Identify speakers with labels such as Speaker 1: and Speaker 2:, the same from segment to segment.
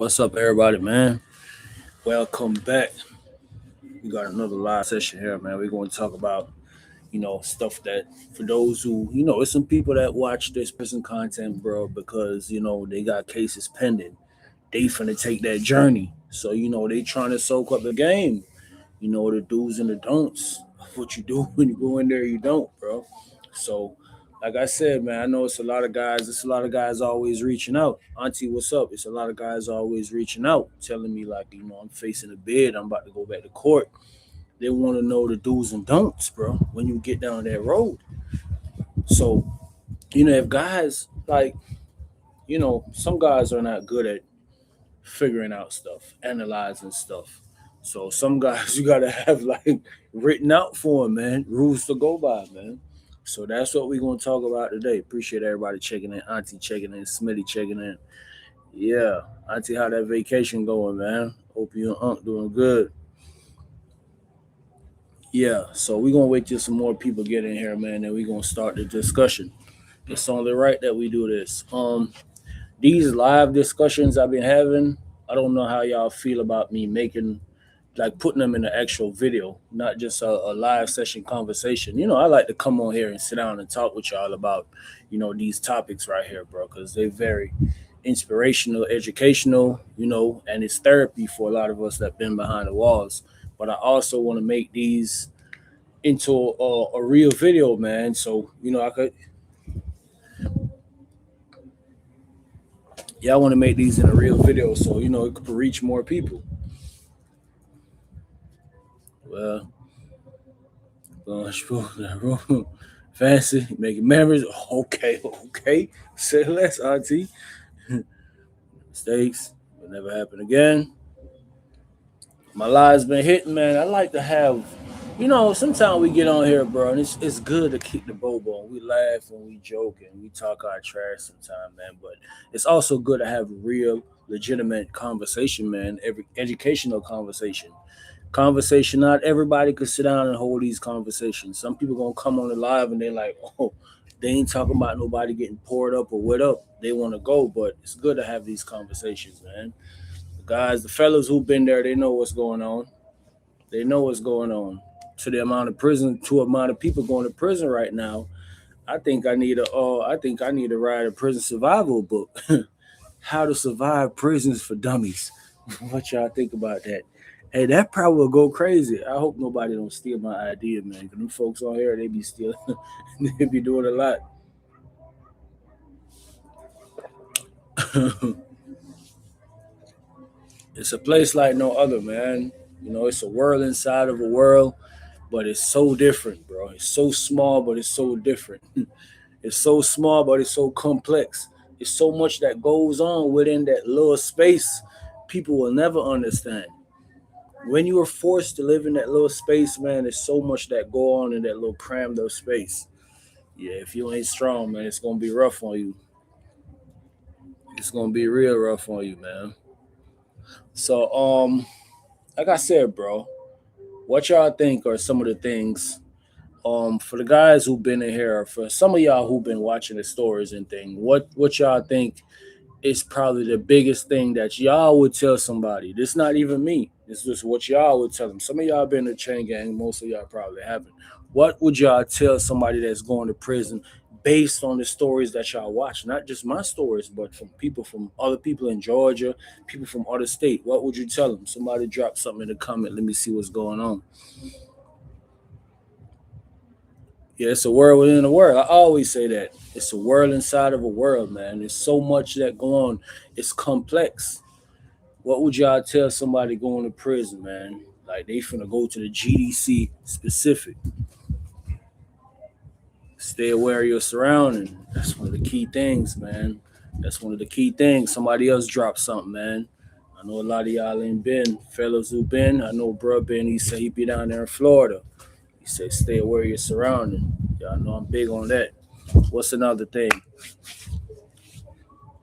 Speaker 1: What's up, everybody, man? Welcome back. We got another live session here, man. We're going to talk about, stuff that for those who, it's some people that watch this prison content, bro, because, they got cases pending. They finna take that journey. So, they trying to soak up the game, the do's and the don'ts. What you do when you go in there, you don't, bro. So, like I said, man, I know it's a lot of guys. It's a lot of guys always reaching out. Auntie, what's up? It's a lot of guys always reaching out, telling me like, I'm facing a bid. I'm about to go back to court. They want to know the do's and don'ts, bro. When you get down that road. So, if guys like, some guys are not good at figuring out stuff, analyzing stuff. So some guys you gotta have like written out for them, man. Rules to go by, man. So that's what we're gonna talk about today. Appreciate everybody checking in, Auntie checking in, Smitty checking in. Yeah, Auntie, how that vacation going, man? Hope you and Unc doing good. Yeah, so we're gonna wait till some more people get in here, man, and we're gonna start the discussion. It's only right that we do this. These live discussions I've been having, I don't know how y'all feel about me making like putting them in an actual video, not just a live session conversation. I like to come on here and sit down and talk with y'all about, these topics right here, bro, because they're very inspirational, educational, and it's therapy for a lot of us that been behind the walls. But I also want to make these into a real video, man. So, I could, yeah, I want to make these in a real video so, it could reach more people. Well, fancy, making memories. Okay, okay. Say less, Auntie. Mistakes will never happen again. My lives been hitting, man. I like to have, sometimes we get on here, bro, and it's good to keep the bobo. We laugh and we joke and we talk our trash sometimes, man. But it's also good to have real, legitimate conversation, man. Every educational conversation. Not everybody could sit down and hold these conversations. Some people gonna come on the live and they're like, oh, they ain't talking about nobody getting poured up or what up. They want to go, but it's good to have these conversations, man. The guys, the fellas who've been there, they know what's going on. They know what's going on. To the amount of prison, to the amount of people going to prison right now, I think I need to write a prison survival book. How to survive prisons for dummies. What y'all think about that? Hey, that probably will go crazy. I hope nobody don't steal my idea, man. Cause them folks on here, they be stealing. They be doing a lot. It's a place like no other, man. It's a world inside of a world, but it's so different, bro. It's so small, but it's so different. It's so small, but it's so complex. It's so much that goes on within that little space people will never understand. When you are forced to live in that little space, man, there's so much that go on in that little crammed up space. Yeah, if you ain't strong, man, it's gonna be rough on you. It's gonna be real rough on you, man. So, like I said, bro, what y'all think are some of the things, for the guys who've been in here, for some of y'all who've been watching the stories and thing, what y'all think is probably the biggest thing that y'all would tell somebody? This not even me. It's just what y'all would tell them. Some of y'all been in the chain gang. Most of y'all probably haven't. What would y'all tell somebody that's going to prison based on the stories that y'all watch? Not just my stories, but from people, from other people in Georgia, people from other state. What would you tell them? Somebody drop something in the comment. Let me see what's going on. Yeah, it's a world within a world. I always say that. It's a world inside of a world, man. There's so much that go on. It's complex. What would y'all tell somebody going to prison, man? Like they finna go to the GDC specific. Stay aware of your surrounding. That's one of the key things, man. That's one of the key things. Somebody else dropped something, man. I know a lot of y'all ain't been. Fellas who been. I know bro been. He said he be down there in Florida. He said stay aware of your surrounding. Y'all know I'm big on that. What's another thing?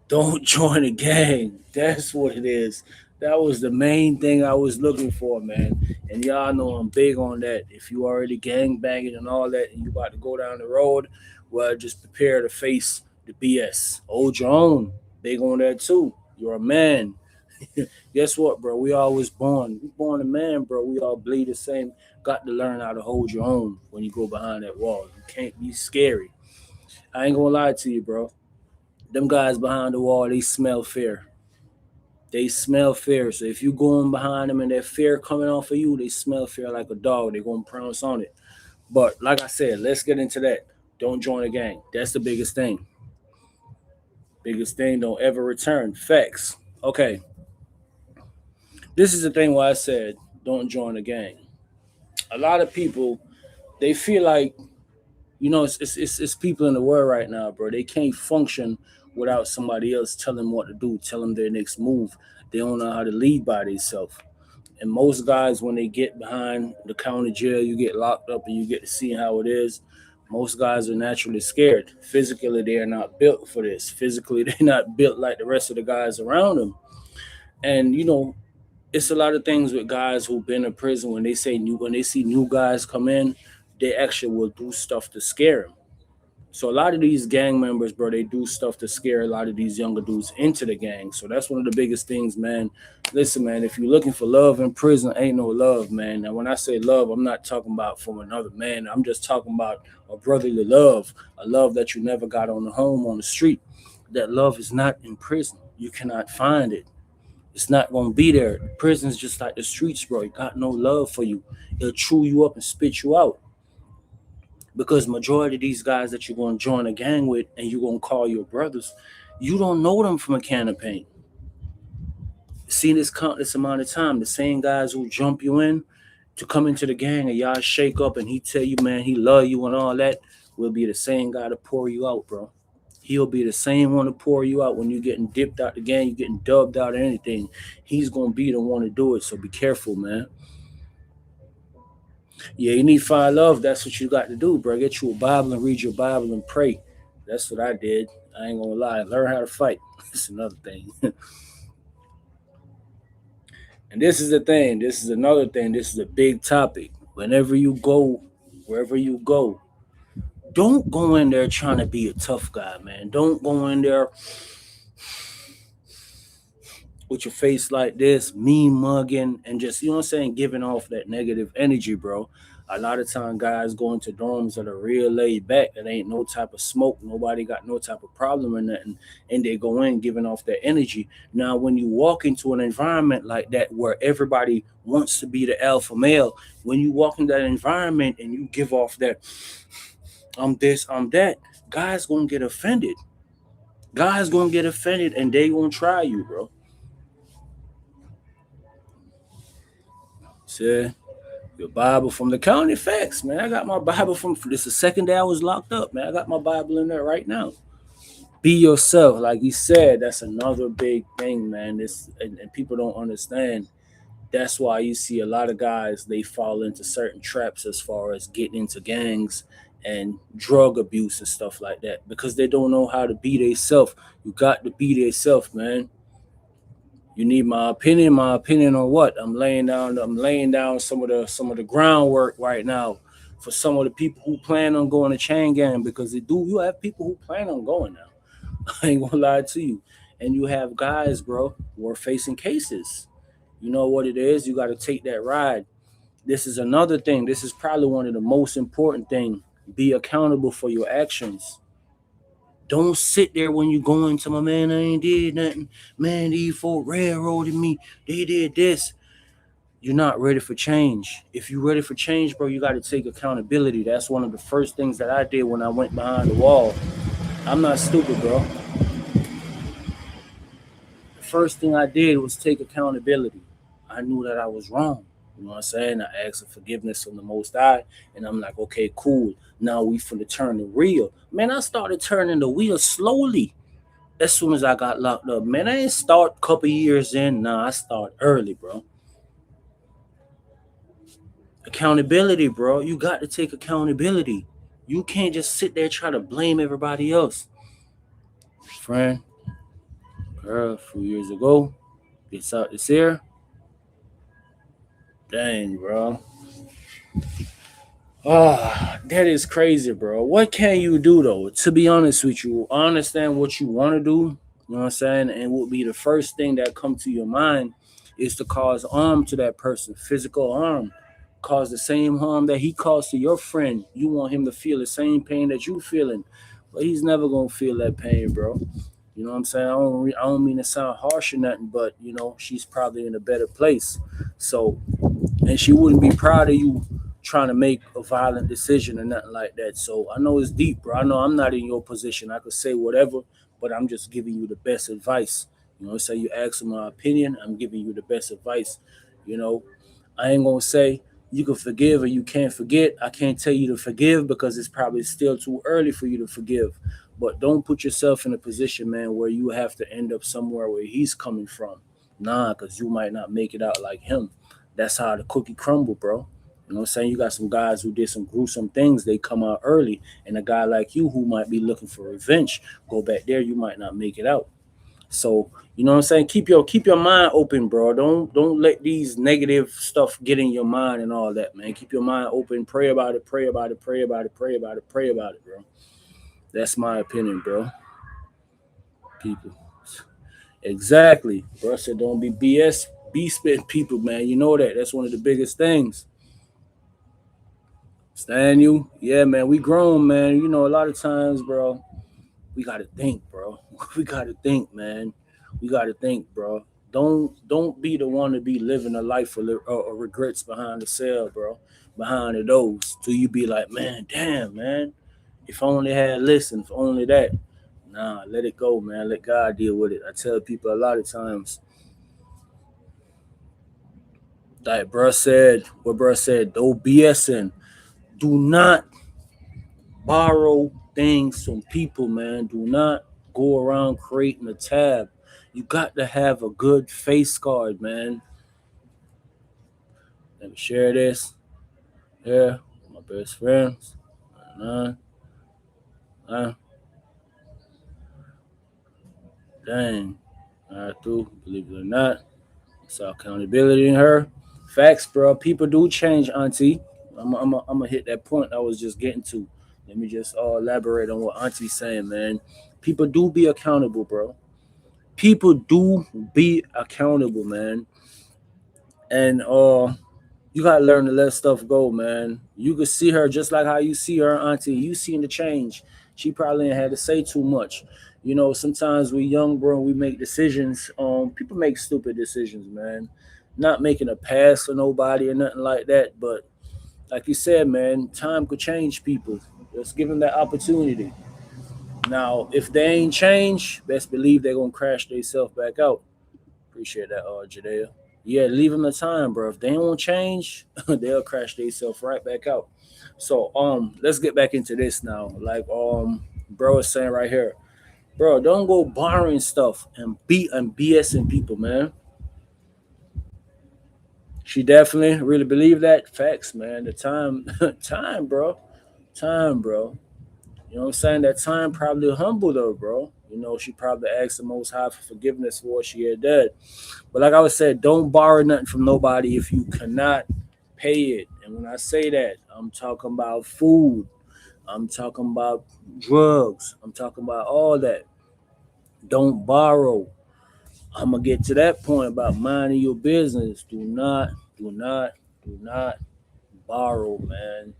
Speaker 1: Don't join a gang. That's what it is. That was the main thing I was looking for, man. And y'all know I'm big on that. If you already gang banging and all that, and you about to go down the road, well, just prepare to face the BS. Hold your own. Big on that too. You're a man. Guess what, bro? We all was born a man, bro. We all bleed the same. Got to learn how to hold your own when you go behind that wall. You can't be scary. I ain't gonna lie to you, bro. Them guys behind the wall, they smell fear. They smell fear. So if you going behind them and that fear coming off of you, they smell fear like a dog. They gonna pounce on it. But like I said, let's get into that. Don't join a gang. That's the biggest thing. Biggest thing, don't ever return. Facts. Okay. This is the thing why I said don't join a gang. A lot of people, they feel like, it's people in the world right now, bro. They can't function without somebody else telling them what to do, tell them their next move. They don't know how to lead by themselves. And most guys, when they get behind the county jail, you get locked up and you get to see how it is. Most guys are naturally scared. Physically, they are not built for this. Physically, they're not built like the rest of the guys around them. And it's a lot of things with guys who've been in prison. When they see new guys come in, they actually will do stuff to scare them. So a lot of these gang members, bro, they do stuff to scare a lot of these younger dudes into the gang. So that's one of the biggest things, man. Listen, man, if you're looking for love in prison, ain't no love, man. Now, when I say love, I'm not talking about from another man. I'm just talking about a brotherly love, a love that you never got on the home, on the street. That love is not in prison. You cannot find it. It's not gonna be there. Prison's just like the streets, bro. It got no love for you. It'll chew you up and spit you out. Because majority of these guys that you're gonna join a gang with and you're gonna call your brothers, you don't know them from a can of paint. See this countless amount of time, the same guys who jump you in to come into the gang and y'all shake up and he tell you, man, he love you and all that, will be the same guy to pour you out, bro. He'll be the same one to pour you out when you're getting dipped out the game, you're getting dubbed out or anything. He's gonna be the one to do it. So be careful, man. Yeah, you need to find love. That's what you got to do, bro. Get you a Bible and read your Bible and pray. That's what I did. I ain't gonna lie. Learn how to fight. That's another thing. And this is the thing. This is another thing. This is a big topic. Whenever you go, wherever you go, don't go in there trying to be a tough guy, man. Don't go in there with your face like this, mean mugging, and just, you know what I'm saying, giving off that negative energy, bro. A lot of time guys go into dorms that are real laid back, that ain't no type of smoke, nobody got no type of problem or nothing, and they go in giving off that energy. Now, when you walk into an environment like that where everybody wants to be the alpha male, when you walk in that environment and you give off that, I'm this, I'm that, guys gonna get offended. Guys gonna get offended and they gonna try you, bro. See, your Bible from the county facts, man. I got my Bible from this. The second day I was locked up, man. I got my Bible in there right now. Be yourself, like you said. That's another big thing, man. This and people don't understand. That's why you see a lot of guys they fall into certain traps as far as getting into gangs and drug abuse and stuff like that because they don't know how to be themselves. You got to be themselves, man. You need my opinion. My opinion on what? I'm laying down. I'm laying down some of the groundwork right now for some of the people who plan on going to chain gang because they do. You have people who plan on going now. I ain't gonna lie to you. And you have guys, bro, who are facing cases. You know what it is. You got to take that ride. This is another thing. This is probably one of the most important thing. Be accountable for your actions. Don't sit there when you going to my man. I ain't did nothing. Man, these folk railroaded me. They did this. You're not ready for change. If you're ready for change, bro, you got to take accountability. That's one of the first things that I did when I went behind the wall. I'm not stupid, bro. The first thing I did was take accountability. I knew that I was wrong. You know what I'm saying? I asked for forgiveness from the Most High, and I'm like, okay, cool. Now we finna turn the wheel. Man, I started turning the wheel slowly as soon as I got locked up. Man, I didn't start a couple years in. Nah, I start early, bro. Accountability, bro. You got to take accountability. You can't just sit there try to blame everybody else. Friend, girl, a few years ago, gets out this year. Dang, bro. Ah, that is crazy, bro. What can you do though? To be honest with you, I understand what you want to do, You know what I'm saying? And what would be the first thing that come to your mind is to cause harm to that person, physical harm. Cause the same harm that he caused to your friend. You want him to feel the same pain that you feeling. But he's never gonna feel that pain, bro. You know what I'm saying? I don't mean to sound harsh or nothing, but you know, she's probably in a better place. So, and she wouldn't be proud of you trying to make a violent decision or nothing like that. So I know it's deep, bro. I know I'm not in your position. I could say whatever, but I'm just giving you the best advice. You know, say you ask my opinion, I'm giving you the best advice. You know, I ain't gonna say you can forgive or you can't forget. I can't tell you to forgive because it's probably still too early for you to forgive. But don't put yourself in a position, man, where you have to end up somewhere where he's coming from. Nah, because you might not make it out like him. That's how the cookie crumble, bro. You know what I'm saying? You got some guys who did some gruesome things, they come out early. And a guy like you who might be looking for revenge, go back there, you might not make it out. So, you know what I'm saying? Keep your mind open, bro. Don't let these negative stuff get in your mind and all that, man. Keep your mind open. Pray about it, pray about it, pray about it, pray about it, pray about it, bro. That's my opinion, bro. People. Exactly. Bro said don't be BS, be spitting people, man. You know that. That's one of the biggest things. Stand you? Yeah, man. We grown, man. You know, a lot of times, bro, we gotta think, bro. We gotta think, man. We gotta think, bro. Don't be the one to be living a life of regrets behind the cell, bro. Behind the doors, till you be like, man, damn, man. If I only had listened, if only that. Nah, let it go, man. Let God deal with it. I tell people a lot of times, like bro said, don't BSing. Do not borrow things from people, man. Do not go around creating a tab. You got to have a good face card, man. Let me share this here with my best friends. Nah, nah, dang. I do, believe it or not. Saw accountability in her. Facts, bro. People do change, Auntie. I'm gonna hit that point I was just getting to. Let me just elaborate on what Auntie's saying, man. People do be accountable, bro. People do be accountable, man. And you gotta learn to let stuff go, man. You could see her just like how you see her auntie. You seen the change. She probably ain't had to say too much. You know, sometimes we young, bro, we make decisions. People make stupid decisions, man. Not making a pass for nobody or nothing like that. But like you said, man, time could change people. Just give them that opportunity. Now, if they ain't changed, best believe they're gonna crash themselves back out. Appreciate that, Jadea. Yeah, leave them the time, bro. If they won't change, they'll crash themselves right back out. So, let's get back into this now. Like, bro is saying right here, bro, don't go borrowing stuff and BSing people, man. She definitely really believe that. Facts, man. The time, time, bro, time, bro. You know what I'm saying? That time probably humbled her, bro. You know, she probably asked the Most High for forgiveness for what she had done. But like I was said, don't borrow nothing from nobody if you cannot pay it. And when I say that, I'm talking about food. I'm talking about drugs. I'm talking about all that. Don't borrow. I'm gonna get to that point about minding your business. Do not borrow, man.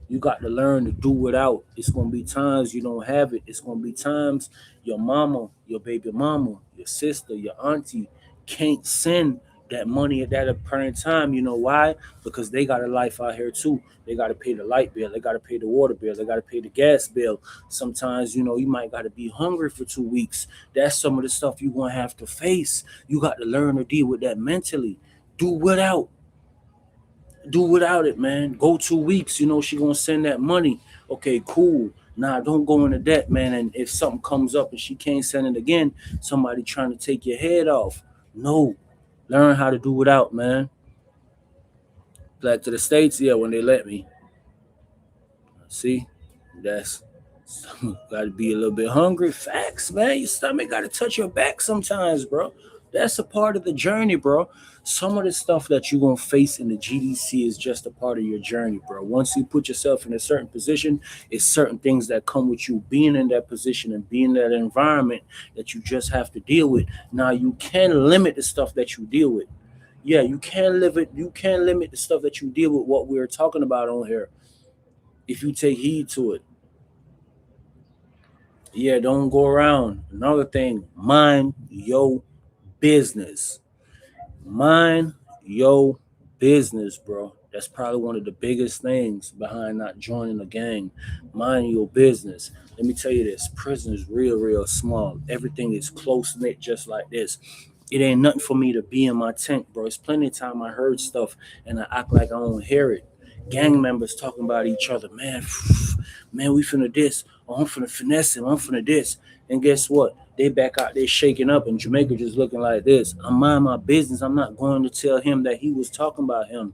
Speaker 1: You got to learn to do without. It's gonna be times you don't have it. It's gonna be times your mama, your baby mama, your sister, your auntie can't send that money at that apparent time. You know why? Because they got a life out here too. They got to pay the light bill. They got to pay the water bill. They got to pay the gas bill. Sometimes, you know, you might got to be hungry for 2 weeks. That's some of the stuff you gonna have to face. You got to learn to deal with that mentally. Do without do without it, man. Go 2 weeks. You know she gonna send that money. Okay, cool. Nah, don't go into debt, man. And if something comes up and she can't send it again, somebody trying to take your head off. No, learn how to do without, man. Back to the states, yeah, when they let me. See, that's got to be a little bit hungry. Facts, man. Your stomach got to touch your back sometimes, bro. That's a part of the journey, bro. Some of the stuff that you're gonna face in the GDC is just a part of your journey, bro. Once you put yourself in a certain position, it's certain things that come with you being in that position and being in that environment that you just have to deal with. Now you can limit the stuff that you deal with. Yeah, you can limit. You can limit the stuff that you deal with. What we're talking about on here, if you take heed to it. Yeah, don't go around. Another thing, mind your business. Mind your business, bro. That's probably one of the biggest things behind not joining a gang. Mind your business. Let me tell you this, prison is real, real small. Everything is close knit just like this. It ain't nothing for me to be in my tent, bro. It's plenty of time I heard stuff and I act like I don't hear it. Gang members talking about each other, man, man, we finna this. Oh, I'm finna finesse him. I'm finna this. And guess what? They back out there shaking up, and Jamaica just looking like this. I'm mind my business. I'm not going to tell him that he was talking about him.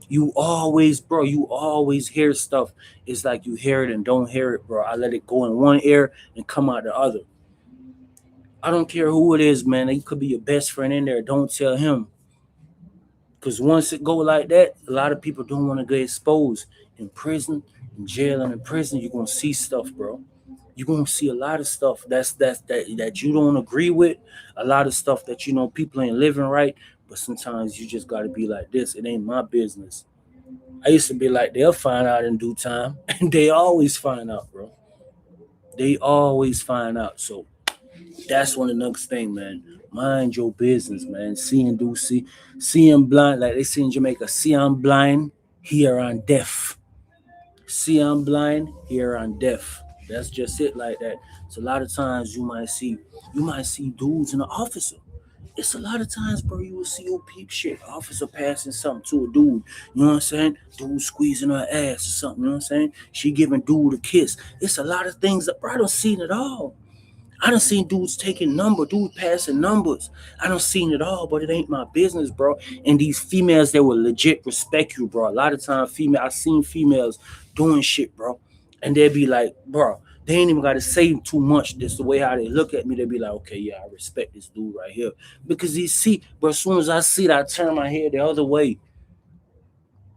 Speaker 1: You always, bro, you always hear stuff. It's like you hear it and don't hear it, bro. I let it go in one ear and come out the other. I don't care who it is, man. It could be your best friend in there. Don't tell him. Because once it go like that, a lot of people don't want to get exposed. In prison, in jail, and in prison, you're gonna see stuff, bro. You're gonna see a lot of stuff that you don't agree with, a lot of stuff that people ain't living right. But sometimes you just gotta be like this. It ain't my business. I used to be like, they'll find out in due time, and they always find out, bro. They always find out. So that's one of the next thing, man. Mind your business, man. See and do see. See I'm blind, like they say in Jamaica. See I'm blind, hear I'm deaf. See I'm blind, hear I'm deaf. That's just it like that. So a lot of times you might see dudes in the officer. It's a lot of times, bro, you will see your peep shit. Officer passing something to a dude. You know what I'm saying? Dude squeezing her ass or something. You know what I'm saying? She giving dude a kiss. It's a lot of things that, bro, I don't see it all. I done seen dudes taking dudes passing numbers. I done seen it all, but it ain't my business, bro. And these females that will legit respect you, bro. A lot of times, I seen females doing shit, bro, and they be like, bro, they ain't even got to say too much. Just the way how they look at me, they be like, okay, yeah, I respect this dude right here, because he see, but as soon as I see it, I turn my head the other way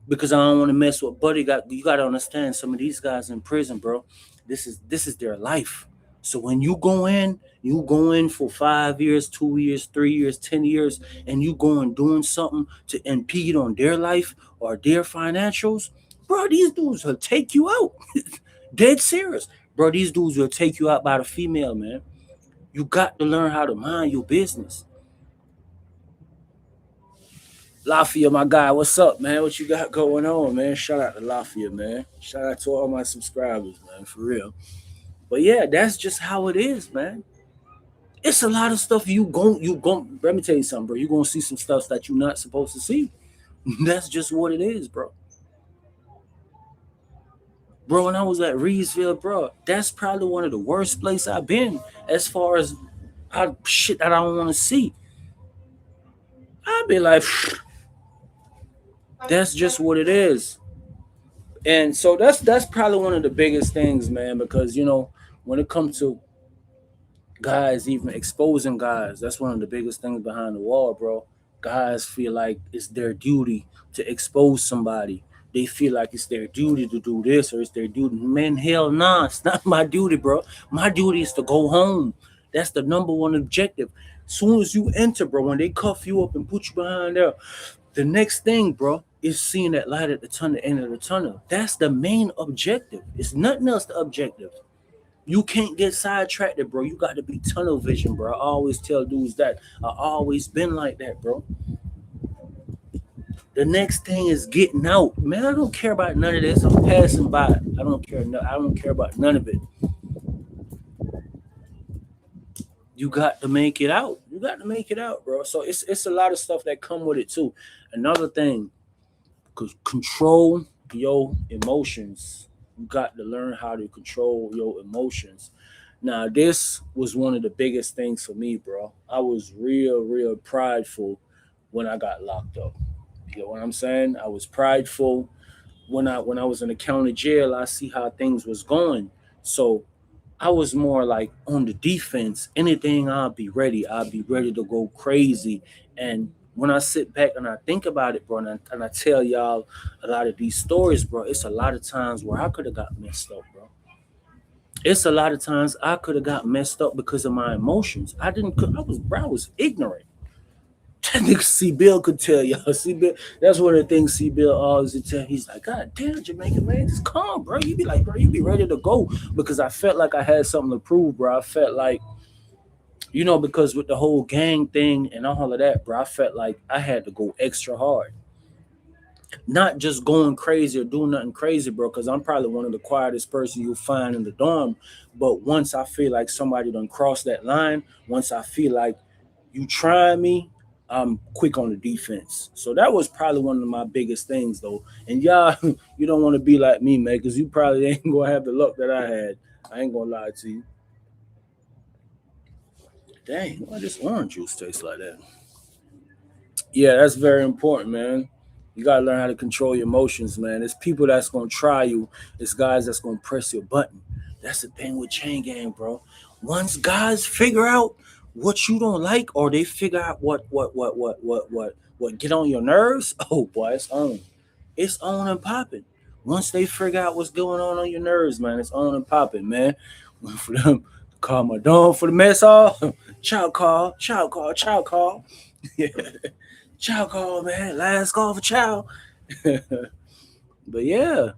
Speaker 1: because I don't want to mess with Buddy. You got to understand, some of these guys in prison, bro. This is their life. So when you go in for 5 years, 2 years, 3 years, 10 years, and you go and doing something to impede on their life or their financials, bro. These dudes will take you out. Dead serious, bro. These dudes will take you out by the female, man. You got to learn how to mind your business. Lafia, my guy, what's up, man? What you got going on, man? Shout out to Lafia, man. Shout out to all my subscribers, man, for real. But yeah, that's just how it is, man. It's a lot of stuff you go. Let me tell you something, bro. You're gonna see some stuff that you're not supposed to see. That's just what it is, bro. Bro, when I was at Reedsville, bro, that's probably one of the worst places I've been as far as how shit that I don't want to see. I'd be like, that's just what it is. And so that's probably one of the biggest things, man, because when it comes to guys even exposing guys, that's one of the biggest things behind the wall, bro. Guys feel like it's their duty to expose somebody. They feel like it's their duty to do this or it's their duty. Man, hell nah, it's not my duty, bro. My duty is to go home. That's the number one objective. Soon as you enter, bro, when they cuff you up and put you behind there, the next thing, bro, is seeing that light at the tunnel, end of the tunnel. That's the main objective. It's nothing else the objective. You can't get sidetracked, bro. You got to be tunnel vision, bro. I always tell dudes that. I always been like that, bro. The next thing is getting out, man. I don't care about none of this. I'm passing by. I don't care. I don't care about none of it. You got to make it out. You got to make it out, bro. So it's a lot of stuff that come with it too. Another thing, control your emotions. You got to learn how to control your emotions. Now, this was one of the biggest things for me, bro. I was real, real prideful when I got locked up. You know what I'm saying? I was prideful when I was in the county jail. I see how things was going, so I was more like on the defense. Anything, I'll be ready. I'll be ready to go crazy. And when I sit back and I think about it, bro, and I tell y'all a lot of these stories, bro, it's a lot of times where I could have got messed up, bro. It's a lot of times I could have got messed up because of my emotions. I didn't. I was ignorant. That nigga C Bill could tell y'all. C Bill, that's one of the things C Bill always would tell. He's like, God damn, Jamaican man, just calm, bro. You be like, bro, you be ready to go because I felt like I had something to prove, bro. I felt like, because with the whole gang thing and all of that, bro, I felt like I had to go extra hard. Not just going crazy or doing nothing crazy, bro, because I'm probably one of the quietest person you'll find in the dorm. But once I feel like somebody done crossed that line, once I feel like you try me, I'm quick on the defense. So that was probably one of my biggest things, though. And y'all, you don't want to be like me, man, because you probably ain't gonna have the luck that I had. I ain't gonna lie to you. Dang, why this orange juice tastes like that? Yeah, that's very important, man. You gotta learn how to control your emotions, man. It's people that's gonna try you. It's guys that's gonna press your button. That's the thing with chain gang, bro. Once guys figure out what you don't like, or they figure out what get on your nerves, oh boy, it's on. It's on and popping. Once they figure out what's going on your nerves, man, it's on and popping, man. For them to call my dog for the mess off, chow call, chow call, chow call. Yeah. Chow call, man. Last call for chow. But yeah,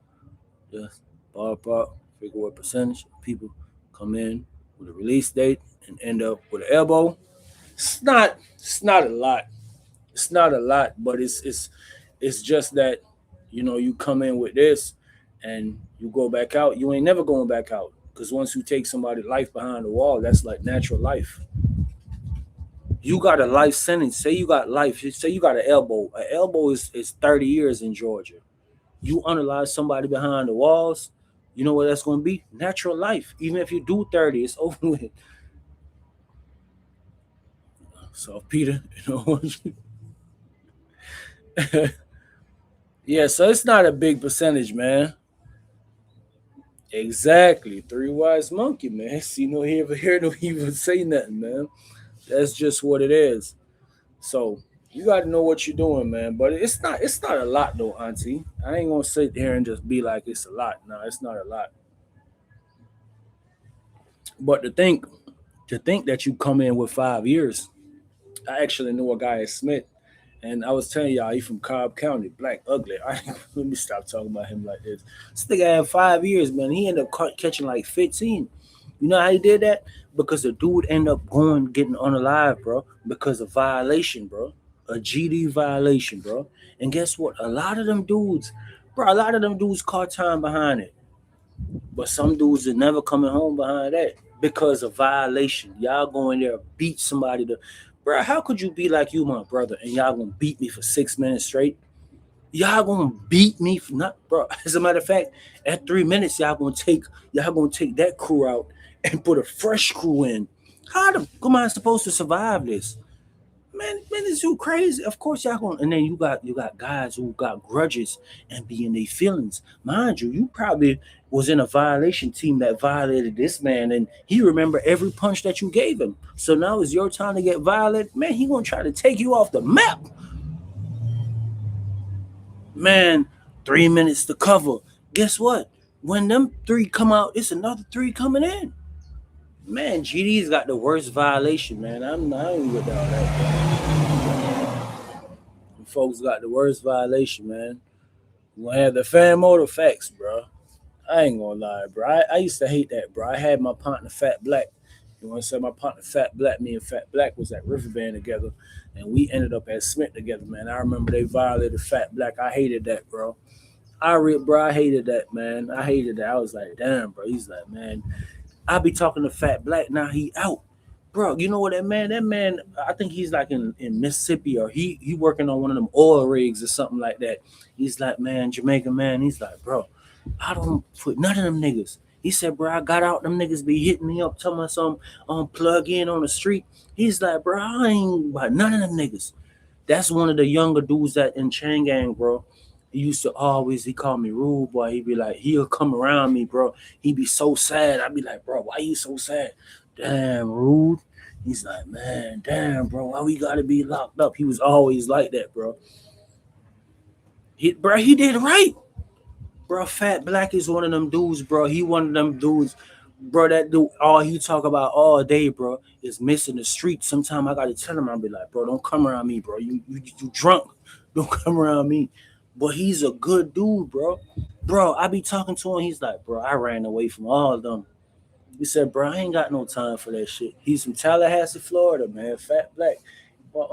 Speaker 1: just ballpark, figure what percentage of people come in with a release date and end up with an elbow. It's not a lot. It's not a lot, but it's just that you come in with this and you go back out. You ain't never going back out because once you take somebody's life behind the wall, that's like natural life. You got a life sentence. Say you got life. Say you got an elbow. An elbow is 30 years in Georgia. You unalive somebody behind the walls, you know what that's going to be? Natural life. Even if you do 30, it's over with. So, Peter, yeah, so it's not a big percentage, man. Exactly. Three wise monkey, man. See no hear no even say nothing, man. That's just what it is. So you got to know what you're doing, man. But it's not a lot though, Auntie. I ain't gonna sit here and just be like it's a lot. No, it's not a lot. But to think that you come in with 5 years, I actually know a guy at Smith, and I was telling y'all he from Cobb County, black ugly. Let me stop talking about him like this. This nigga had 5 years, man. He ended up catching like 15. You know how he did that? Because the dude ended up getting unalive, bro, because of violation, bro. A GD violation, bro. And guess what? A lot of them dudes caught time behind it. But some dudes are never coming home behind that because of violation. Y'all go in there beat somebody to, bro. How could you be like you, my brother, and y'all gonna beat me for 6 minutes straight? Y'all gonna beat me for not, bro. As a matter of fact, at 3 minutes, y'all gonna take that crew out and put a fresh crew in. How the am I supposed to survive this? Man, is you crazy? Of course y'all gonna. And then you got guys who got grudges and be in their feelings. Mind you, you probably was in a violation team that violated this man, and he remember every punch that you gave him. So now it's your time to get violated. Man, he gonna try to take you off the map. Man, 3 minutes to cover. Guess what? When them three come out, it's another three coming in. Man, GD's got the worst violation, man. I'm not even with all that. Folks got the worst violation, man. You gonna have the fan motor facts, bro. I ain't gonna lie, bro. I used to hate that, bro. I had my partner Fat Black. You want to say my partner Fat Black? Me and Fat Black was at Riverband together, and we ended up at Smith together, man. I remember they violated Fat Black. I hated that, bro. Bro, I hated that, man. I hated that. I was like, damn, bro. He's like, man, I be talking to Fat Black. Now he out. Bro, you know what that man, I think he's like in Mississippi, or he working on one of them oil rigs or something like that. He's like, man, Jamaica man, he's like, bro, I don't put none of them niggas. He said, bro, I got out, them niggas be hitting me up, telling me some plug in on the street. He's like, bro, I ain't about none of them niggas. That's one of the younger dudes that in Chain Gang, bro. He called me rude boy. He'd be like, he'll come around me, bro. He'd be so sad. I'd be like, bro, why you so sad? Damn, rude. He's like, man, damn, bro, why we gotta be locked up? He was always like that, bro. He did right. Bro, Fat Black is one of them dudes, bro. He one of them dudes, bro. That dude, all he talk about all day, bro, is missing the street. Sometimes I gotta tell him, I'll be like, bro, don't come around me, bro. You drunk. Don't come around me. But he's a good dude, bro. Bro, I be talking to him. He's like, bro, I ran away from all of them. He said, bro, I ain't got no time for that shit. He's from Tallahassee, Florida, man. Fat Black. But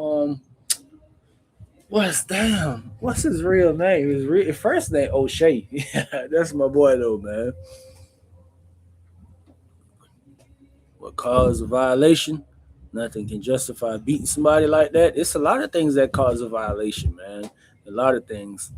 Speaker 1: what's his real name? His first name O'Shea. Yeah, that's my boy though, man. What caused a violation? Nothing can justify beating somebody like that. It's a lot of things that cause a violation, man. A lot of things.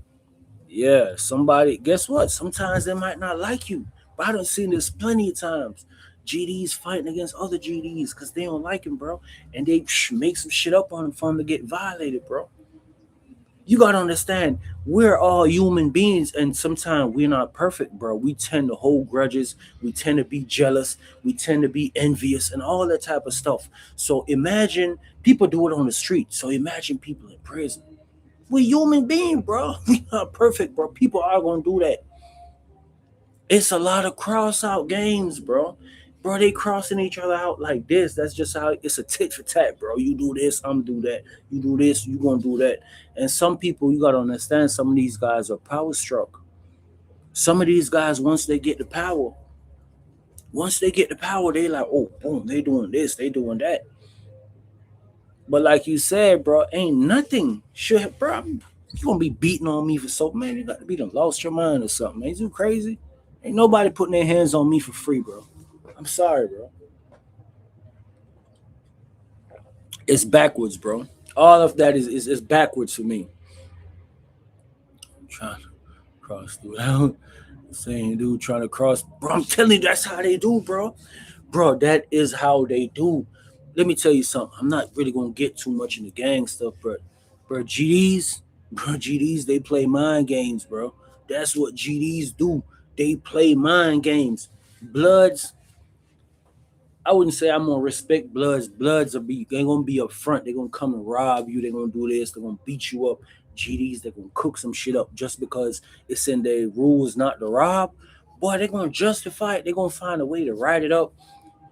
Speaker 1: Yeah, somebody. Guess what? Sometimes they might not like you. But I done seen this plenty of times. GDs fighting against other GDs because they don't like him, bro, and they make some shit up on him for him to get violated, bro. You gotta understand, we're all human beings, and sometimes we're not perfect, bro. We tend to hold grudges, we tend to be jealous, we tend to be envious, and all that type of stuff. So imagine people do it on the street. So imagine people in prison. We're human beings, bro. We not perfect, bro. People are gonna do that. It's a lot of cross out games, bro. Bro, they crossing each other out like this. That's just how it's a tit for tat, bro. You do this, I'm do that. You do this, you gonna do that. And some people, you gotta understand, some of these guys are power struck. Some of these guys, once they get the power, they like, oh, boom, they doing this, they doing that. But like you said, bro, ain't nothing should, bro. You gonna be beating on me for so, man? You got to be done lost your mind or something, man. You crazy? Ain't nobody putting their hands on me for free, bro. I'm sorry, bro. It's backwards, bro. All of that is backwards for me. I'm trying to cross through out. Same dude trying to cross. Bro, I'm telling you, that's how they do, bro. Bro, that is how they do. Let me tell you something. I'm not really gonna get too much in the gang stuff, but bro, GDs, they play mind games, bro. That's what GDs do. They play mind games. Bloods, I wouldn't say I'm gonna respect Bloods. Bloods are be they gonna be up front. They're gonna come and rob you. They're gonna do this. They're gonna beat you up. GDs, they're gonna cook some shit up just because it's in their rules not to rob. Boy, they're gonna justify it. They're gonna find a way to write it up.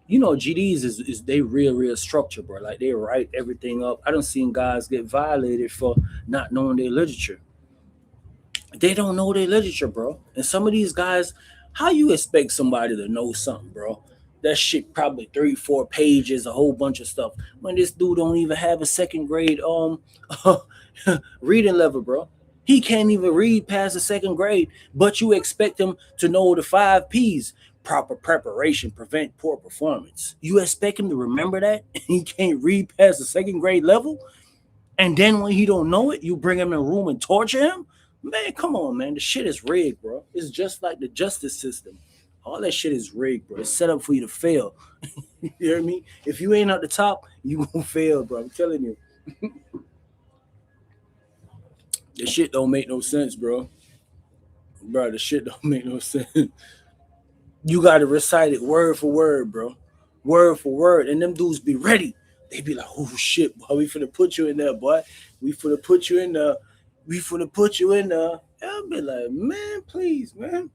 Speaker 1: You know, GDs is they real structure, bro. Like they write everything up. I don't seen guys get violated for not knowing their literature. They don't know their literature, bro. And some of these guys, how you expect somebody to know something, bro? That shit probably 3, 4 pages, a whole bunch of stuff. When this dude don't even have a second grade reading level, bro. He can't even read past the second grade, but you expect him to know the 5 P's. Proper preparation prevent poor performance. You expect him to remember that? He can't read past the second grade level? And then when he don't know it, you bring him in a room and torture him? Man, come on, man. The shit is rigged, bro. It's just like the justice system. All that shit is rigged, bro. It's set up for you to fail. You hear me? If you ain't at the top, you gonna fail, bro. I'm telling you. This shit don't make no sense, bro. Bro, the shit don't make no sense. You gotta recite it word for word, bro. Word for word. And them dudes be ready. They be like, oh shit, boy, we finna put you in there, boy. We finna put you in there. We finna put you in there. I'll be like, man, please, man.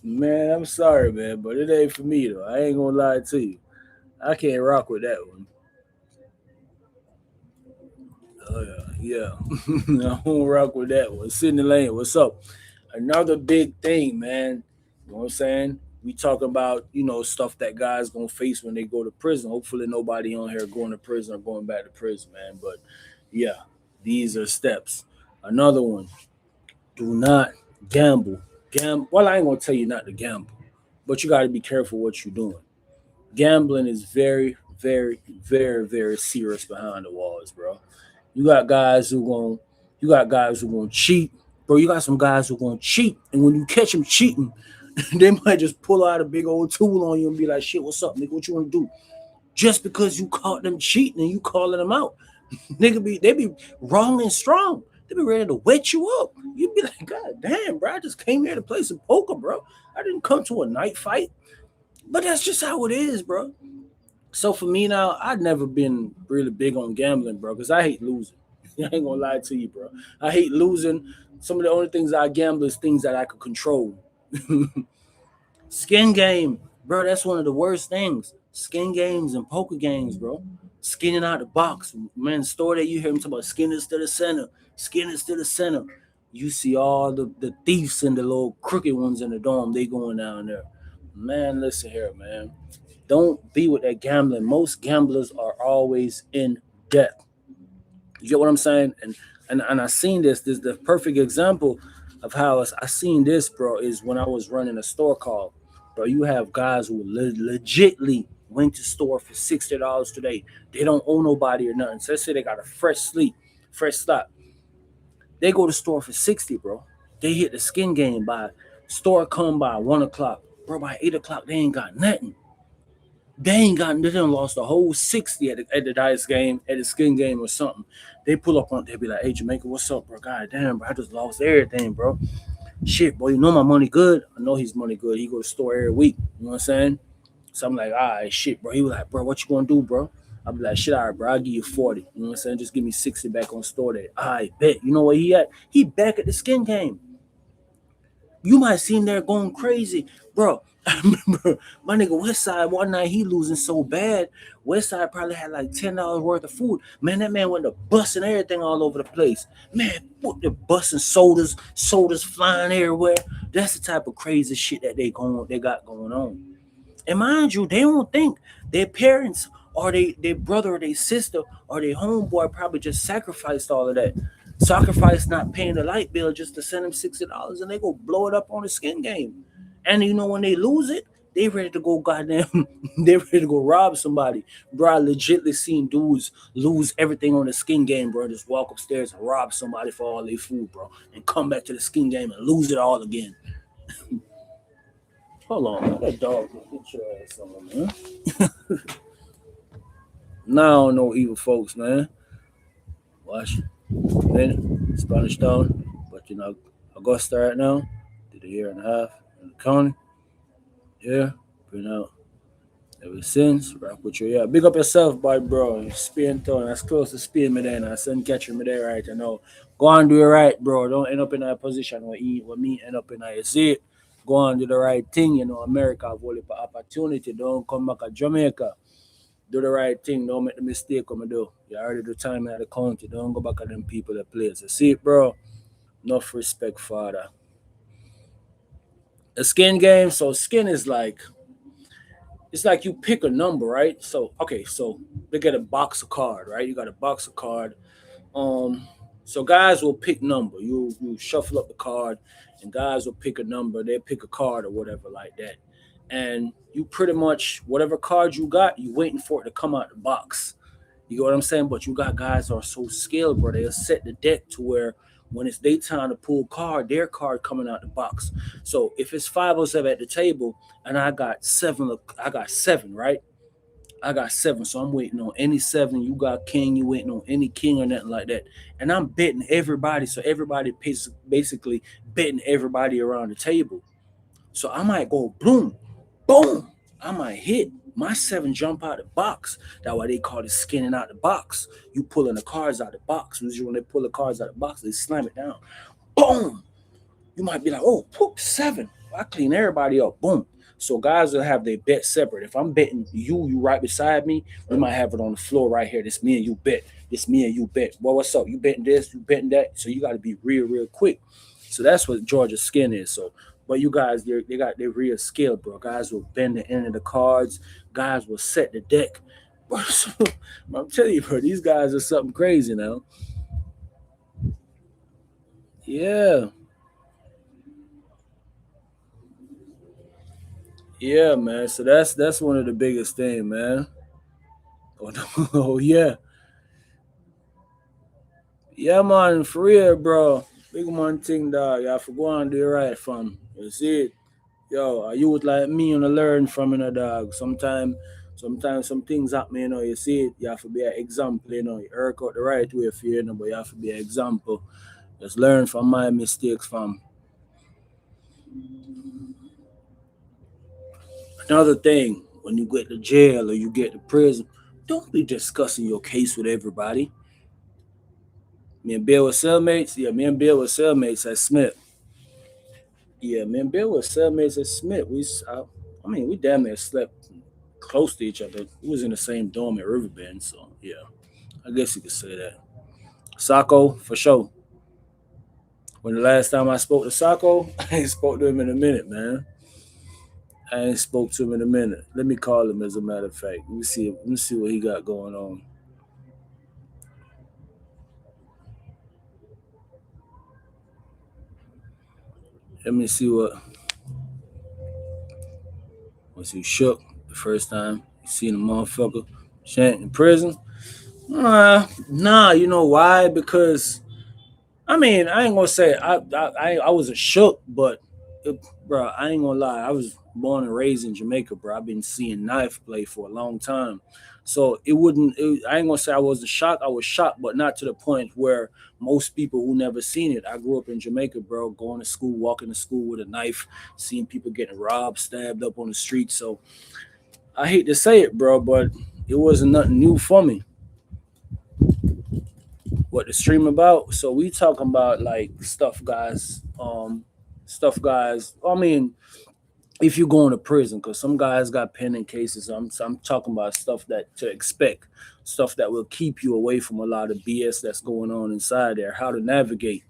Speaker 1: Man, I'm sorry, man, but it ain't for me though. I ain't gonna lie to you. I can't rock with that one. Oh yeah, yeah. I won't rock with that one. Sydney Lane, what's up? Another big thing, man. You know what I'm saying? We talk about, stuff that guys gonna face when they go to prison. Hopefully nobody on here going to prison or going back to prison, man. But yeah, these are steps. Another one. Do not gamble. Well, I ain't gonna tell you not to gamble, but you gotta be careful what you're doing. Gambling is very, very, very, very serious behind the walls, bro. You got guys who going you got guys who going to cheat, bro. You got some guys who going to cheat, and when you catch them cheating, they might just pull out a big old tool on you and be like, "Shit, what's up, nigga? What you want to do?" Just because you caught them cheating and you calling them out, nigga, they be wrong and strong. They be ready to wet you up. You be like, God damn, bro, I just came here to play some poker, bro. I didn't come to a night fight. But that's just how it is, bro. So for me now, I've never been really big on gambling, bro, because I hate losing. I ain't gonna lie to you, bro. I hate losing. Some of the only things I gamble is things that I could control. Skin game, bro. That's one of the worst things. Skin games and poker games, bro. Skinning out the box, man. Store that you hear me talk about skinners to the center, skinners to the center. You see all the thieves and the little crooked ones in the dorm. They going down there, man. Listen here, man. Don't be with that gambling. Most gamblers are always in debt. You get what I'm saying? And I seen this. This the perfect example of how I seen this, bro. Is when I was running a store call, bro. You have guys who legitly went to store for $60 today. They don't owe nobody or nothing. So let's say they got a fresh slot. They go to store for 60, bro. They hit the skin game by store come by 1 o'clock, bro. By 8 o'clock, they ain't got nothing. They done lost the whole 60 at the dice game, at the skin game or something. They pull up on, they be like, hey, Jamaica, what's up, bro? God damn, bro, I just lost everything, bro. Shit, boy, you know my money good? I know his money good. He go to the store every week. You know what I'm saying? So I'm like, all right, shit, bro. He was like, bro, what you gonna do, bro? I be like, shit, all right, bro, I'll give you 40. You know what I'm saying? Just give me 60 back on store day. I bet. You know where he at? He back at the skin game. You might see him there going crazy, bro. I remember my nigga Westside one night he losing so bad. Westside probably had like $10 worth of food. Man, that man went to busting everything all over the place. Man, what the busting sodas flying everywhere. That's the type of crazy shit that they got going on. And mind you, they don't think their parents or their brother or their sister or their homeboy probably just sacrificed all of that. Sacrifice not paying the light bill just to send them $60 and they go blow it up on the skin game. And you know when they lose it, they ready to go goddamn they ready to go rob somebody. Bro, I legitly seen dudes lose everything on the skin game, bro. Just walk upstairs and rob somebody for all their food, bro. And come back to the skin game and lose it all again. Hold on, man. That dog get your ass on, man. Now I don't know evil folks, man. Watch. Then Spanish Town. But you know, Augusta right now. Did a year and a half in the county. Yeah. Been out ever since. Rock with you. Yeah. Big up yourself, boy, bro. Spain town. That's close to Spain, me there. I send catching me there right. I know. Go on, do it right, bro. Don't end up in a position where me end up in a, you see it. Go on, do the right thing. You know, America have only opportunity. Don't come back to Jamaica. Do the right thing. Don't make the mistake I'm do. You already do time at the county. Don't go back at them people that plays. You see it, bro? Enough respect, father. A skin game. So skin is like it's like you pick a number, right? So okay, so they get a box of card, right? You got a box of card. Um, so guys will pick number. You shuffle up the card, and guys will pick a number. They pick a card or whatever like that, and you pretty much whatever card you got, you waiting for it to come out the box. You get what I'm saying? But you got guys that are so skilled, bro. They'll set the deck to where when it's daytime to pull card, their card coming out the box. So if it's 507 at the table and I got seven, right? I got seven, so I'm waiting on any seven. You got king, you waiting on any king or nothing like that. And I'm betting everybody, so everybody basically betting everybody around the table. So I might go boom, boom. I might hit my seven jump out the box. That's why they call it skinning out the box. You pulling the cards out the box. Usually when they pull the cards out the box, they slam it down. Boom. You might be like, oh, poop, seven. I clean everybody up. Boom. So guys will have their bet separate. If I'm betting you right beside me, we might have it on the floor right here. This me and you bet. This me and you bet. Well, what's up? You betting this, you betting that. So you got to be real quick. So that's what Georgia skin is. So, but you guys, they got their real skill, bro. Guys will bend the end of the cards. Guys will set the deck. Bro, so, I'm telling you, bro, these guys are something crazy now. Yeah, yeah, man. So that's one of the biggest thing, man. Oh, no. Oh yeah, yeah, man. For real, bro. Big man thing, dog. You have to go and do it right, fam. You see it. Yo, a youth like me, you know, learn from, you know, dog. Sometimes some things happen, you know, you see it, you have to be an example, you know, you work out the right way for you, you know, but you have to be an example. Let's learn from my mistakes, fam. Another thing, when you get to jail or you get to prison, don't be discussing your case with everybody. Me and Bill were cellmates. Yeah, me and Bill were cellmates at Smith. Yeah, me and Bill were cellmates at Smith. I mean, we damn near slept close to each other. We was in the same dorm at Riverbend, so yeah, I guess you could say that. Sacco, for sure. When the last time I spoke to Sacco, I ain't spoke to him in a minute, man. I ain't spoke to him in a minute. Let me call him as a matter of fact. Let me see. Let me see what he got going on. Let me see what was he shook the first time you seen a motherfucker shank in prison. Nah, you know why? Because I mean, I ain't gonna say I wasn't shook, but bro, I ain't gonna lie. I was born and raised in Jamaica, bro. I've been seeing knife play for a long time, so it wouldn't. I ain't gonna say I wasn't shocked. I was shocked, but not to the point where most people who never seen it. I grew up in Jamaica, bro. Going to school, walking to school with a knife, seeing people getting robbed, stabbed up on the street. So I hate to say it, bro, but it wasn't nothing new for me. What the stream about? So we talking about like stuff, guys. I mean, if you going to prison, because some guys got pending cases. I'm talking about stuff that to expect, stuff that will keep you away from a lot of BS that's going on inside there. How to navigate.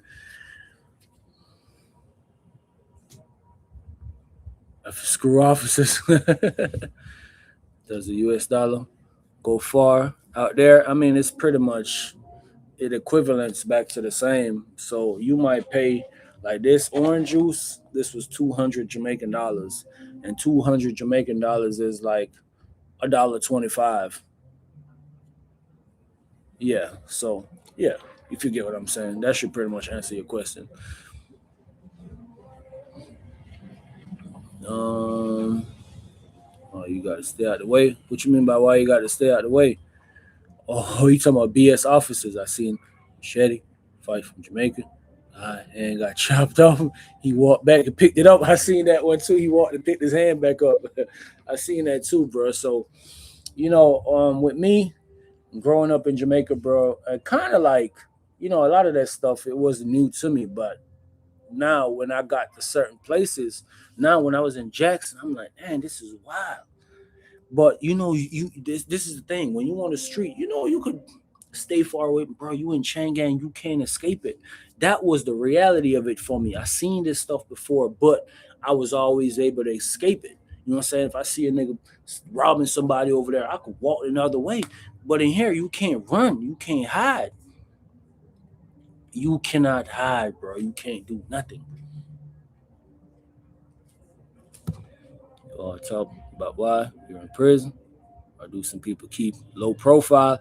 Speaker 1: Screw officers. Does the U.S. dollar go far out there? I mean, it's pretty much it equivalents back to the same. So you might pay like this orange juice. This was 200 Jamaican dollars, and 200 Jamaican dollars is like $1.25. Yeah. So yeah, if you get what I'm saying, that should pretty much answer your question. Um. Oh, you got to stay out the way. What you mean by why you got to stay out the way? Oh, you talking about BS officers? I seen Machete fight from Jamaica. And got chopped off. He walked back and picked it up. I seen that one too. He walked and picked his hand back up. I seen that too, bro. So with me growing up in Jamaica, bro, I kind of like a lot of that stuff. It wasn't new to me, but now when I got to certain places, now when I was in Jackson, I'm like, man, this is wild. But this is the thing. When you on the street, you could stay far away, bro. You in Changang, you can't escape it. That was the reality of it for me. I seen this stuff before, but I was always able to escape it. You know what I'm saying? If I see a nigga robbing somebody over there, I could walk another way. But in here, you can't run, you can't hide. You cannot hide, bro. You can't do nothing. Talk about why you're in prison, or do some people keep low profile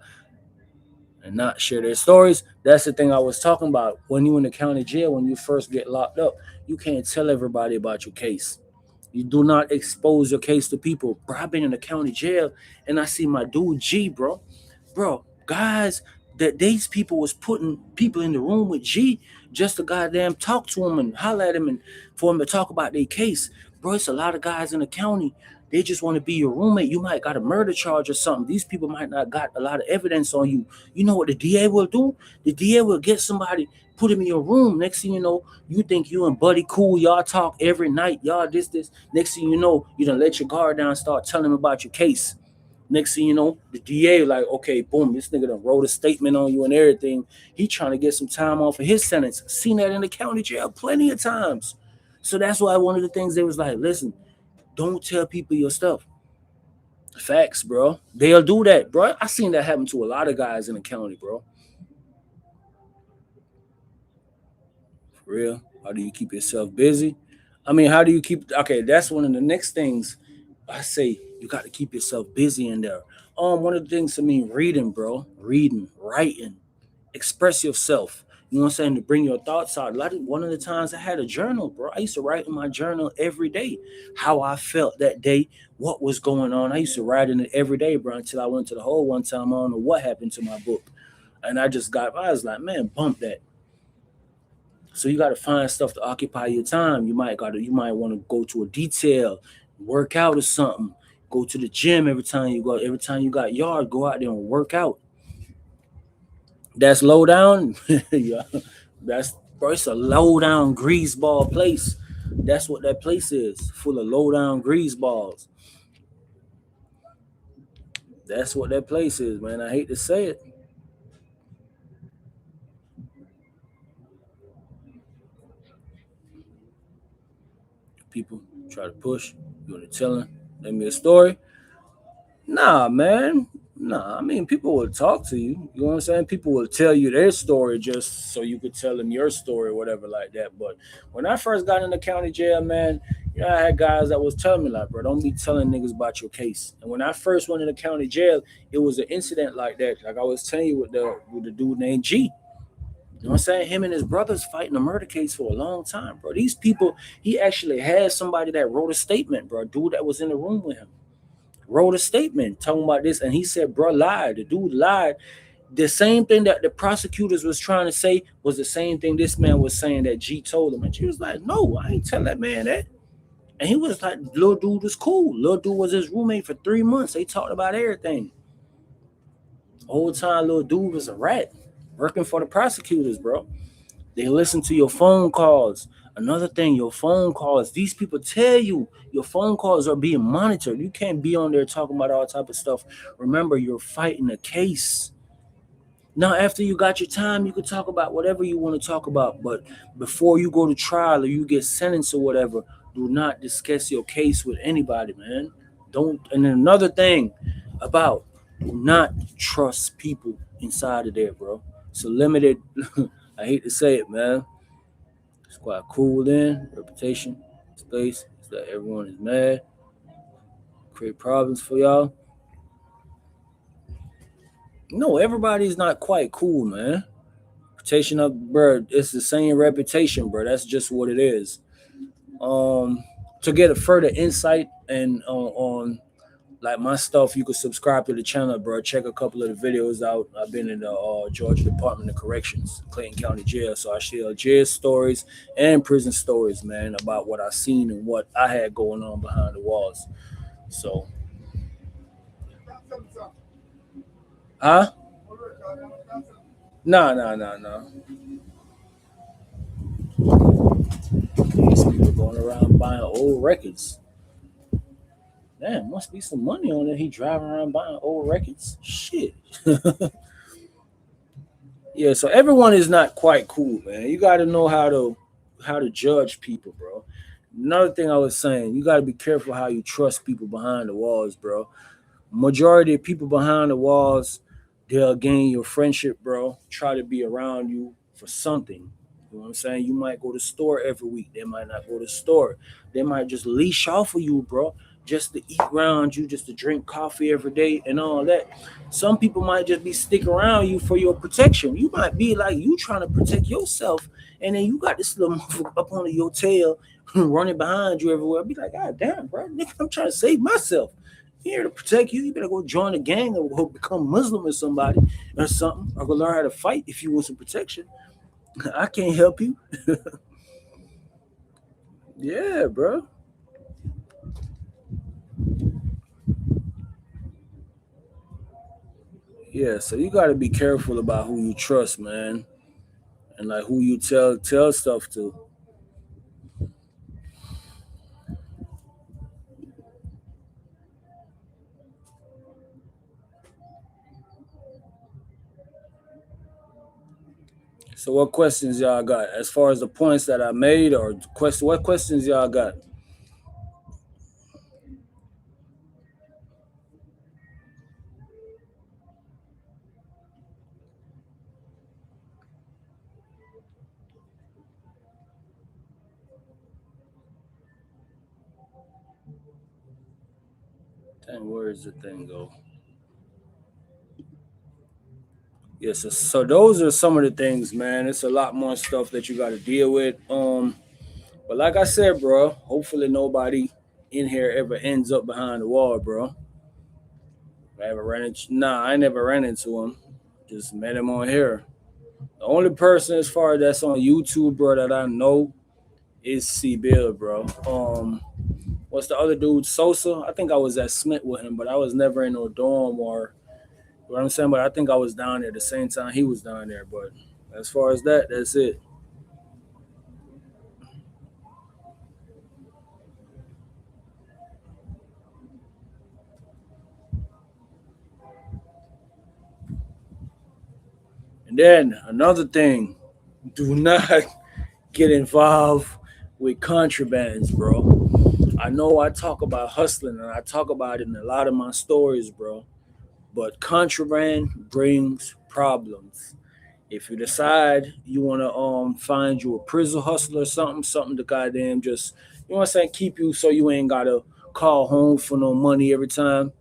Speaker 1: and not share their stories? That's the thing I was talking about. When you in the county jail, when you first get locked up, you can't tell everybody about your case. You do not expose your case to people. Bro, I've been in the county jail and I see my dude G, bro. Bro, guys, that these people was putting people in the room with G just to goddamn talk to him and holler at him and for him to talk about their case. Bro, it's a lot of guys in the county. They just want to be your roommate. You might got a murder charge or something. These people might not got a lot of evidence on you. You know what the DA will do? The DA will get somebody, put him in your room. Next thing you know, you think you and Buddy cool. Y'all talk every night. Y'all this. Next thing you know, you done let your guard down, start telling him about your case. Next thing you know, the DA like, okay, boom, this nigga done wrote a statement on you and everything. He trying to get some time off of his sentence. Seen that in the county jail plenty of times. So that's why one of the things they was like, listen, don't tell people your stuff. Facts, bro. They'll do that, bro. I seen that happen to a lot of guys in the county, bro. For real. How do you keep yourself busy? I mean, how do you keep? Okay, that's one of the next things I say. You got to keep yourself busy in there. One of the things, I mean, reading, bro. Reading, writing, express yourself. You know what I'm saying? To bring your thoughts out. One of the times I had a journal, bro. I used to write in my journal every day how I felt that day, what was going on. I used to write in it every day, bro, until I went to the hole one time. I don't know what happened to my book. And I was like, man, bump that. So you got to find stuff to occupy your time. You might want to go to a detail, work out or something. Go to the gym every time you go. Every time you got yard, go out there and work out. That's low down. Yeah, that's bro. It's a low down greaseball place. That's what that place is, full of low down greaseballs. That's what that place is, man. I hate to say it. People try to push. You want to tell them? Let me a story. Nah, man. Nah, I mean, people will talk to you. You know what I'm saying? People will tell you their story just so you could tell them your story or whatever like that. But when I first got in the county jail, man, I had guys that was telling me like, bro, don't be telling niggas about your case. And when I first went in the county jail, it was an incident like that. Like I was telling you with the dude named G. You know what I'm saying? Him and his brothers fighting a murder case for a long time, bro. These people, he actually had somebody that wrote a statement, bro. A dude that was in the room with him wrote a statement talking about this, and he said, "Bro, lied. The dude lied. The same thing that the prosecutors was trying to say was the same thing this man was saying that G told him." And G was like, "No, I ain't tell that man that." And he was like, "Little dude was cool. Little dude was his roommate for 3 months. They talked about everything. The whole time, little dude was a rat working for the prosecutors, bro. They listen to your phone calls. Another thing, your phone calls. These people tell you your phone calls are being monitored. You can't be on there talking about all type of stuff. Remember, you're fighting a case. Now, after you got your time, you can talk about whatever you want to talk about. But before you go to trial or you get sentenced or whatever, do not discuss your case with anybody, man. Don't. And then another thing about do not trust people inside of there, bro. It's a limited. I hate to say it, man. It's quite cool then. Reputation, space. Is that everyone is mad. Create problems for y'all. No, everybody's not quite cool, man. Reputation of bro, it's the same reputation, bro. That's just what it is. To get a further insight and on like my stuff, you can subscribe to the channel, bro. Check a couple of the videos out. I've been in the Georgia Department of Corrections, Clayton County Jail, so I share jail stories and prison stories, man, about what I seen and what I had going on behind the walls. So, huh? No, no, no, no. These people going around buying old records. Damn, must be some money on it. He driving around buying old records. Shit. Yeah, so everyone is not quite cool, man. You got to know how to judge people, bro. Another thing I was saying, you got to be careful how you trust people behind the walls, bro. Majority of people behind the walls, they'll gain your friendship, bro. Try to be around you for something. You know what I'm saying? You might go to the store every week. They might not go to the store. They might just leash off of you, bro, just to eat around you, just to drink coffee every day and all that. Some people might just be sticking around you for your protection. You might be like you trying to protect yourself, and then you got this little motherfucker up under your tail running behind you everywhere. Be like, God damn, bro, nigga, I'm trying to save myself. Here to protect you. You better go join a gang or go become Muslim or somebody or something, or go learn how to fight if you want some protection. I can't help you. Yeah, bro. Yeah, so you got to be careful about who you trust, man, and like who you tell stuff to. So, what questions y'all got as far as the points that I made, or question? What questions y'all got? 10 words the thing go. Yes, so those are some of the things, man. It's a lot more stuff that you got to deal with. But like I said, bro, hopefully nobody in here ever ends up behind the wall, bro. I ever ran into? Nah, I never ran into him. Just met him on here. The only person as far as that's on YouTube, bro, that I know is C Bill, bro. What's the other dude? Sosa. I think I was at Smith with him, but I was never in no dorm or what I'm saying. But I think I was down there the same time he was down there. But as far as that, that's it. And then another thing, do not get involved with contrabands, bro. I know I talk about hustling and I talk about it in a lot of my stories, bro. But contraband brings problems. If you decide you want to find you a prison hustler or something to goddamn just you know what I'm saying, keep you so you ain't gotta call home for no money every time.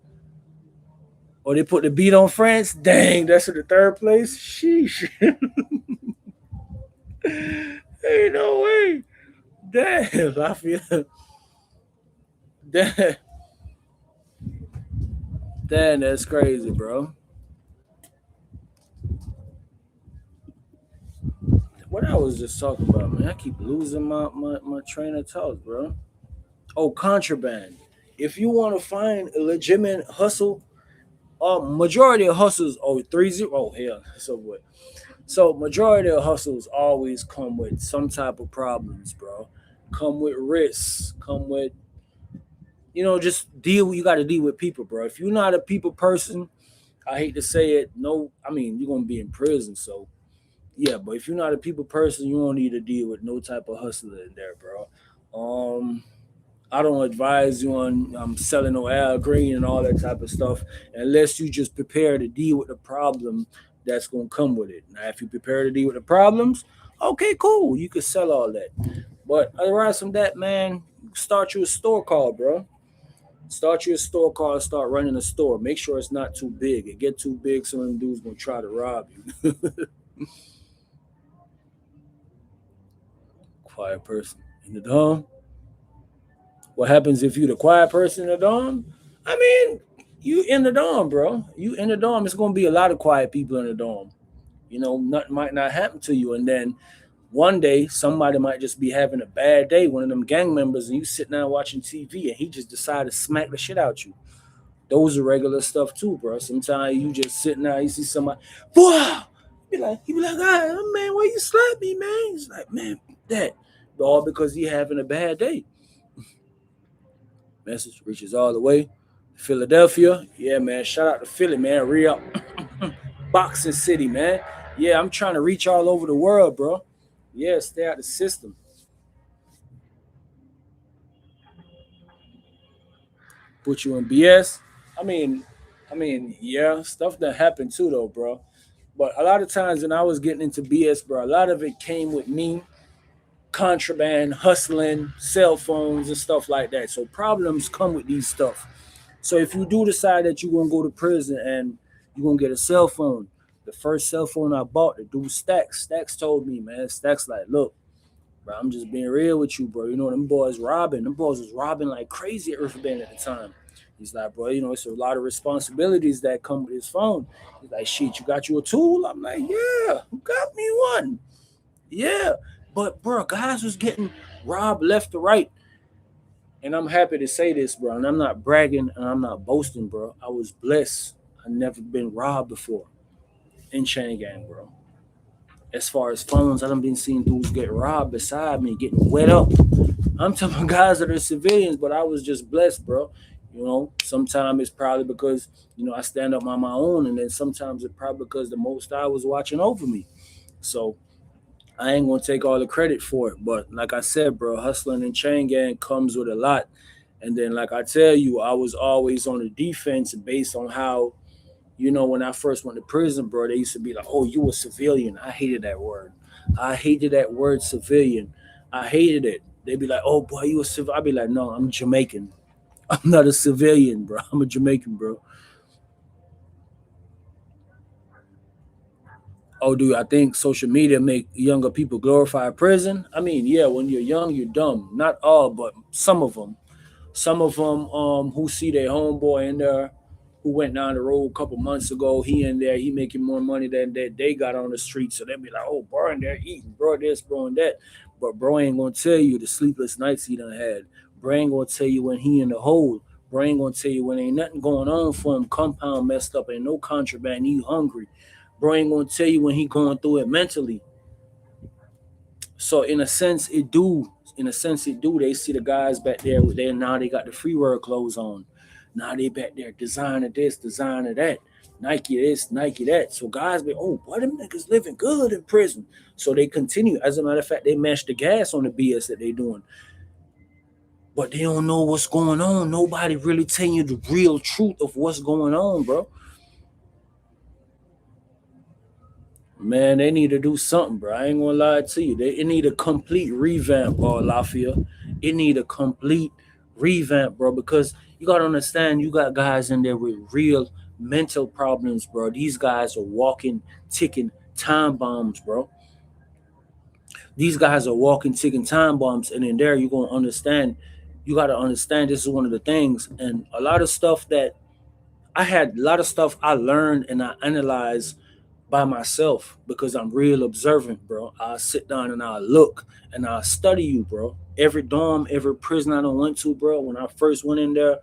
Speaker 1: Or they put the beat on France. Dang, that's in the third place. Sheesh. Ain't no way. Damn, I feel damn, damn, that's crazy, bro. What I was just talking about, man. I keep losing my train of thought, bro. Oh, contraband. If you want to find a legitimate hustle, majority of hustles, oh, 3-0. Oh, hell, so what? So, majority of hustles always come with some type of problems, bro. Come with risks, come with, just deal, you got to deal with people, bro. If you're not a people person, I hate to say it, no, I mean, you're going to be in prison, so yeah, but if you're not a people person, you don't need to deal with no type of hustler in there, bro. Um, I don't advise you on selling no Al Green and all that type of stuff unless you just prepare to deal with the problem that's going to come with it. Now, if you prepare to deal with the problems, okay, cool, you can sell all that. But otherwise from that, man, start you a store call, bro. Start you a store call, start running a store. Make sure it's not too big. It get too big, some of them dudes gonna try to rob you. Quiet person in the dorm. What happens if you the quiet person in the dorm? I mean, you in the dorm, bro. You in the dorm. It's gonna be a lot of quiet people in the dorm. Nothing might not happen to you, and then one day somebody might just be having a bad day, one of them gang members, and you sitting there watching TV, and he just decided to smack the shit out you. Those are regular stuff too, bro. Sometimes you just sitting there, you see somebody, wow, he be like, ah, man, why you slap me, man? He's like, man, that, all because he having a bad day. Message reaches all the way. Philadelphia, yeah, man. Shout out to Philly, man. Real boxing city, man. Yeah, I'm trying to reach all over the world, bro. Yeah, stay out the system. Put you in BS. I mean, yeah, stuff that happened too, though, bro. But a lot of times when I was getting into BS, bro, a lot of it came with me contraband, hustling, cell phones, and stuff like that. So problems come with these stuff. So if you do decide that you're gonna go to prison and you're gonna get a cell phone, the first cell phone I bought, the dude Stacks told me, man, Stacks like, look, bro, I'm just being real with you, bro. Them boys robbing, them boys was robbing like crazy at Earthband at the time. He's like, bro, it's a lot of responsibilities that come with his phone. He's like, shit, you got you a tool? I'm like, yeah, who got me one? Yeah. But bro, guys was getting robbed left to right. And I'm happy to say this, bro. And I'm not bragging and I'm not boasting, bro. I was blessed. I never been robbed before in Chain Gang, bro. As far as phones, I done been seeing dudes get robbed beside me, getting wet up. I'm talking about guys that are civilians, but I was just blessed, bro. Sometimes it's probably because, I stand up on my own, and then sometimes it's probably because the most I was watching over me. So I ain't gonna take all the credit for it, but like I said, bro, hustling and chain gang comes with a lot. And then, like I tell you, I was always on the defense based on how, when I first went to prison, bro, they used to be like, "Oh, you a civilian." I hated that word. I hated that word, civilian. I hated it. They'd be like, "Oh, boy, you a civil?" I'd be like, "No, I'm Jamaican. I'm not a civilian, bro. I'm a Jamaican, bro." Oh, dude, I think social media make younger people glorify prison. I mean, yeah, when you're young, you're dumb. Not all, but some of them. Some of them who see their homeboy in there. who went down the road a couple months ago. He in there, he making more money than that they got on the street. So they'll be like, oh, bro, and they're eating, bro, this, bro, and that. But bro ain't gonna tell you the sleepless nights he done had. Bro ain't gonna tell you when he in the hole. Bro ain't gonna tell you when ain't nothing going on for him. Compound messed up, ain't no contraband. He hungry. Bro ain't gonna tell you when he going through it mentally. So in a sense, it do. In a sense, it do. They see the guys back there with their now they got the free world clothes on. Now they back there designer this, designer that, Nike this, Nike that. So guys be, oh, boy, them niggas living good in prison. So they continue. As a matter of fact, they mash the gas on the BS that they doing. But they don't know what's going on. Nobody really telling you the real truth of what's going on, bro. Man, they need to do something, bro. I ain't gonna lie to you. It need a complete revamp, bro, Lafayette. It need a complete revamp, bro, because you gotta understand you got guys in there with real mental problems, bro. These guys are walking, ticking time bombs, bro. These guys are walking, ticking time bombs, and in there you're gonna understand. You gotta understand this is one of the things, and a lot of stuff that I had, a lot of stuff I learned and I analyzed by myself because I'm real observant, bro. I sit down and I look and I study you, bro. Every dorm, every prison I done went to, bro. When I first went in there,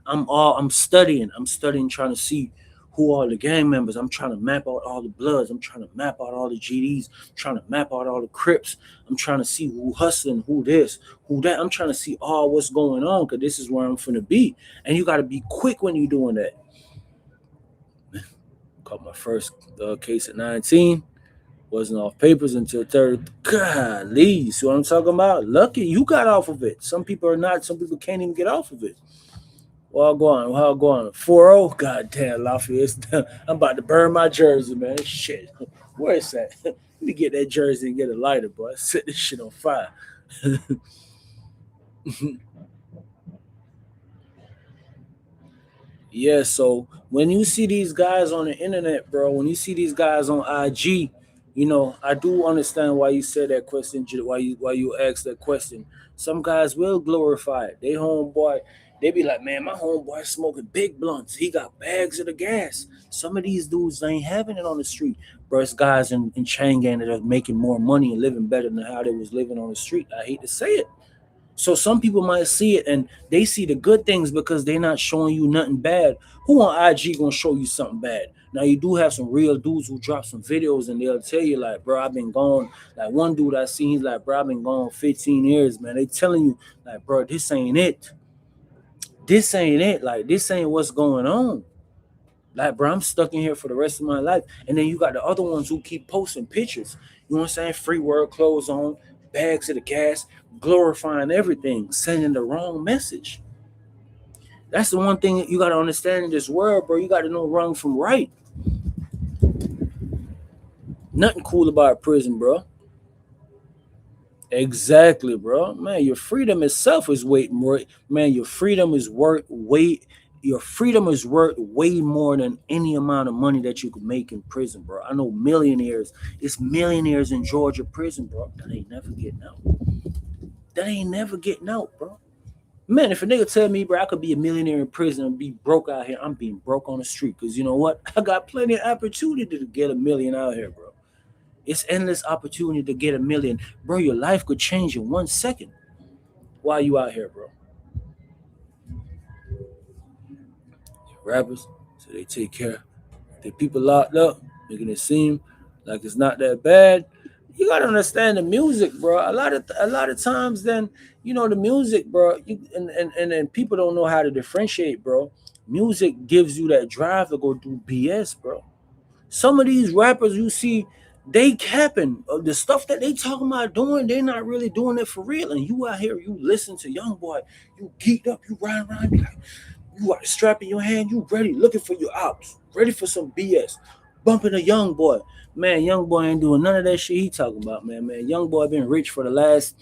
Speaker 1: I'm studying. I'm studying, trying to see who are the gang members. I'm trying to map out all the Bloods. I'm trying to map out all the GDs. I'm trying to map out all the Crips. I'm trying to see who hustling, who this, who that. I'm trying to see all what's going on because this is where I'm finna be. And you got to be quick when you're doing that. Caught my first case at 19. Wasn't off papers until 30. Golly, see what I'm talking about? Lucky you got off of it. Some people are not. Some people can't even get off of it. Well, go on. Well, go on. 4-0. God damn, Lafayette. I'm about to burn my jersey, man. Shit. Where is that? Let me get that jersey and get a lighter, boy. Set this shit on fire. Yeah, so when you see these guys on the internet, bro, when you see these guys on IG, I do understand why you said that question, why you asked that question. Some guys will glorify it. They homeboy, they be like, man, my homeboy smoking big blunts. He got bags of the gas. Some of these dudes ain't having it on the street. Bro, it's guys in Changan that are making more money and living better than how they was living on the street. I hate to say it. So some people might see it and they see the good things because they're not showing you nothing bad. Who on IG gonna show you something bad? Now you do have some real dudes who drop some videos and they'll tell you like, bro, I've been gone. Like one dude I seen, he's like, bro, I've been gone 15 years, man. They telling you like, bro, this ain't it. This ain't it. Like this ain't what's going on. Like, bro, I'm stuck in here for the rest of my life. And then you got the other ones who keep posting pictures. You know what I'm saying? Free world clothes on, bags of the gas, glorifying everything, sending the wrong message. That's the one thing you got to understand in this world, bro. You got to know wrong from right. Nothing cool about prison, bro. Exactly, bro. Man, your freedom itself is way more. Man, your freedom is worth way. Your freedom is worth way more than any amount of money that you could make in prison, bro. I know millionaires. It's millionaires in Georgia prison, bro. That ain't never getting out. That ain't never getting out, bro. Man, if a nigga tell me, bro, I could be a millionaire in prison and be broke out here, I'm being broke on the street. Cause you know what? I got plenty of opportunity to get a million out here, bro. It's endless opportunity to get a million. Bro, your life could change in 1 second while you out here, bro. Rappers, so they take care. The people locked up, making it seem like it's not that bad. You gotta understand the music, bro. A lot of times, then the music, bro. And people don't know how to differentiate, bro. Music gives you that drive to go do BS, bro. Some of these rappers you see, they capping the stuff that they talking about doing. They're not really doing it for real. And you out here, you listen to Young Boy, you geeked up, you riding around, you like, you got a strap in your hand, you ready, looking for your ops, ready for some BS, bumping a Young Boy. Man, Young Boy ain't doing none of that shit he talking about, man. Man, Young Boy been rich for the last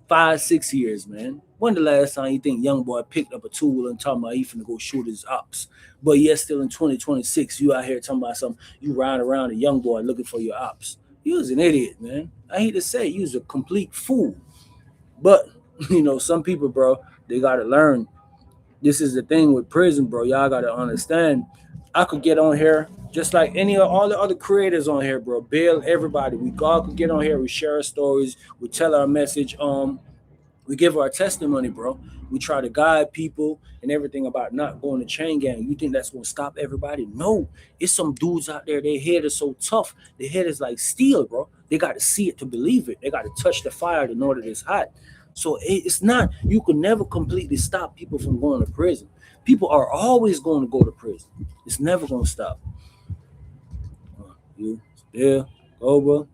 Speaker 1: 5, 6 years, man. When the last time you think Young Boy picked up a tool and talking about he finna go shoot his ops? But yet still in 2026, you out here talking about something, you riding around a Young Boy looking for your ops. You was an idiot, man. I hate to say it, you was a complete fool. But some people, bro, they gotta learn This is the thing with prison, bro. Y'all gotta understand. I could get on here just like any of all the other creators on here, bro. Bill, everybody. We all could get on here. We share our stories. We tell our message. We give our testimony, bro. We try to guide people and everything about not going to chain gang. You think that's gonna stop everybody? No. It's some dudes out there, their head is so tough. Their head is like steel, bro. They gotta see it to believe it. They gotta touch the fire to know that it's hot. So it's not, you can never completely stop people from going to prison. People are always going to go to prison. It's never gonna stop. You still over.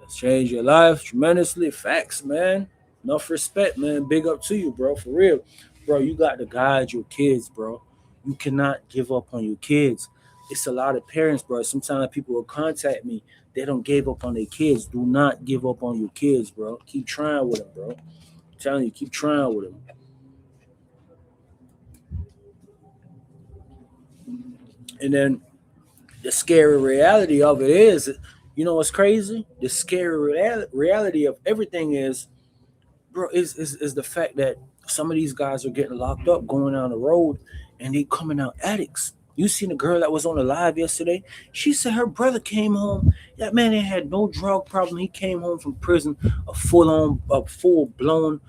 Speaker 1: That's changed your life tremendously. Facts, man. Enough respect, man. Big up to you, bro. For real. Bro, you got to guide your kids, bro. You cannot give up on your kids. It's a lot of parents, bro. Sometimes people will contact me. They don't give up on their kids. Do not give up on your kids, bro. Keep trying with them, bro. I'm telling you, keep trying with them. And then the scary reality of it is, you know what's crazy? The scary reality of everything is, bro, is the fact that some of these guys are getting locked up, going down the road, and they coming out addicts. You seen the girl that was on the live yesterday? She said her brother came home. That man ain't had no drug problem. He came home from prison, a full blown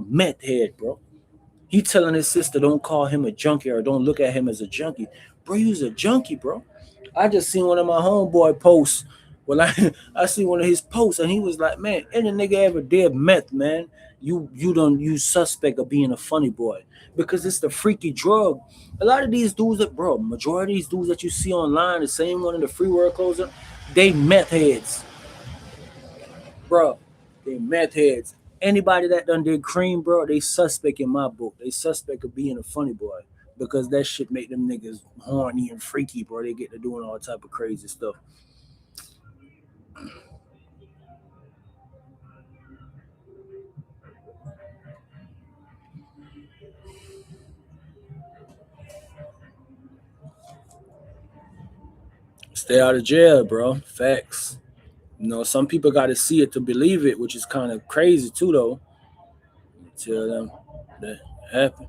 Speaker 1: meth head, bro. He telling his sister don't call him a junkie or don't look at him as a junkie. Bro, he was a junkie, bro. I just seen one of my homeboy posts. Well, I see one of his posts and he was like, man, any nigga ever did meth, man, you don't use suspect of being a funny boy because it's the freaky drug. A lot of these dudes that, bro, majority of these dudes that you see online, the same one in the free world closer, they meth heads, bro. They meth heads. Anybody that done did cream, bro, they suspect in my book. They suspect of being a funny boy because that shit make them niggas horny and freaky, bro. They get to doing all type of crazy stuff. Stay out of jail, bro. Facts. You know, some people got to see it to believe it, which is kind of crazy too, though. Tell them that happened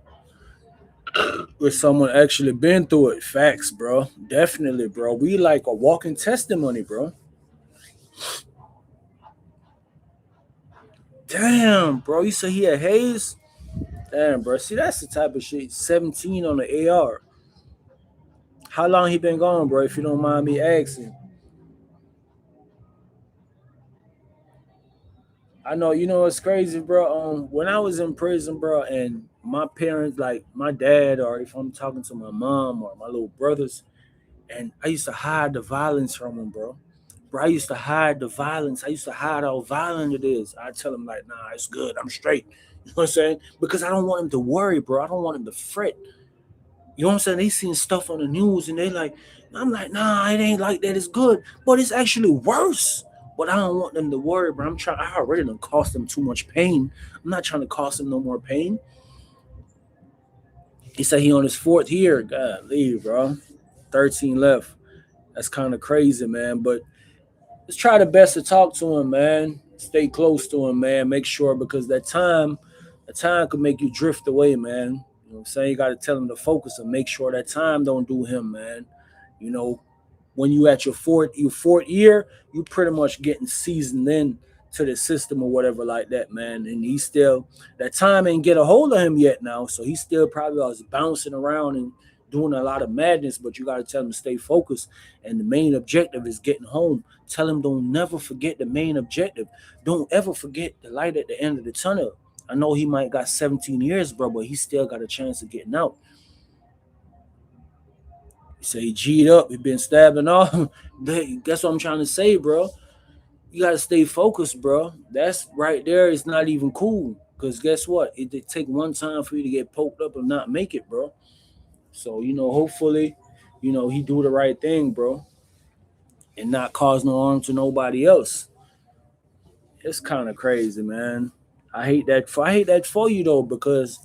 Speaker 1: with someone actually been through it. Facts, bro. Definitely, bro. We like a walking testimony, bro. Damn, bro. You say he had Hayes? Damn, bro. See, that's the type of shit. 17 on the AR. How long he been gone, bro? If you don't mind me asking. I know, you know, it's crazy, bro. When I was in prison, bro, and my parents, like my dad, or if I'm talking to my mom or my little brothers, and I used to hide the violence from them, bro. Bro, I used to hide the violence. I used to hide how violent it is. I tell them like, nah, it's good. I'm straight. You know what I'm saying? Because I don't want them to worry, bro. I don't want them to fret. You know what I'm saying? They seen stuff on the news and they like, I'm like, nah, it ain't like that. It's good, but it's actually worse. But I don't want them to worry, bro. I'm trying. I already done cost them too much pain. I'm not trying to cause them no more pain. He said he on his fourth year. God, leave, bro. 13 left. That's kind of crazy, man. But let's try the best to talk to him, man. Stay close to him, man. Make sure because that time could make you drift away, man. You know what I'm saying? You got to tell him to focus and make sure that time don't do him, man. You know, when you at your fourth year, you pretty much getting seasoned in to the system or whatever like that, man. And he still that time ain't get a hold of him yet now, so he still probably was bouncing around and doing a lot of madness. But you got to tell him to stay focused, and the main objective is getting home. Tell him don't never forget the main objective. Don't ever forget the light at the end of the tunnel. I know he might got 17 years, bro, but he still got a chance of getting out. He say he G'd up, he been stabbing off. That's what I'm trying to say, bro. You gotta stay focused, bro. That's right there. It's not even cool. Cause guess what? It take one time for you to get poked up and not make it, bro. So hopefully, he do the right thing, bro, and not cause no harm to nobody else. It's kind of crazy, man. I hate that for you though, because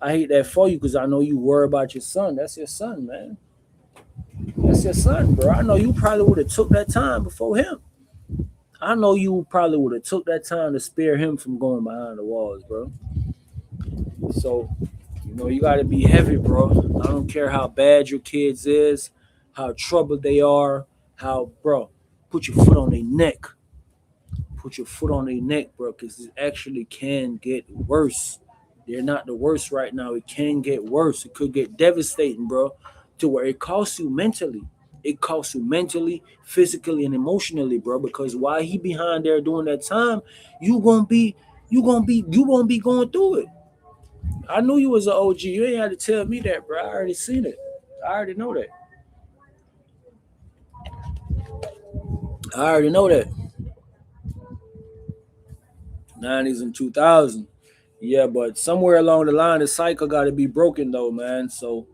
Speaker 1: I hate that for you because I know you worry about your son. That's your son, man. That's your son, bro. I know you probably would have took that time before him. I know you probably would have took that time to spare him from going behind the walls, bro. So, You know, you gotta be heavy, bro. I don't care how bad your kids is, how troubled they are, how, bro, put your foot on their neck. Put your foot on their neck, bro, because it actually can get worse. They're not the worst right now. It can get worse. It could get devastating, bro, to where it costs you mentally. It costs you mentally, physically, and emotionally, bro. Because while he behind there doing that time, you gonna be, you won't be going through it. I knew you was an OG. You ain't had to tell me that, bro. I already seen it. I already know that. I already know that. 90s and 2000. Yeah, but somewhere along the line, the cycle got to be broken, though, man. So,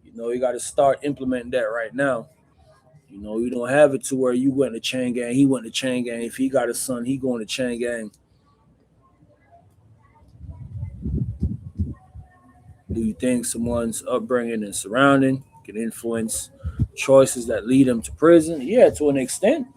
Speaker 1: you know, you got to start implementing that right now. You know, you don't have it to where you went to chain gang, he went to chain gang. If he got a son, he going to chain gang. Do you think someone's upbringing and surrounding can influence choices that lead them to prison? Yeah, to an extent.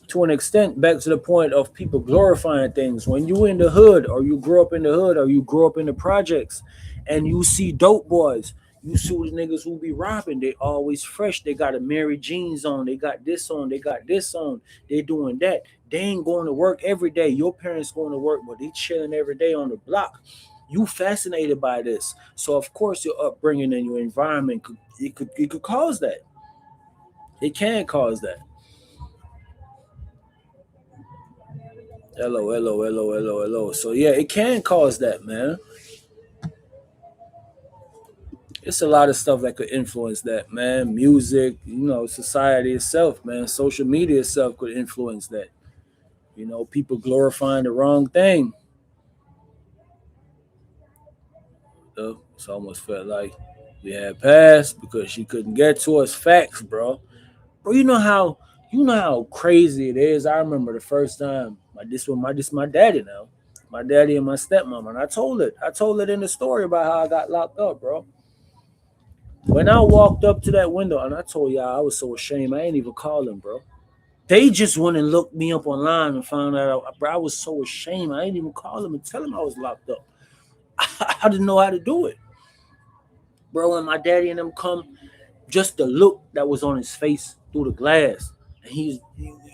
Speaker 1: To an extent, back to the point of people glorifying things. When you in the hood, or you grow up in the hood, or you grow up in the projects, and you see dope boys, you see the niggas who be robbing, they always fresh. They got a Mary jeans on, they got this on, they got this on, they doing that. They ain't going to work every day. Your parents going to work, but they chilling every day on the block. You fascinated by this, so of course your upbringing and your environment it could cause that. It can cause that. Hello, hello, hello, hello, hello. So yeah, it can cause that, man. It's a lot of stuff that could influence that, man. Music, society itself, man. Social media itself could influence that. You know, people glorifying the wrong thing. It's almost felt like we had passed because she couldn't get to us. Facts, bro. Bro, you know how crazy it is. I remember the first time my daddy now. My daddy and my stepmom. And I told it in the story about how I got locked up, bro. When I walked up to that window and I told y'all I was so ashamed, I ain't even call them, bro. They just went and looked me up online and found out, bro, I was so ashamed. I ain't even call them and tell them I was locked up. I didn't know how to do it. Bro, when my daddy and them come, just the look that was on his face through the glass. And you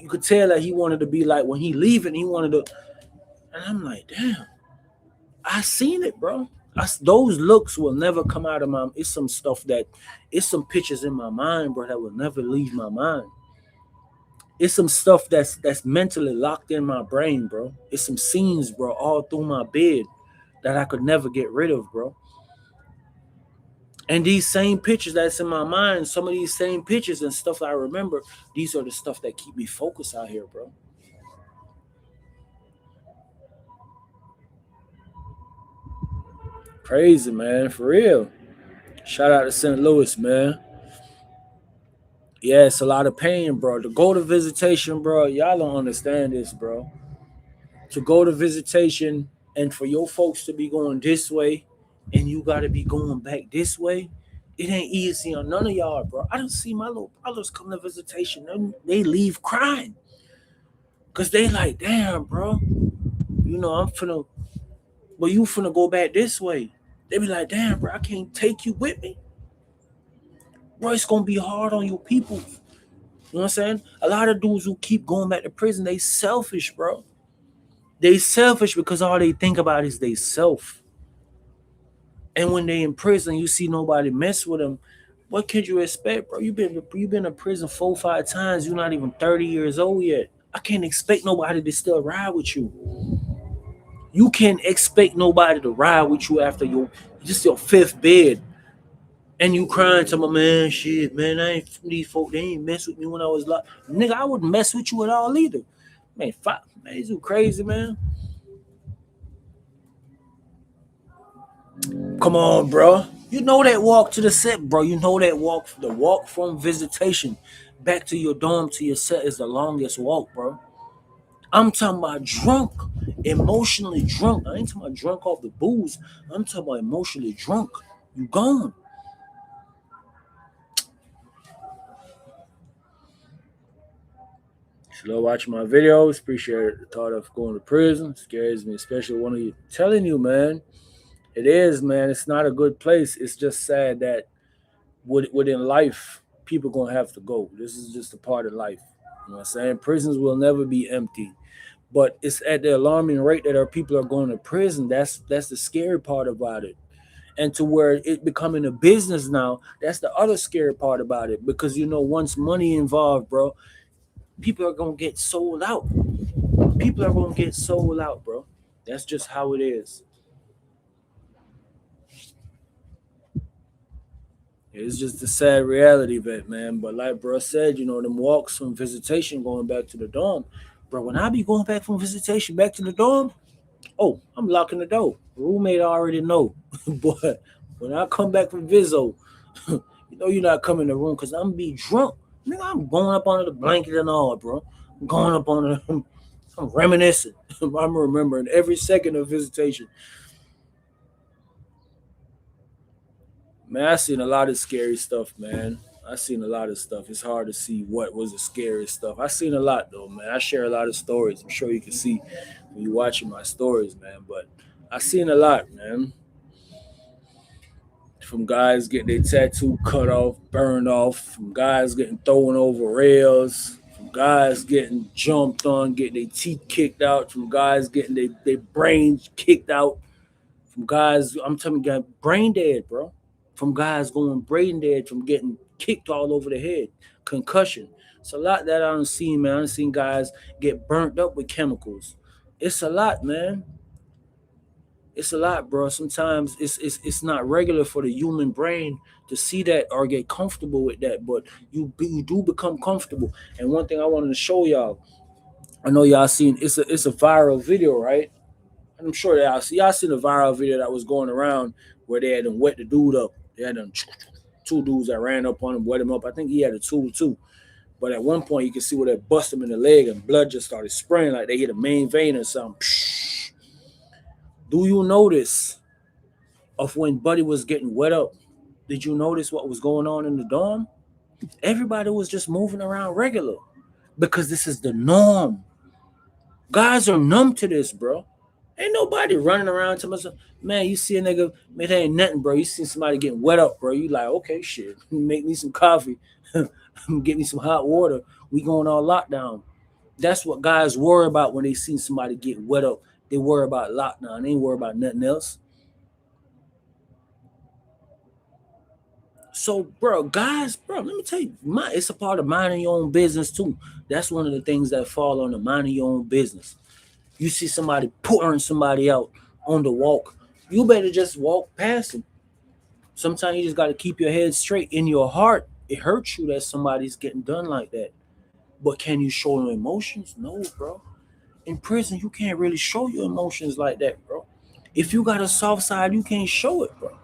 Speaker 1: could tell that he wanted to be like, when he leaving, he wanted to, and I'm like, damn, I seen it, bro. Those looks will never come out of my. It's some pictures in my mind, bro, that will never leave my mind. It's some stuff that's mentally locked in my brain, bro. It's some scenes, bro, all through my bed that I could never get rid of, bro. And these same pictures that's in my mind, some of these same pictures and stuff I remember, these are the stuff that keep me focused out here, bro. Crazy, man, for real. Shout out to St. Louis, man. Yeah, it's a lot of pain, bro. To go to visitation, bro, y'all don't understand this, bro. To go to visitation and for your folks to be going this way and you gotta be going back this way, it ain't easy on none of y'all, bro. I don't see my little brothers come to visitation. They leave crying. Cause they like, damn, bro. I'm finna, but you finna go back this way. They be like, damn, bro, I can't take you with me. Bro, it's gonna be hard on you people. You know what I'm saying? A lot of dudes who keep going back to prison, they selfish, bro. They selfish because all they think about is they self. And when they in prison, you see nobody mess with them. What could you expect, bro? You've been in prison 4 5 times. You're not even 30 years old yet. I can't expect nobody to still ride with you. You can't expect nobody to ride with you after your fifth bid. And you crying to my man, shit, man, I ain't these folk, they ain't mess with me when I was locked. Nigga, I wouldn't mess with you at all either. Man, fuck, man, you crazy, man. Come on, bro. You know that walk to the set, bro. You know that the walk from visitation back to your dorm to your set is the longest walk, bro. I'm talking about drunk, emotionally drunk. I ain't talking about drunk off the booze. I'm talking about emotionally drunk. You gone. If you love watching my videos, appreciate the thought of going to prison. Scares me, especially one of you telling you, man. It is, man. It's not a good place. It's just sad that within life, people gonna have to go. This is just a part of life. You know what I'm saying? Prisons will never be empty. But it's at the alarming rate that our people are going to prison. That's the scary part about it. And to where it becoming a business now, that's the other scary part about it. Because once money involved, bro, people are gonna get sold out. People are gonna get sold out, bro. That's just how it is. It's just the sad reality of it, man. But like bro said, them walks from visitation going back to the dorm. Bro, when I be going back from visitation back to the dorm, oh, I'm locking the door. Roommate already know. But when I come back from Vizzo, you're not coming in the room because I'm be drunk. Nigga, I'm going up under the blanket and all, bro. I'm going up on the I'm reminiscing. I'm remembering every second of visitation. Man, I seen a lot of scary stuff, man. I seen a lot of stuff. It's hard to see what was the scariest stuff. I seen a lot though, man. I share a lot of stories. I'm sure you can see when you watching my stories, man. But I seen a lot, man. From guys getting their tattoo cut off, burned off, from guys getting thrown over rails, from guys getting jumped on, getting their teeth kicked out, from guys getting their brains kicked out, from guys, I'm telling you, got brain dead, bro. From guys going brain dead from getting kicked all over the head, concussion. It's a lot that I don't see, man. I don't seen guys get burnt up with chemicals. It's a lot, man. It's a lot, bro. Sometimes it's not regular for the human brain to see that or get comfortable with that, but you do become comfortable. And one thing I wanted to show y'all, I know y'all seen it's a viral video, right? I'm sure y'all seen a viral video that was going around where they had them wet the dude up. They had them two dudes that ran up on him, wet him up. I think he had a tool too. But at one point, you can see where they bust him in the leg and blood just started spraying like they hit a main vein or something. Do you notice of when Buddy was getting wet up? Did you notice what was going on in the dorm? Everybody was just moving around regular because this is the norm. Guys are numb to this, bro. Ain't nobody running around to myself. Man, you see a nigga, man, that ain't nothing, bro. You see somebody getting wet up, bro. You like, okay, shit. Make me some coffee. Get me some hot water. We going on lockdown. That's what guys worry about when they see somebody get wet up. They worry about lockdown. They ain't worry about nothing else. So, bro, guys, bro, let me tell you, it's a part of minding your own business too. That's one of the things that fall on the minding your own business. You see somebody pouring somebody out on the walk, you better just walk past them. Sometimes you just got to keep your head straight. In your heart, it hurts you that somebody's getting done like that. But can you show them emotions? No, bro. In prison, you can't really show your emotions like that, bro. If you got a soft side, you can't show it, bro.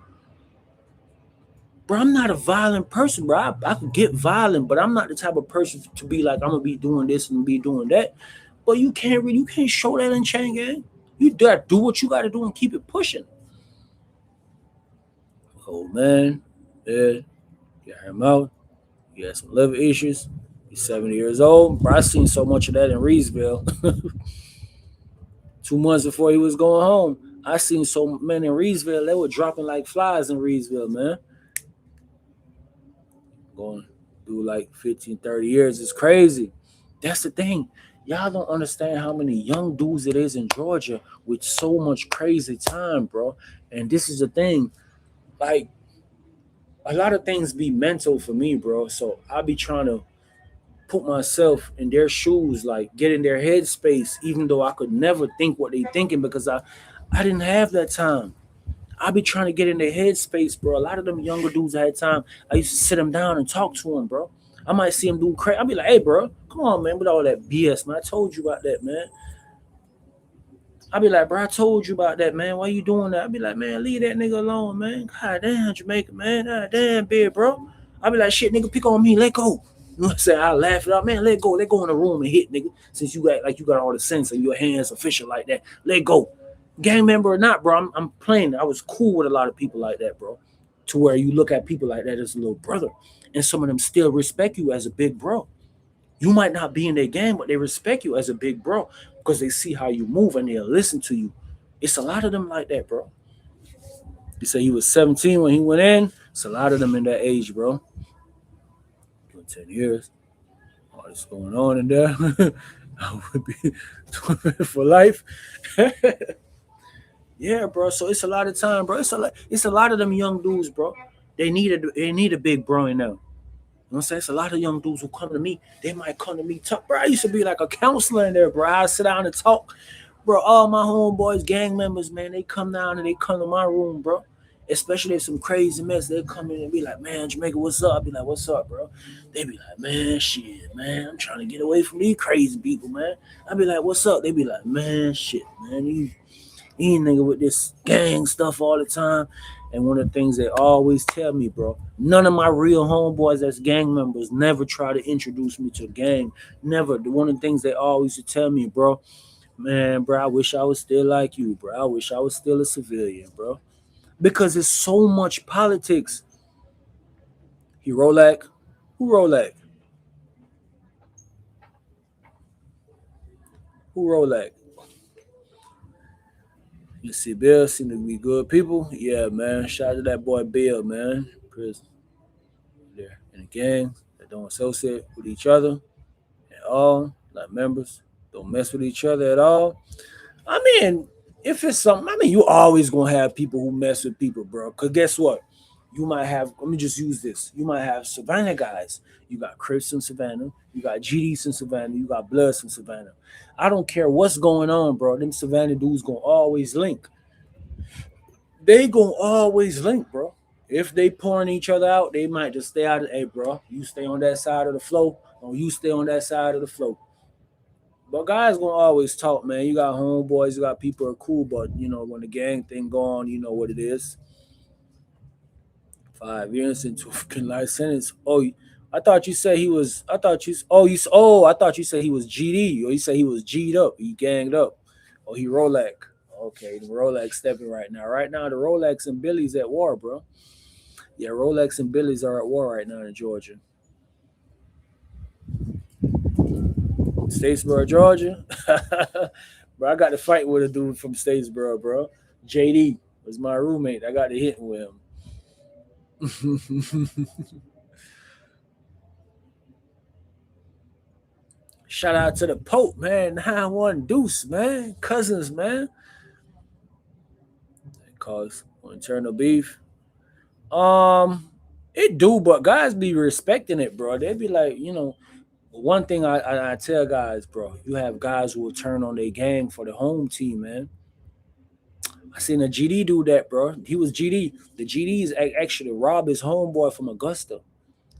Speaker 1: Bro, I'm not a violent person, bro. I could get violent, but I'm not the type of person to be like, I'm gonna be doing this and be doing that. But you can't show that in chain gang. You gotta do what you gotta do and keep it pushing. Oh man, yeah, got him out. He had some liver issues. He's 70 years old. Bro, I seen so much of that in Reedsville. 2 months before he was going home, I seen so many in Reedsville. They were dropping like flies in Reedsville, man. Going through like 15, 30 years. It's crazy. That's the thing. Y'all don't understand how many young dudes it is in Georgia with so much crazy time, bro. And this is the thing. Like, a lot of things be mental for me, bro. So I be trying to put myself in their shoes, like get in their headspace, even though I could never think what they thinking because I didn't have that time. I be trying to get in their headspace, bro. A lot of them younger dudes I had time. I used to sit them down and talk to them, bro. I might see them do crazy. I'll be like, hey, bro, come on, man, with all that BS, man. I told you about that, man. I'll be like, bro, I told you about that, man. Why you doing that? I'll be like, man, leave that nigga alone, man. God damn, Jamaica, man. God damn, big, bro. I'll be like, shit, nigga, pick on me. Let go. You know what I'm saying? I laugh it out, man. Let go. Let go in the room and hit, nigga. Since you got all the sense and your hands official like that. Let go. Gang member or not, bro. I'm playing. I was cool with a lot of people like that, bro. To where you look at people like that as a little brother, and some of them still respect you as a big bro. You might not be in their game, but they respect you as a big bro because they see how you move and they'll listen to you. It's a lot of them like that, bro. He said he was 17 when he went in. It's a lot of them in that age, bro. 10 years. All this going on in there. I would be for life. Yeah, bro. So it's a lot of time, bro. It's a lot of them young dudes, bro. They need a big bro in them. You know what I'm saying? It's a lot of young dudes who come to me. They might come to me talk, bro. I used to be like a counselor in there, bro. I sit down and talk, bro. All my homeboys, gang members, man, they come down and they come to my room, bro. Especially if some crazy mess, they come in and be like, man, Jamaica, what's up? I be like, what's up, bro? They be like, man, shit, man, I'm trying to get away from these crazy people, man. I be like, what's up? They be like, man, shit, man, you ain't nigga with this gang stuff all the time. And one of the things they always tell me, bro, none of my real homeboys that's gang members never try to introduce me to a gang. Never. One of the things they always used to tell me, bro, man, bro, I wish I was still like you, bro. I wish I was still a civilian, bro. Because it's so much politics. He Rolex. Who Rolex? Who Rolex? You see, Bill seem to be good people. Yeah, man. Shout out to that boy Bill, man. Prison there in the gang that don't associate with each other at all. Like members, don't mess with each other at all. I mean, if it's something, I mean, you always gonna have people who mess with people, bro. Cause guess what? You might have. Let me just use this. You might have Savannah guys. You got Crips in Savannah. You got GDs in Savannah. You got Bloods in Savannah. I don't care what's going on, bro. Them Savannah dudes gonna always link. They gonna always link, bro. If they pouring each other out, they might just stay out of. Hey, bro, you stay on that side of the flow, or you stay on that side of the flow. But guys gonna always talk, man. You got homeboys, you got people who are cool, but when the gang thing go on, you know what it is. 5 years into a fucking life sentence. Oh, I thought you said he was. I thought you. Oh, you. Oh, I thought you said he was GD, or you said he was G'd up. He ganged up. Oh, he Rolex. Okay, the Rolex stepping right now. Right now, the Rolex and Billy's at war, bro. Yeah, Rolex and Billy's are at war right now in Georgia. Statesboro, Georgia. Bro, I got to fight with a dude from Statesboro, bro. JD was my roommate. I got to hit with him. Shout out to the Pope, man. 9-1 Deuce, man. Cousins, man. It caused internal beef. Um, it do, but guys be respecting it, bro. They be like, one thing I tell guys, bro, you have guys who will turn on their gang for the home team, man. I seen a GD do that, bro. He was GD. The GDs actually robbed his homeboy from Augusta.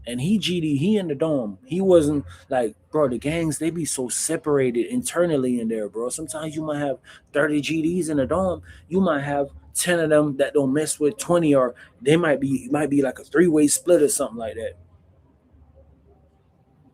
Speaker 1: And he GD, he in the dome. He wasn't like, bro, the gangs, they be so separated internally in there, bro. Sometimes you might have 30 GDs in the dome. You might have 10 of them that don't mess with 20, or they might be like a three-way split or something like that.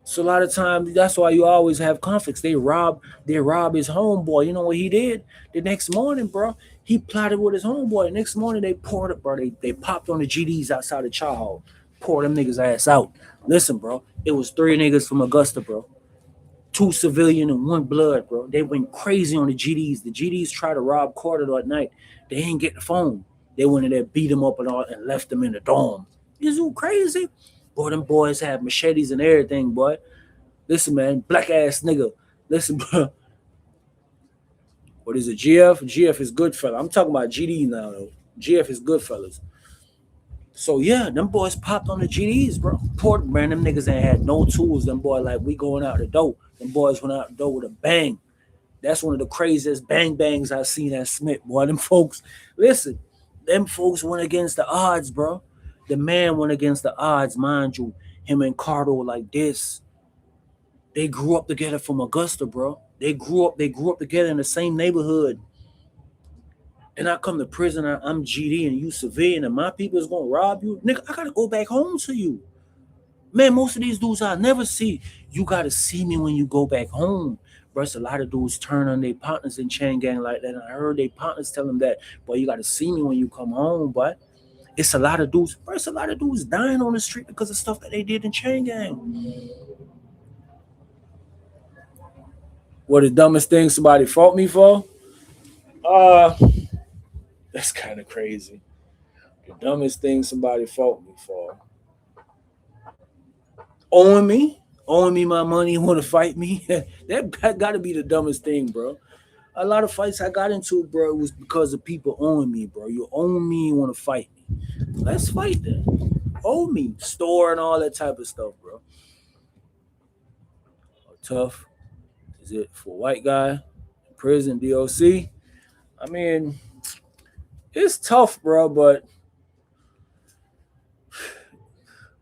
Speaker 1: So a lot of times that's why you always have conflicts. They rob his homeboy. You know what he did? The next morning, bro, he plotted with his homeboy. The next morning they poured it, bro. They popped on the GDs outside the chow hall. Pour them niggas ass out. Listen, bro, it was three niggas from Augusta, bro. Two civilian and one blood, bro. They went crazy on the GDs. The GDs tried to rob Carter that night. They ain't get the phone. They went in there, beat him up and all, and left them in the dorm. You so crazy? Boy, them boys have machetes and everything, boy. Listen, man, black ass nigga. Listen, bro. What is it? GF? GF is good fella. I'm talking about GD now, though. GF is good fellas. So yeah, them boys popped on the GDs, bro. Port, man, them niggas ain't had no tools. Them boy like, we going out the door. Them boys went out the door with a bang. That's one of the craziest bang bangs I've seen at Smith, boy. Them folks, listen, them folks went against the odds, bro. The man went against the odds, mind you. Him and Cardo like this. They grew up together from Augusta, bro. They grew up together in the same neighborhood. And I come to prison, I'm GD and you civilian, and my people is gonna rob you. Nigga, I gotta go back home to you. Man, most of these dudes I never see. You gotta see me when you go back home. Bro, it's a lot of dudes turn on their partners in chain gang like that. And I heard their partners tell them that, boy, you gotta see me when you come home, but it's a lot of dudes, bro, it's a lot of dudes dying on the street because of stuff that they did in chain gang. What the dumbest thing somebody fought me for? Uh, that's kind of crazy. The dumbest thing somebody fought me for. Owing me my money, want to fight me. That got to be the dumbest thing, bro. A lot of fights I got into, bro, was because of people owing me, bro. You owe me, you want to fight me. Let's fight then. Owe me, store and all that type of stuff, bro. Tough is it for a white guy, prison, DOC? I mean, it's tough, bro, but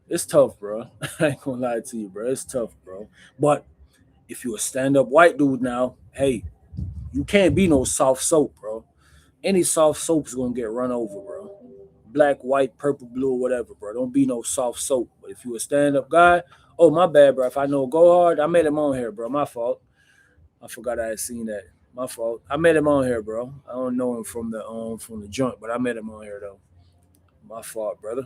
Speaker 1: it's tough, bro. I ain't gonna lie to you, bro. It's tough, bro. But if you're a stand-up white dude now, hey, you can't be no soft soap, bro. Any soft soap is gonna get run over, bro. Black, white, purple, blue, whatever, bro. Don't be no soft soap. But if you a stand-up guy, oh my bad, bro. If I know go hard, I made him on here, bro. My fault. I forgot I had seen that. My fault. I met him on here, bro. I don't know him from the joint, but I met him on here though. My fault, brother.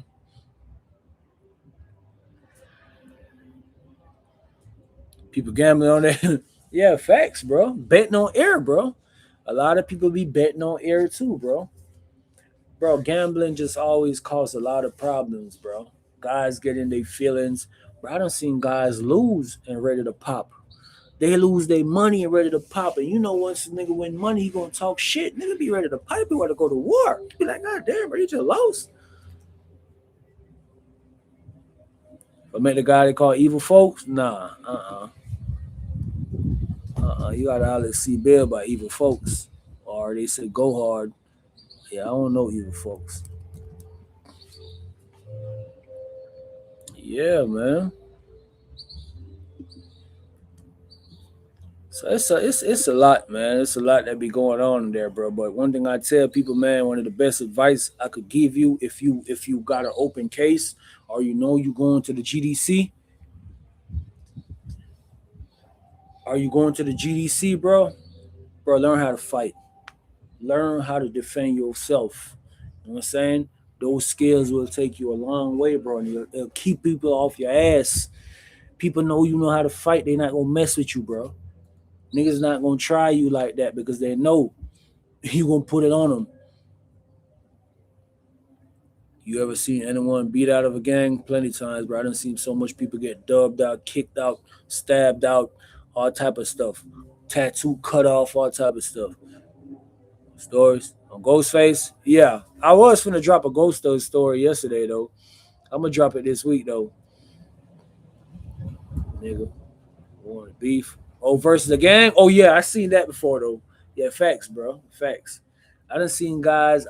Speaker 1: People gambling on that. Yeah, facts, bro. Betting on air, bro. A lot of people be betting on air too, bro. Bro, gambling just always causes a lot of problems, bro. Guys get in their feelings. Bro, I done seen guys lose and ready to pop. They lose their money and ready to pop. And you know, once a nigga win money, he gonna talk shit. Nigga be ready to pipe. He want to go to war. Be like, God damn, bro, you just lost. But make the guy they call evil folks? Nah, You gotta holler see Bill by evil folks. Or they say go hard. Yeah, I don't know evil folks. Yeah, man. So it's a lot, man. It's a lot that be going on in there, bro. But one thing I tell people, man, one of the best advice I could give you if you got an open case or you know you going to the GDC, are you going to the GDC, bro? Bro, learn how to fight. Learn how to defend yourself. You know what I'm saying? Those skills will take you a long way, bro, and it'll keep people off your ass. People know you know how to fight. They not gonna mess with you, bro. Niggas not gonna try you like that because they know you gonna put it on them. You ever seen anyone beat out of a gang? Plenty times, bro. I done seen so much people get dubbed out, kicked out, stabbed out, all type of stuff. Tattoo cut off, all type of stuff. Stories on Ghostface. Yeah, I was finna drop a ghost story yesterday though. I'm gonna drop it this week though, nigga. Want beef? Oh, versus the gang? Oh yeah, I seen that before though. Yeah, facts, bro. Facts. I done seen guys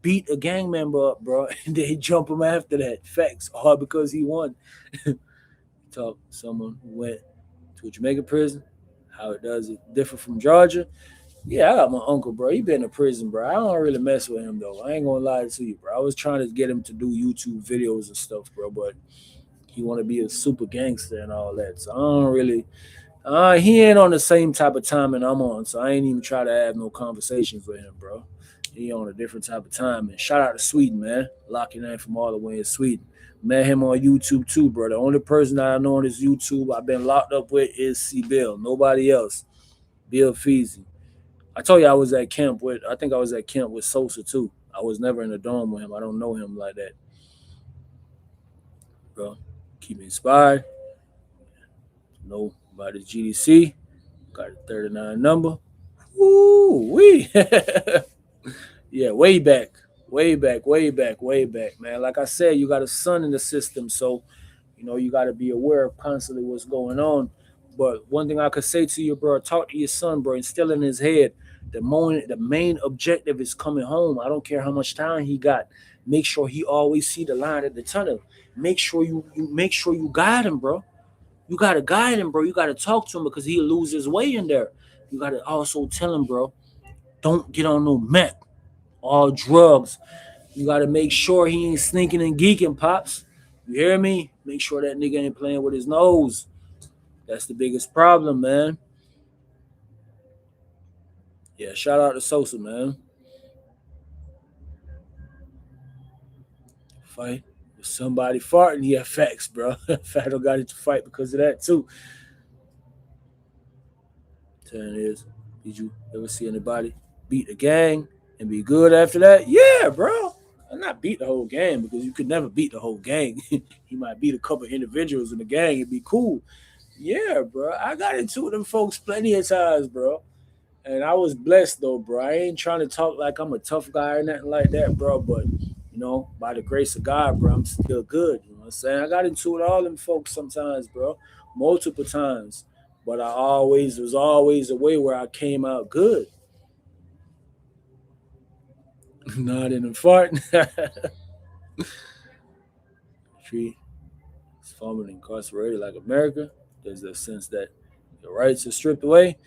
Speaker 1: beat a gang member up, bro, and they jump him after that. Facts. All because he won. Talk someone who went to a Jamaica prison. How it does it different from Georgia? Yeah, I got my uncle, bro. He been in prison, bro. I don't really mess with him though. I ain't gonna lie to you, bro. I was trying to get him to do YouTube videos and stuff, bro, but he want to be a super gangster and all that. So I don't really. He ain't on the same type of time and I'm on, so I ain't even try to have no conversations with him, bro. He on a different type of time. And shout out to Sweden, man. Lock your name from all the way in Sweden. Met him on YouTube too, bro. The only person that I know on his YouTube I've been locked up with is C Bill. Nobody else. Bill Feezy. I told you I was at camp with. I think I was at camp with Sosa too. I was never in the dorm with him. I don't know him like that, bro. Keep me inspired. Know about his GDC. Got a 39 number. Woo wee. Yeah, way back. Way back, way back, way back, man. Like I said, you got a son in the system, so you got to be aware of constantly what's going on. But one thing I could say to you, bro, talk to your son, bro, instill in his head the main objective is coming home. I don't care how much time he got. Make sure he always see the line at the tunnel. Make sure you guide him, bro. You gotta guide him, bro. You gotta talk to him because he'll lose his way in there. You gotta also tell him, bro, don't get on no meth, all drugs. You gotta make sure he ain't sneaking and geeking, pops. You hear me? Make sure that nigga ain't playing with his nose. That's the biggest problem, man. Yeah, shout out to Sosa, man. Fight with somebody farting. Yeah, facts, bro. Fato got into fight because of that too. Telling is, did you ever see anybody beat a gang and be good after that? Yeah, bro. not beat the whole gang because you could never beat the whole gang. You might beat a couple individuals in the gang, it'd be cool. Yeah, bro. I got into them folks plenty of times, bro. And I was blessed though, bro. I ain't trying to talk like I'm a tough guy or nothing like that, bro. But by the grace of God, bro, I'm still good. You know what I'm saying? I got into it with all them folks sometimes, bro, multiple times. But was always a way where I came out good. Not in a fart. Tree is formerly incarcerated like America. There's a sense that your rights are stripped away.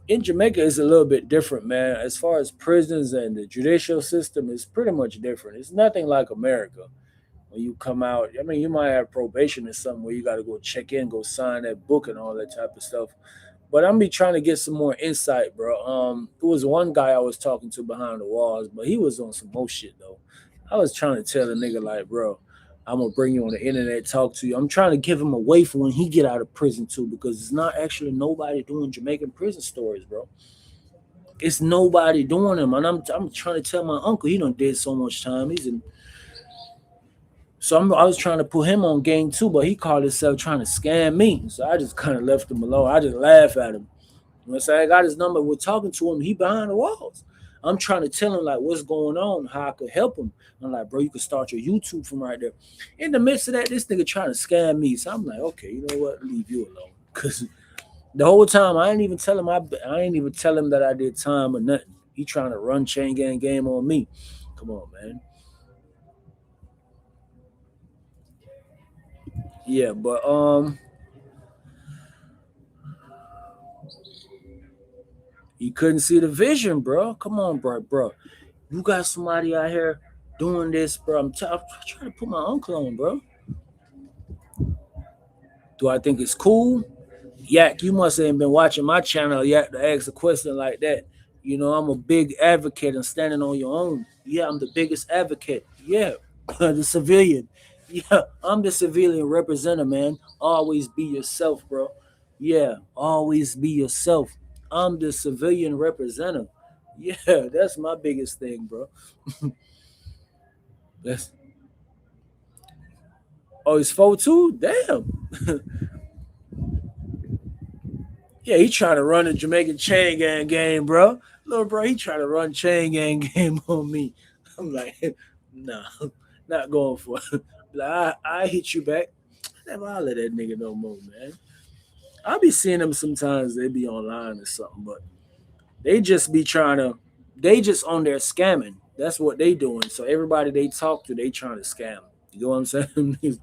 Speaker 1: In Jamaica, it's a little bit different, man. As far as prisons and the judicial system, it's pretty much different. It's nothing like America. When you come out, I mean, you might have probation or something where you got to go check in, go sign that book and all that type of stuff. But I'm be trying to get some more insight, bro. It was one guy I was talking to behind the walls, but he was on some more shit though. I was trying to tell the nigga like, bro, I'm gonna bring you on the internet, talk to you. I'm trying to give him a way for when he get out of prison too, because it's not actually nobody doing Jamaican prison stories, bro. It's nobody doing them, and I'm trying to tell my uncle he done did so much time. I was trying to put him on game too, but he called himself trying to scam me. So I just kind of left him alone. I just laugh at him. You know what I'm saying? I got his number. We're talking to him. He behind the walls. I'm trying to tell him like what's going on, how I could help him. I'm like, bro, you can start your YouTube from right there. In the midst of that, this nigga trying to scam me. So I'm like, okay, you know what? Leave you alone. Cause the whole time I ain't even tell him I ain't even tell him that I did time or nothing. He trying to run chain gang game on me. Come on, man. Yeah, but you couldn't see the vision, bro. Come on, bro. You got somebody out here doing this, bro. I'm trying to put my uncle on, bro. Do I think it's cool? Yak, you must have been watching my channel, Yak, to ask a question like that. I'm a big advocate and standing on your own. Yeah, I'm the biggest advocate. Yeah, the civilian. Yeah, I'm the civilian representative, man. Always be yourself, bro. Yeah, always be yourself. I'm the civilian representative. Yeah, that's my biggest thing, bro. That's Oh, he's 4'2"? Damn. Yeah, he trying to run a Jamaican chain gang game, bro. Little bro, he trying to run chain gang game on me. I'm like, nah, not going for it. Like, I hit you back. Never holler at that nigga no more, man. I be seeing them sometimes. They be online or something, but they just be trying to. They just on there scamming. That's what they doing. So everybody they talk to, they trying to scam. You know what I'm saying?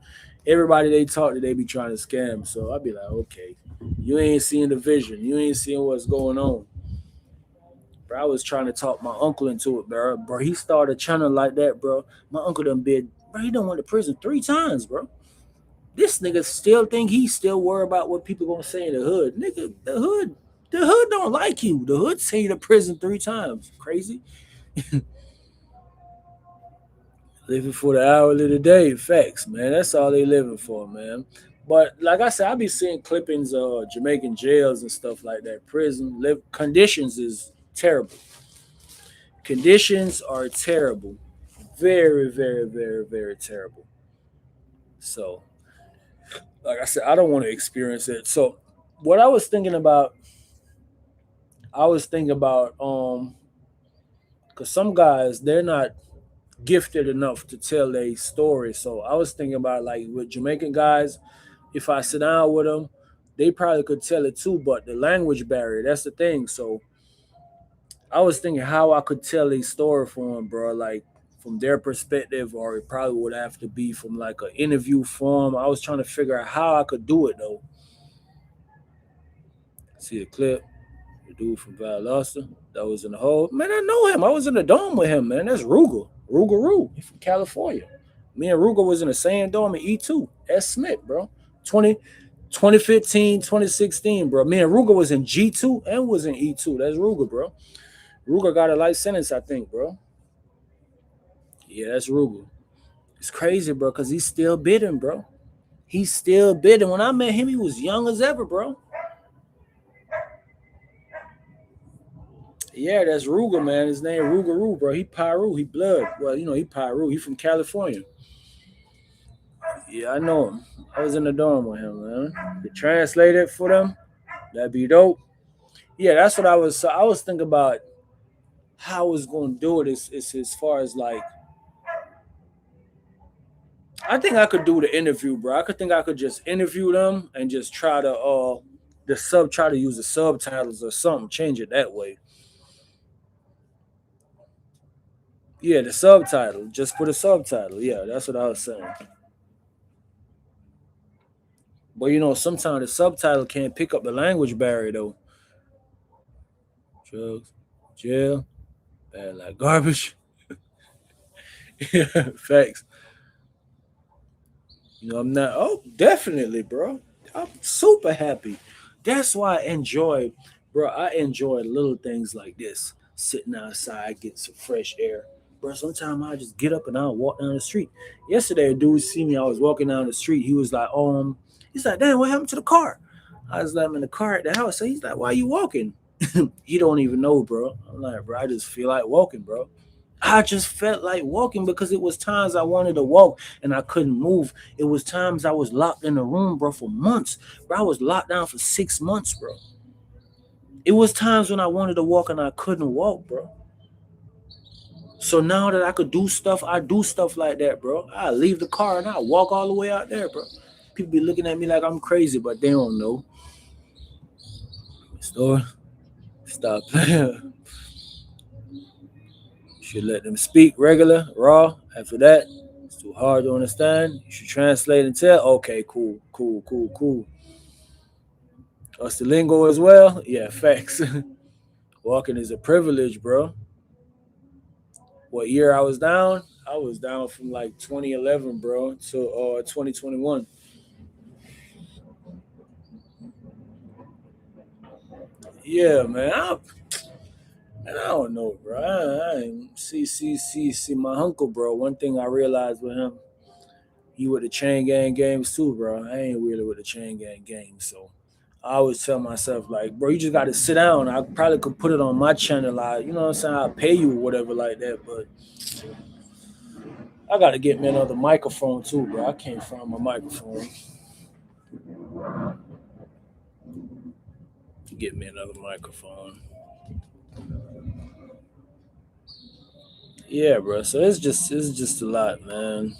Speaker 1: Everybody they talk to, they be trying to scam. So I be like, okay, you ain't seeing the vision. You ain't seeing what's going on. Bro, I was trying to talk my uncle into it, bro. Bro, he started a channel like that, bro. My uncle done been, bro, he done went to prison 3 times, bro. This nigga still think he still worry about what people gonna say in the hood. Nigga, the hood don't like you. The hood send you to prison 3 times. Crazy. Living for the hour of the day. Facts, man. That's all they living for, man. But like I said, I be seeing clippings of Jamaican jails and stuff like that. Prison live conditions is terrible. Conditions are terrible. Very, very, very, very terrible. So, like I said, I don't want to experience it. So, what I was thinking about, because some guys they're not gifted enough to tell a story. So I was thinking about like with Jamaican guys, if I sit down with them, they probably could tell it too. But the language barrier, that's the thing. So I was thinking how I could tell a story for them, bro. Like from their perspective, or it probably would have to be from like an interview form. I was trying to figure out how I could do it though. See the clip, the dude from Valdosta that was in the hole. Man, I know him. I was in the dome with him, man. That's Ruger. Ruger Roo. He from California. Me and Ruger was in the same dome in E2. S. Smith, bro. 20, 2015, 2016, bro. Me and Ruger was in G2 and was in E2. That's Ruger, bro. Ruger got a life sentence, I think, bro. Yeah, that's Ruger. It's crazy, bro, because he's still bidding, bro. He's still bidding. When I met him, he was young as ever, bro. Yeah, that's Ruger, man. His name Ruger, bro. He Pyru. He blood. Well, he Pyru. He from California. Yeah, I know him. I was in the dorm with him, man. To translate it for them, that'd be dope. Yeah, that's what I was. So I was thinking about how I was going to do it. Is as far as like, I think I could do the interview, bro. I could just interview them and just try to use the subtitles or something, change it that way. Yeah, the subtitle. Just put a subtitle. Yeah, that's what I was saying. But sometimes the subtitle can't pick up the language barrier though. Drugs, jail, bad like garbage. Yeah, facts. I'm not. Oh, definitely, bro. I'm super happy. That's why bro. I enjoy little things like this. Sitting outside, getting some fresh air, bro. Sometimes I just get up and I'll walk down the street. Yesterday, a dude see me. I was walking down the street. He's like, "Damn, what happened to the car?" I was like, "I'm in the car at the house." So he's like, "Why are you walking?" He don't even know, bro. I'm like, "Bro, I just feel like walking, bro." I just felt like walking because it was times I wanted to walk and I couldn't move. It was times I was locked in a room, bro, for months. Bro, I was locked down for 6 months, bro. It was times when I wanted to walk and I couldn't walk, bro. So now that I could do stuff, I do stuff like that, bro. I leave the car and I walk all the way out there, bro. People be looking at me like I'm crazy, but they don't know. Store, stop playing. Should let them speak regular, raw. After that, it's too hard to understand. You should translate and tell. Okay, cool, cool, cool, cool. Us the lingo as well? Yeah, facts. Walking is a privilege, bro. What year I was down? I was down from like 2011, bro, to 2021. Yeah, man. I don't know, bro. See, my uncle, bro. One thing I realized with him, he with the chain gang games too, bro. I ain't really with the chain gang games, so I always tell myself like, bro, you just got to sit down. I probably could put it on my channel, like, you know what I'm saying? I'll pay you or whatever like that, but I got to get me another microphone too, bro. I can't find my microphone. Get me another microphone. Yeah, bro. So it's just a lot, man.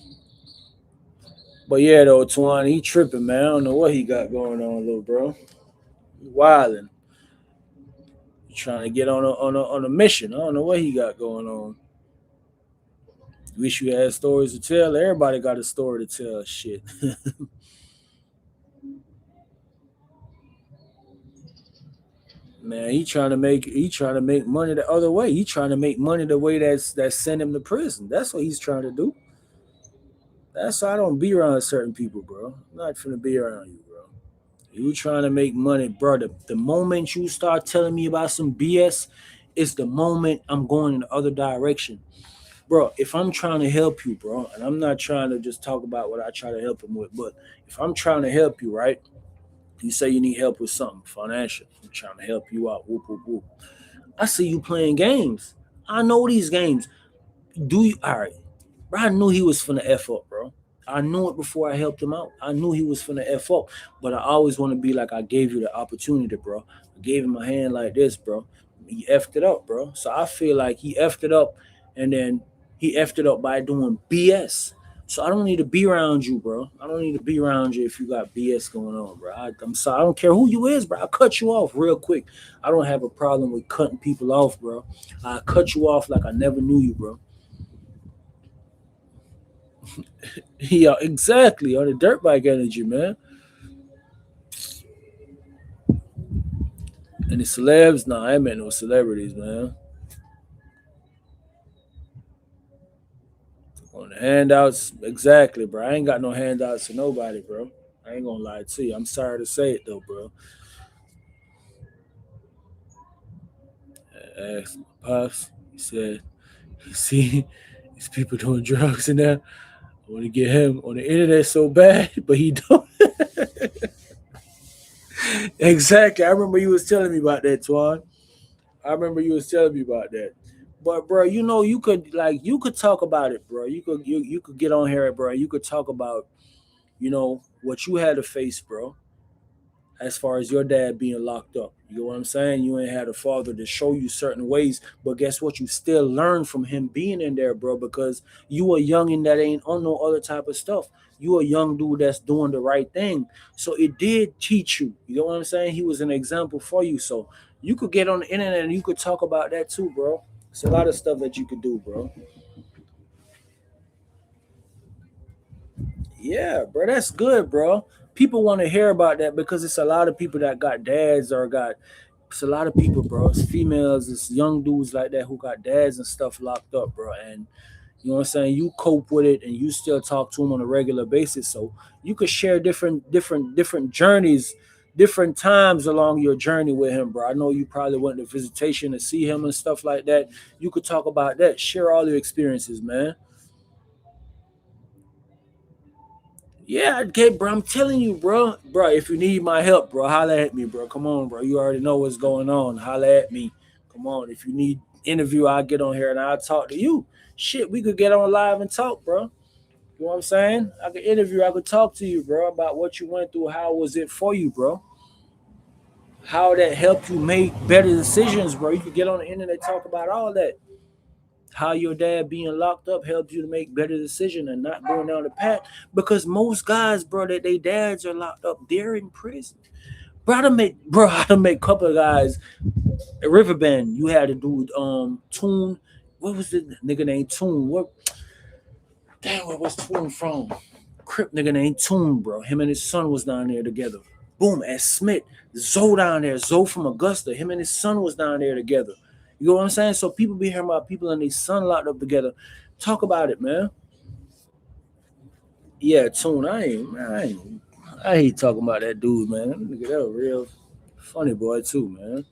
Speaker 1: But yeah, though, Twan, he tripping, man. I don't know what he got going on, little bro. He wilding. He trying to get on a mission. I don't know what he got going on. Wish you had stories to tell. Everybody got a story to tell. Shit. Man, he trying to make money the other way. He trying to make money the way that's send him to prison. That's what he's trying to do. That's why I don't be around certain people, bro. I'm not finna be around you, bro. You trying to make money, bro. The moment you start telling me about some BS, it's the moment I'm going in the other direction. Bro, if I'm trying to help you, bro, and I'm not trying to just talk about what I try to help him with, but if I'm trying to help you, right? You say you need help with something financial. I'm trying to help you out. Whoop, whoop, whoop. I see you playing games. I know these games. Do you all right? Bro, I knew he was finna F up, bro. I knew it before I helped him out. I knew he was finna F up. But I always want to be like, I gave you the opportunity, bro. I gave him a hand like this, bro. He effed it up, bro. So I feel like he effed it up and then he effed it up by doing BS. So I don't need to be around you, bro. I don't need to be around you if you got BS going on, bro. I'm sorry. I don't care who you is, bro. I'll cut you off real quick. I don't have a problem with cutting people off, bro. I cut you off like I never knew you, bro. Yeah, exactly. On the dirt bike energy, man. And the celebs, nah, I ain't met no celebrities, man. On the handouts, exactly, bro. I ain't got no handouts to nobody, bro. I ain't gonna lie to you. I'm sorry to say it though, bro. I asked my pops. He said, "You see, these people doing drugs in there. I want to get him on the internet so bad, but he don't." Exactly. I remember you was telling me about that, Twan. I remember you was telling me about that. But bro, you could talk about it, bro. You could get on here, bro. You could talk about, what you had to face, bro, as far as your dad being locked up. You know what I'm saying? You ain't had a father to show you certain ways, but guess what? You still learn from him being in there, bro, because you a youngin' that ain't on no other type of stuff. You a young dude that's doing the right thing. So it did teach you. You know what I'm saying? He was an example for you. So you could get on the internet and you could talk about that too, bro. It's a lot of stuff that you could do, bro. Yeah, bro, that's good, bro. People want to hear about that because it's a lot of people that got dads or got. It's a lot of people, bro. It's females, it's young dudes like that who got dads and stuff locked up, bro. And you know what I'm saying? You cope with it and you still talk to them on a regular basis. So you could share different journeys, different times along your journey with him, bro. I know you probably went to visitation to see him and stuff like that. You could talk about that. Share all your experiences, man. Yeah, okay, bro. I'm telling you, bro. Bro, if you need my help, bro, holla at me, bro. Come on, bro. You already know what's going on. Holla at me. Come on. If you need interview, I'll get on here and I'll talk to you. Shit, we could get on live and talk, bro. You know what I'm saying? I could interview, I could talk to you, bro, about what you went through. How was it for you, bro? How that helped you make better decisions, bro. You could get on the internet, talk about all that. How your dad being locked up helps you to make better decisions and not going down the path. Because most guys, bro, that they dads are locked up, they're in prison. I done make a couple of guys at Riverbend. You had a dude, Tune. What was the nigga named Tune? Where was Tune from? Crip nigga named Tune, bro. Him and his son was down there together. Boom, at Smith. Zoe down there. Zoe from Augusta. Him and his son was down there together. You know what I'm saying? So people be hearing about people and their son locked up together. Talk about it, man. Yeah, Tune. I hate talking about that dude, man. That nigga, that was real funny boy too, man.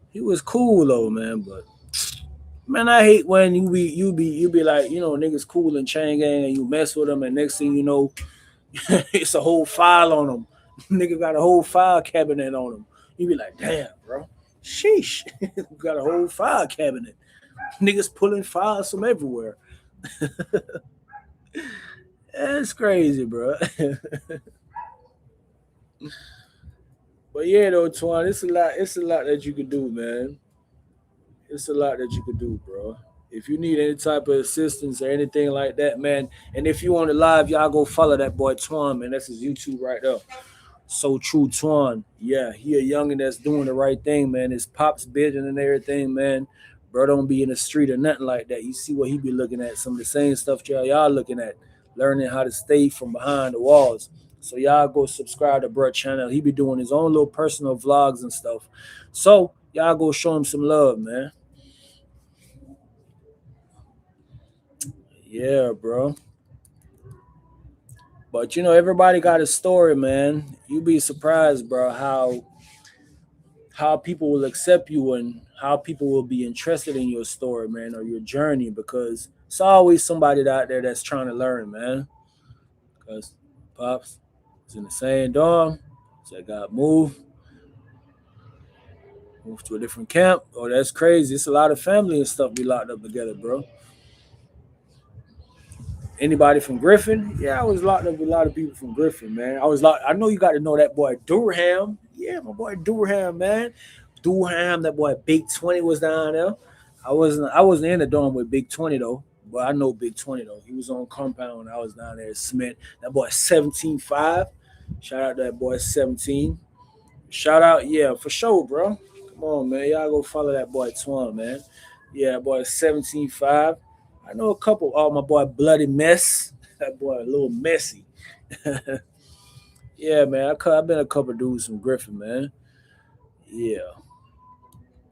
Speaker 1: He was cool though, man. But man, I hate when you be like, niggas cool and chain gang and you mess with them and next thing you know, it's a whole file on them. Nigga got a whole file cabinet on them. You be like, damn, bro. Sheesh. Got a whole file cabinet. Niggas pulling files from everywhere. That's crazy, bro. But yeah, though, Twan, it's a lot. It's a lot that you could do, man. It's a lot that you could do, bro. If you need any type of assistance or anything like that, man, and if you want to live, y'all go follow that boy Twan, man. That's his YouTube right there. So true, Twan. Yeah, he a youngin that's doing the right thing, man. His pops bidding and everything, man. Bro, don't be in the street or nothing like that. You see what he be looking at, some of the same stuff y'all looking at, learning how to stay from behind the walls. So y'all go subscribe to bro channel. He be doing his own little personal vlogs and stuff. So y'all go show him some love, man. Yeah, bro. But everybody got a story, man. You be surprised, bro, how people will accept you and how people will be interested in your story, man, or your journey, because it's always somebody out there that's trying to learn, man. Because Pops is in the same dorm, so I got moved to a different camp. Oh, that's crazy. It's a lot of family and stuff be locked up together, bro. Anybody from Griffin? Yeah, I was locked up with a lot of people from Griffin, man. I was locked. I know you got to know that boy Durham. Yeah, my boy Durham, man. Durham, that boy Big 20 was down there. I wasn't in the dorm with Big 20 though, but I know Big 20 though. He was on compound. I was down there at Smith. That boy 17.5. Shout out to that boy 17. Shout out, yeah, for sure, bro. Come on, man. Y'all go follow that boy Twan, man. Yeah, that boy 17.5. I know a couple. Oh, my boy Bloody Mess. That boy a little messy. Yeah, man. I've been a couple dudes from Griffin, man. Yeah.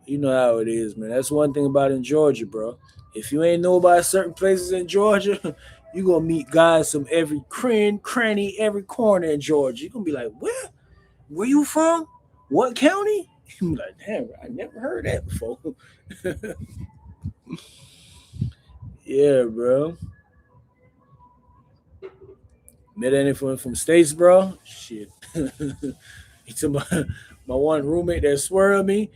Speaker 1: You know how it is, man. That's one thing about in Georgia, bro. If you ain't know about certain places in Georgia, you gonna meet guys from every cranny, every corner in Georgia. You gonna be like, where? Where you from? What county? You be like, damn, I never heard that before. Yeah, bro. Met anyone from states, bro? Shit. He took my one roommate that swerved me.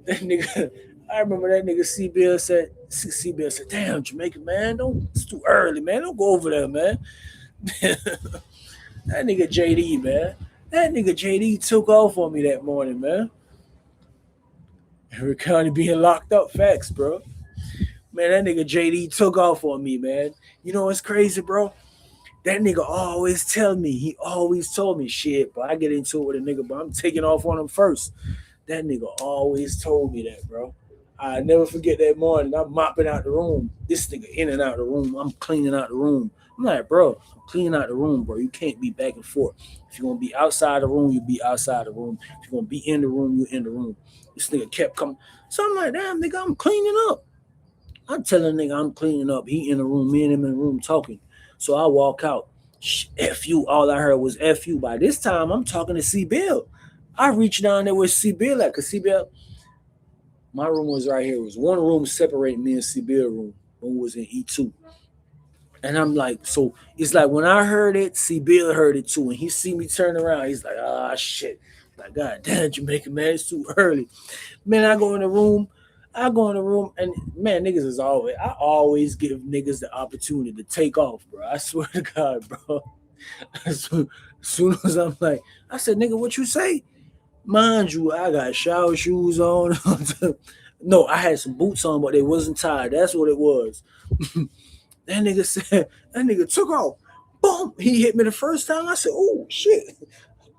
Speaker 1: That nigga, I remember that nigga C Bill said, damn, Jamaica, man, it's too early, man. Don't go over there, man. That nigga JD, man. That nigga JD took off on me that morning, man. Henry County being locked up, facts, bro. Man, that nigga JD took off on me, man. You know what's crazy, bro? That nigga always tell me, he always told me shit, but I get into it with a nigga, but I'm taking off on him first. That nigga always told me that, bro. I never forget that morning. I'm mopping out the room. This nigga in and out the room. I'm cleaning out the room. I'm like, bro, I'm cleaning out the room, bro. You can't be back and forth. If you're gonna be outside the room, you be outside the room. If you're gonna be in the room, you in the room. This nigga kept coming. So I'm like, damn, nigga, I'm cleaning up. I'm telling the nigga I'm cleaning up. He in the room, me and him in the room talking. So I walk out. F you. All I heard was F you. By this time, I'm talking to C Bill. I reached down there with C Bill at, because C Bill, my room was right here. It was one room separating me and C Bill room when we was in E2. And I'm like, so it's like when I heard it, C Bill heard it too. And he see me turn around. He's like, ah, shit. Like, God damn, Jamaica, man, it's too early. Man, I go in the room. I go in the room, and man, niggas is always, I always give niggas the opportunity to take off, bro. I swear to God, bro. As soon as I'm like, I said, nigga, what you say? Mind you, I got shower shoes on. No, I had some boots on, but they wasn't tied. That's what it was. That nigga said, that nigga took off. Boom! He hit me the first time. I said, oh shit.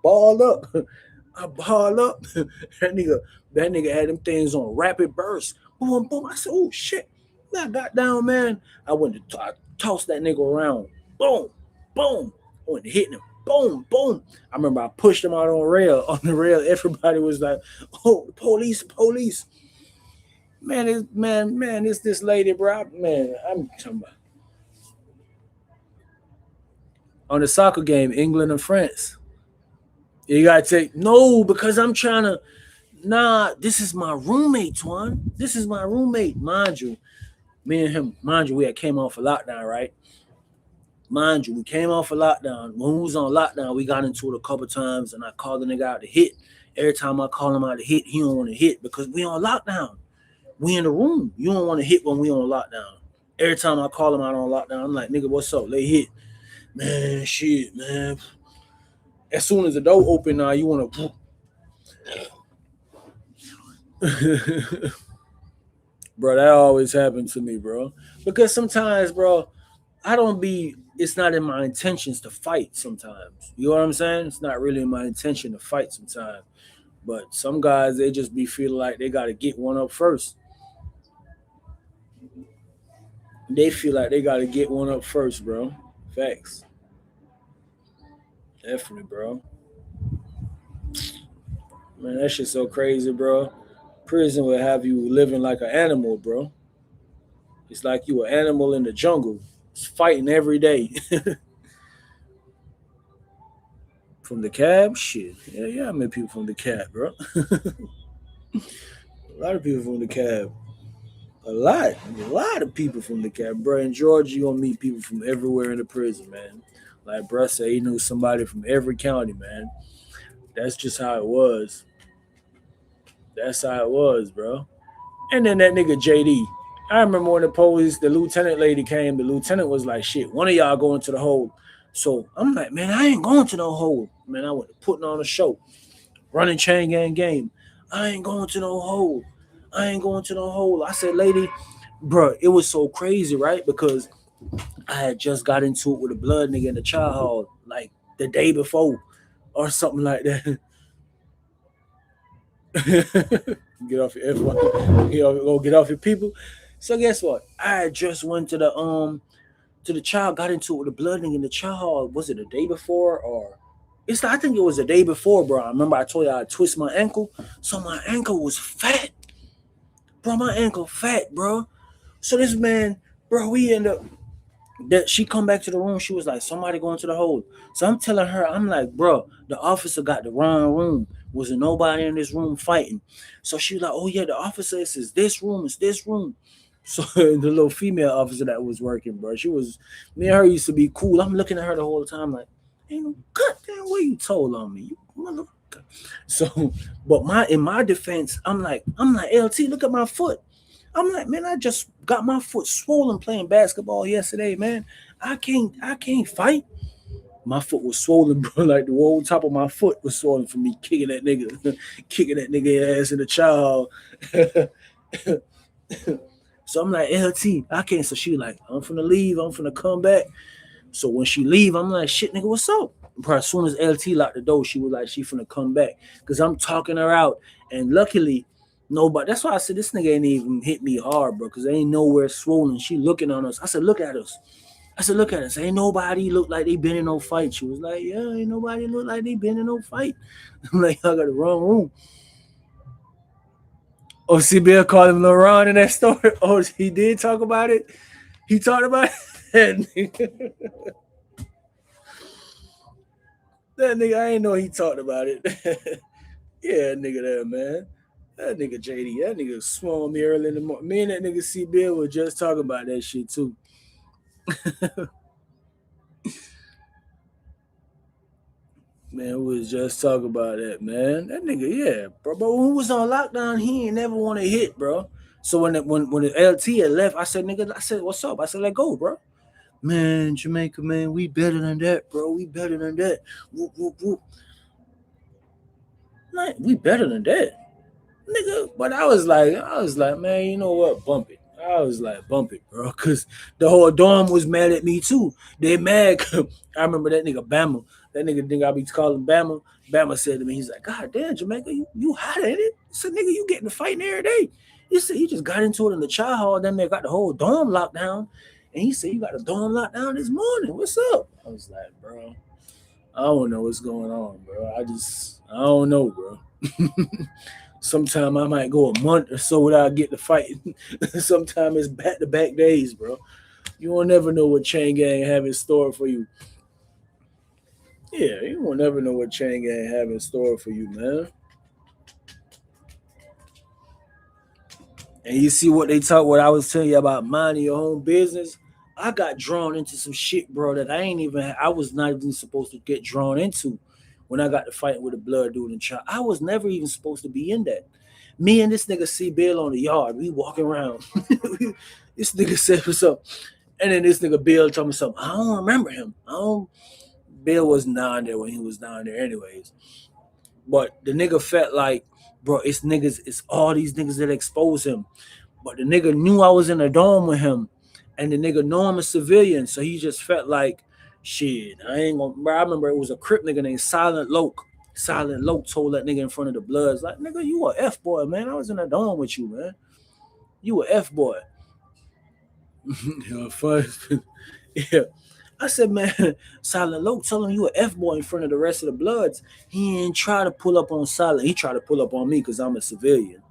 Speaker 1: Ball up. I ball up. That nigga had them things on rapid burst. Boom, boom. I said, oh shit. I got down, man. I went to I tossed that nigga around. Boom, boom. I went to hitting him. Boom, boom. I remember I pushed him out on rail. On the rail, everybody was like, oh, police, police. Man, it's this lady, bro. Man, I'm talking about on the soccer game, England and France. You gotta take no, because I'm trying to. Nah, this is my roommate, Twan. This is my roommate, mind you. Me and him, mind you, we had came off a lockdown, right? Mind you, we came off a lockdown. When we was on lockdown, we got into it a couple times, and I called the nigga out to hit. Every time I call him out to hit, he don't want to hit because we on lockdown. We in the room. You don't want to hit when we on lockdown. Every time I call him out on lockdown, I'm like, nigga, what's up? Let hit. Man, shit, man. As soon as the door open now, you want to. Bro, that always happened to me, bro. Because sometimes, bro, I don't be. It's not in my intentions to fight. Sometimes, you know what I'm saying. It's not really in my intention to fight. Sometimes, but some guys they just be feeling like they got to get one up first. They feel like they got to get one up first, bro. Facts, definitely, bro. Man, that shit's so crazy, bro. Prison will have you living like an animal, bro. It's like you an animal in the jungle. It's fighting every day. From the cab, shit. Yeah, yeah, I met people from the cab, bro. A lot of people from the cab. A lot of people from the cab, bro. In Georgia, you gonna meet people from everywhere in the prison, man. Like bro said, he knew somebody from every county, man. That's just how it was. That's how it was, bro. And then that nigga JD. I remember when the lieutenant lady came, the lieutenant was like, shit, one of y'all going to the hole. So I'm like, man, I ain't going to no hole. Man, I went to putting on a show, running chain gang game. I ain't going to no hole. I ain't going to no hole. I said, lady, bro, it was so crazy, right? Because I had just got into it with a blood nigga in the child hall like the day before or something like that. Get off your F1. Go get off your people. So guess what? I just went to the child, got into it with the blood nigga in the child hall. Was it a day before or I think it was a day before, bro. I remember I told you I twist my ankle. So my ankle was fat. Bro, my ankle fat, bro. So this man, bro, we end up that she come back to the room. She was like, somebody going to the hole. So I'm telling her, I'm like, bro, the officer got the wrong room. Wasn't nobody in this room fighting. So she was like, oh yeah, the officer says this room, it's this room. So the little female officer that was working, bro, she was me and her used to be cool. I'm looking at her the whole time like, ain't no goddamn way you told on me. You mother. So, but in my defense, I'm like, LT, look at my foot. I'm like, man, I just got my foot swollen playing basketball yesterday, man. I can't fight. My foot was swollen, bro. Like the whole top of my foot was swollen from me kicking that nigga, kicking that nigga ass in the child. So I'm like, LT, I can't. So she like, I'm finna leave. I'm finna come back. So when she leave, I'm like, shit, nigga, what's up? Bro, as soon as LT locked the door, she was like, she finna come back. Cause I'm talking her out. And luckily, nobody, that's why I said this nigga ain't even hit me hard, bro. Cause there ain't nowhere swollen. She looking on us. I said, look at us. I said, look at us. Ain't nobody look like they been in no fight. She was like, yeah, ain't nobody look like they been in no fight. I'm like, I got the wrong room. Oh, CBL called him LeBron in that story. Oh, he did talk about it. He talked about it. That nigga, I ain't know he talked about it. Yeah, nigga there, man. That nigga JD, that nigga swung me early in the morning. Me and that nigga C Bill were just talking about that shit too. Man, we was just talking about that, man. That nigga, yeah, bro. But when we was on lockdown, he ain't never want to hit, bro. So when the LT had left, I said, nigga, I said, what's up? I said, let go, bro. Man, Jamaica, man, we better than that, bro. We better than that. Whoop, whoop, whoop. Like, we better than that. Nigga. But I was like, man, you know what? Bump it. I was like, bump it, bro. Cause the whole dorm was mad at me too. They mad. I remember that nigga Bama. That nigga I be calling Bama. Bama said to me, he's like, God damn, Jamaica, you hot at it. I said, nigga, you getting to fighting every day. He said he just got into it in the child hall. Then they got the whole dorm locked down. And he said, you got a dorm locked down this morning. What's up? I was like, bro, I don't know what's going on, bro. I don't know, bro. Sometime I might go a month or so without getting to fight. Sometimes it's back to back days, bro. You won't never know what Chain Gang have in store for you. Yeah, you won't never know what Chain Gang have in store for you, man. And you see what they talk, what I was telling you about minding your own business. I got drawn into some shit, bro, that I was not even supposed to get drawn into when I got to fight with a blood dude and child. I was never even supposed to be in that. Me and this nigga C Bill on the yard, we walking around. This nigga said what's up. And then this nigga Bill told me something. I don't remember him. I don't Bill wasn't down there when he was down there anyways. But the nigga felt like, bro, it's all these niggas that expose him. But the nigga knew I was in a dorm with him. And the nigga know I'm a civilian. So he just felt like, shit, I ain't gonna, bro. I remember it was a crip nigga named Silent Loke. Silent Loke told that nigga in front of the Bloods, like, nigga, you a F boy, man. I was in a dorm with you, man. You a F boy. Yeah, fun. Yeah. I said, man, Silent Loke telling you a F boy in front of the rest of the Bloods. He ain't try to pull up on Silent. He tried to pull up on me because I'm a civilian.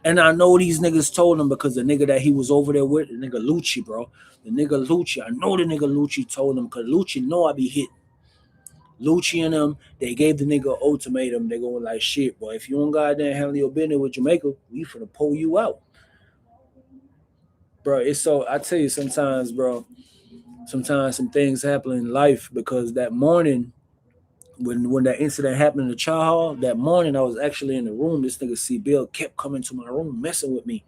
Speaker 1: And I know these niggas told him because the nigga that he was over there with, the nigga Lucci, bro. The nigga Lucci, I know the nigga Lucci told him because Lucci know I be hitting. Lucci and them, they gave the nigga an ultimatum. They going like, shit, boy, if you don't goddamn handle your business with Jamaica, we finna pull you out. Bro, it's so, I tell you sometimes, bro, sometimes some things happen in life because that morning, when that incident happened in the child hall, that morning I was actually in the room. This nigga C Bill kept coming to my room messing with me.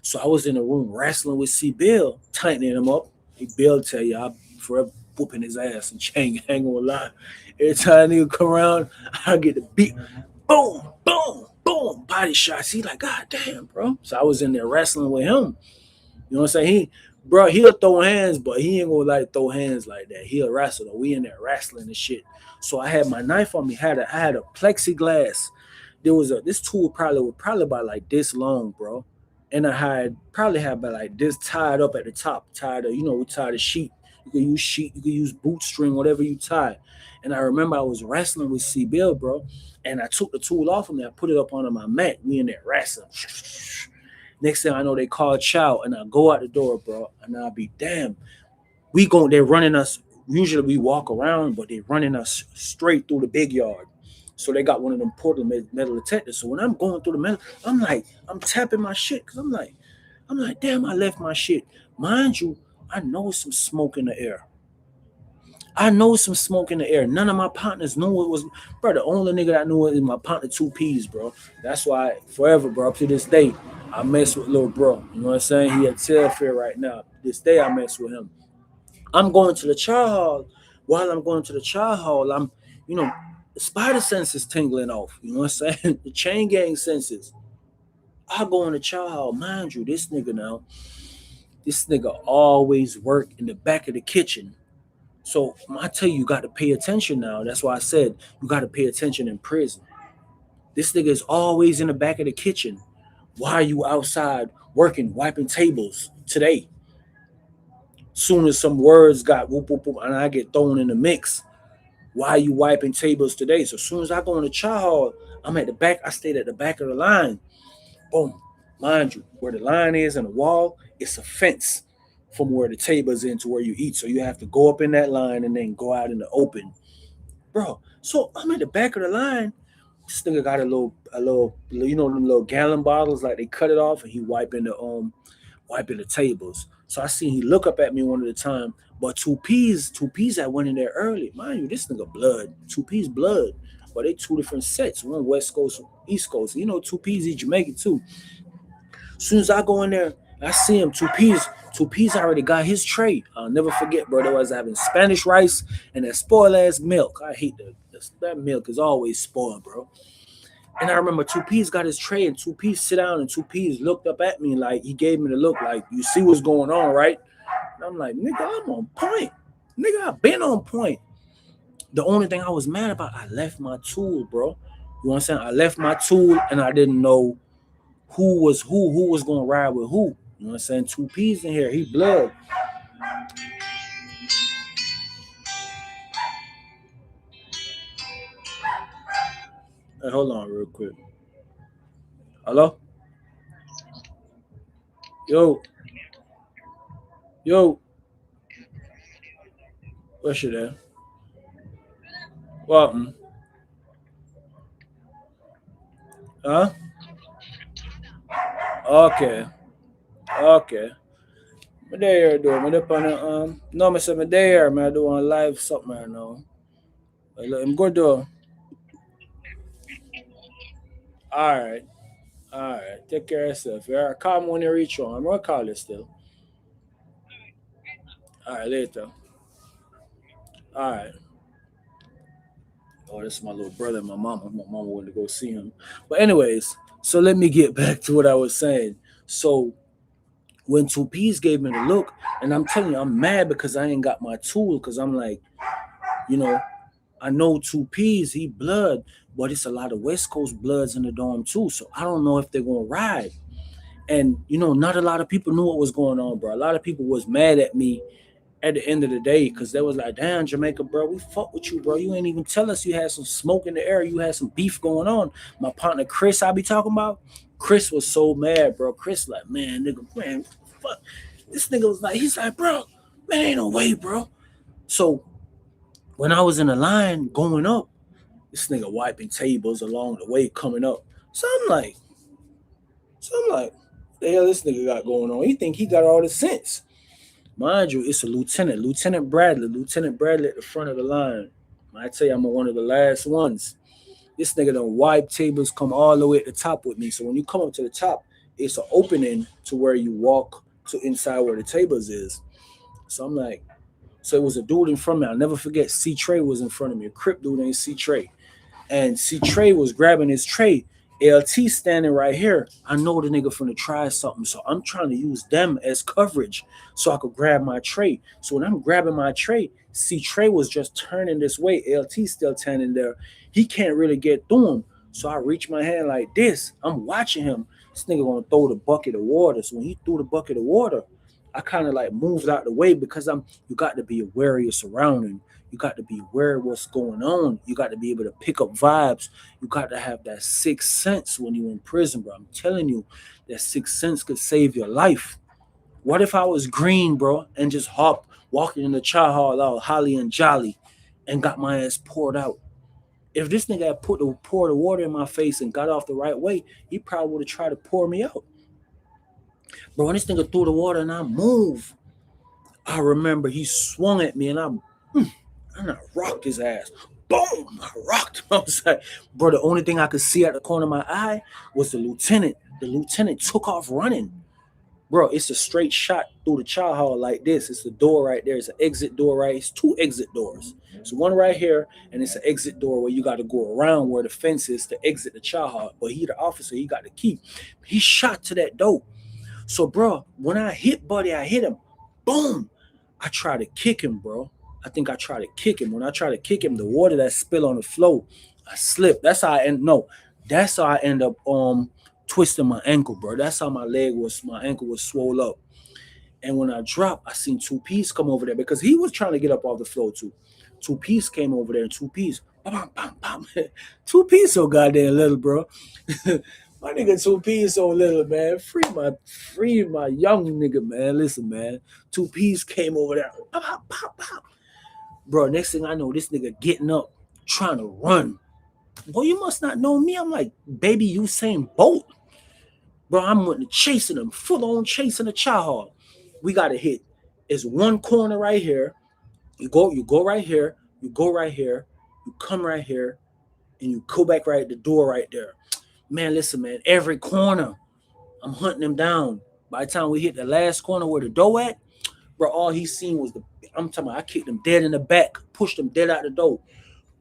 Speaker 1: So I was in the room wrestling with C Bill, tightening him up. He Bill tell you I forever whooping his ass and chain hang on a lot. Every time nigga come around, I get the beat. Boom, boom, boom, body shots. He like, God damn, bro. So I was in there wrestling with him. You know what I'm saying? Bro, he'll throw hands, but he ain't gonna like throw hands like that. He'll wrestle. Though. We in there wrestling and shit. So I had my knife on me. I had a plexiglass. There was this tool probably about like this long, bro. And I had probably had about like this tied up at the top, tied up. You know, we tied a sheet. You could use sheet. You could use boot string, whatever you tie. And I remember I was wrestling with C Bill, bro. And I took the tool off of me. I put it up onto my mat. We in there wrestling. Next thing I know, they call chow, and I go out the door, bro. And I'll be damn. They're running us. Usually we walk around, but they're running us straight through the big yard. So they got one of them portal metal detectors. So when I'm going through the metal, I'm tapping my shit because I'm like, damn, I left my shit. Mind you, I know some smoke in the air. I know some smoke in the air. None of my partners knew it was, bro. The only nigga that knew it is my partner 2Ps, bro. That's why forever, bro, up to this day, I mess with little bro. You know what I'm saying? He at Telfair right now. This day I mess with him. I'm going to the chow hall. While I'm going to the chow hall, I'm, you know, the spider senses tingling off. You know what I'm saying? The chain gang senses. I go in the chow hall, mind you, this nigga always work in the back of the kitchen. So I tell you, you got to pay attention now. That's why I said you got to pay attention in prison. This nigga is always in the back of the kitchen. Why are you outside working, wiping tables today? Soon as some words got whoop whoop whoop, and I get thrown in the mix. Why are you wiping tables today? So as soon as I go in the chow hall, I'm at the back. I stayed at the back of the line. Boom. Mind you, where the line is and the wall, it's a fence from where the table is in to where you eat. So you have to go up in that line and then go out in the open. Bro, so I'm at the back of the line. This nigga got them little gallon bottles, like they cut it off and he wiping the tables. So I seen he look up at me one at a time. But two P's that went in there early. Mind you, this nigga blood. 2P's blood. But they two different sets. One West Coast, East Coast. You know, 2P's he Jamaican too. As soon as I go in there, I see him. 2P's already got his tray. I'll never forget, bro. They was having Spanish rice and that spoiled ass milk. I hate that milk is always spoiled, bro. And I remember 2P's got his tray and 2P's sit down and 2P's looked up at me like he gave me the look like you see what's going on, right? And I'm like, nigga, I'm on point. Nigga, I've been on point. The only thing I was mad about, I left my tool, bro. You know what I'm saying? I left my tool and I didn't know who was gonna ride with who. You know what I'm saying? 2P's in here, he blood. Hey, hold on real quick. Hello? Yo, yo, what's your there? What? Huh? Okay. Okay. Me there do. Me up on the no me say me there, man. I do one live something right now. I'm good though. Alright. Alright. Take care of yourself. Alright, call me when you reach home. I'm gonna call you still. Alright, later. Alright. Oh, this is my little brother and my mama. My mama wanted to go see him. But anyways, so let me get back to what I was saying. So when 2P's gave me the look, and I'm telling you, I'm mad because I ain't got my tool. Because I'm like, you know, I know 2P's, he blood, but it's a lot of West Coast bloods in the dorm too. So I don't know if they're gonna ride. And not a lot of people knew what was going on, bro. A lot of people was mad at me at the end of the day because they was like, damn, Jamaica, bro, we fuck with you, bro. You ain't even tell us you had some smoke in the air. You had some beef going on. My partner Chris, I be talking about. Chris was so mad, bro. Chris like, man, nigga, man, fuck. This nigga was like, he's like, bro, man, ain't no way, bro. So when I was in the line going up, this nigga wiping tables along the way coming up. So I'm like, what the hell this nigga got going on? He think he got all the sense. Mind you, it's a lieutenant, Lieutenant Bradley at the front of the line. I tell you, I'm one of the last ones. This nigga done wipe tables, come all the way at the top with me. So when you come up to the top, it's an opening to where you walk to inside where the tables is. So I'm like, so it was a dude in front of me. I'll never forget. C Trey was in front of me. A Crip dude named C Trey. And C Trey was grabbing his tray. LT standing right here. I know the nigga finna try something, so I'm trying to use them as coverage so I could grab my tray. So when I'm grabbing my tray, C Trey was just turning this way. LT still standing there. He can't really get through him. So I reach my hand like this. I'm watching him. This nigga gonna throw the bucket of water. So when he threw the bucket of water, I kind of like moved out the way because you got to be aware of your surrounding. You got to be aware of what's going on. You got to be able to pick up vibes. You got to have that sixth sense when you're in prison, bro. I'm telling you, that sixth sense could save your life. What if I was green, bro, and just walking in the chow hall all holly and jolly and got my ass poured out? If this nigga had poured the water in my face and got off the right way, he probably would have tried to pour me out. Bro, when this nigga threw the water and I moved, I remember he swung at me and And I rocked his ass. Boom! I rocked him. I was like, bro, the only thing I could see at the corner of my eye was the lieutenant. The lieutenant took off running. Bro, it's a straight shot through the chow hall like this. It's the door right there. It's an exit door, right? It's two exit doors. It's one right here, and it's an exit door where you got to go around where the fence is to exit the chow hall. But he, the officer, he got the key. He shot to that door. So, bro, when I hit Buddy, I hit him. Boom! I tried to kick him, bro. I think I tried to kick him. When I tried to kick him, the water that spilled on the floor, I slipped. That's how I end. No, that's how I end up twisting my ankle, bro. That's how my ankle was swole up. And when I dropped, I seen Two Piece come over there because he was trying to get up off the floor too. Two Piece came over there, and Two Piece, bam, bam, bam. Two Piece so goddamn little, bro. My nigga Two Piece so little, man. Free my young nigga, man. Listen, man. Two Piece came over there, pop, pop, pop. Bro, next thing I know, this nigga getting up, trying to run. Boy, you must not know me. I'm like, baby Usain Bolt. Bro, I'm chasing him, full on chasing the chow hall. We got to hit. It's one corner right here. You go right here, you go right here, you come right here, and you go back right at the door right there. Man, listen, man, every corner, I'm hunting him down. By the time we hit the last corner where the door at, bro, all he seen was I'm talking about, I kicked him dead in the back, pushed him dead out the door.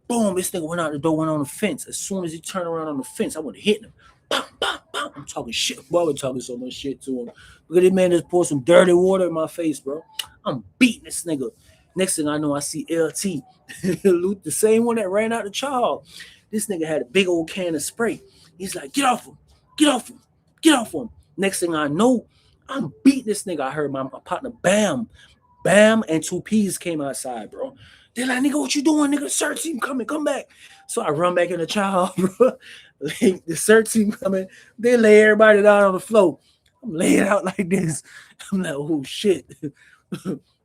Speaker 1: Boom, this nigga went out the door, went on the fence. As soon as he turned around on the fence, I went to hit him. Bam, bam, bam. I'm talking shit. Boy, I'm talking so much shit to him. Look at this man just poured some dirty water in my face, bro. I'm beating this nigga. Next thing I know, I see LT, the same one that ran out the child. This nigga had a big old can of spray. He's like, get off him, get off him, get off him. Next thing I know, I'm beating this nigga. I heard my partner, Bam, and Two Peas came outside, bro. They're like, nigga, what you doing, nigga? Search team coming, come back. So I run back in the child, bro. The search team coming. They lay everybody down on the floor. I'm laying out like this. I'm like, oh shit.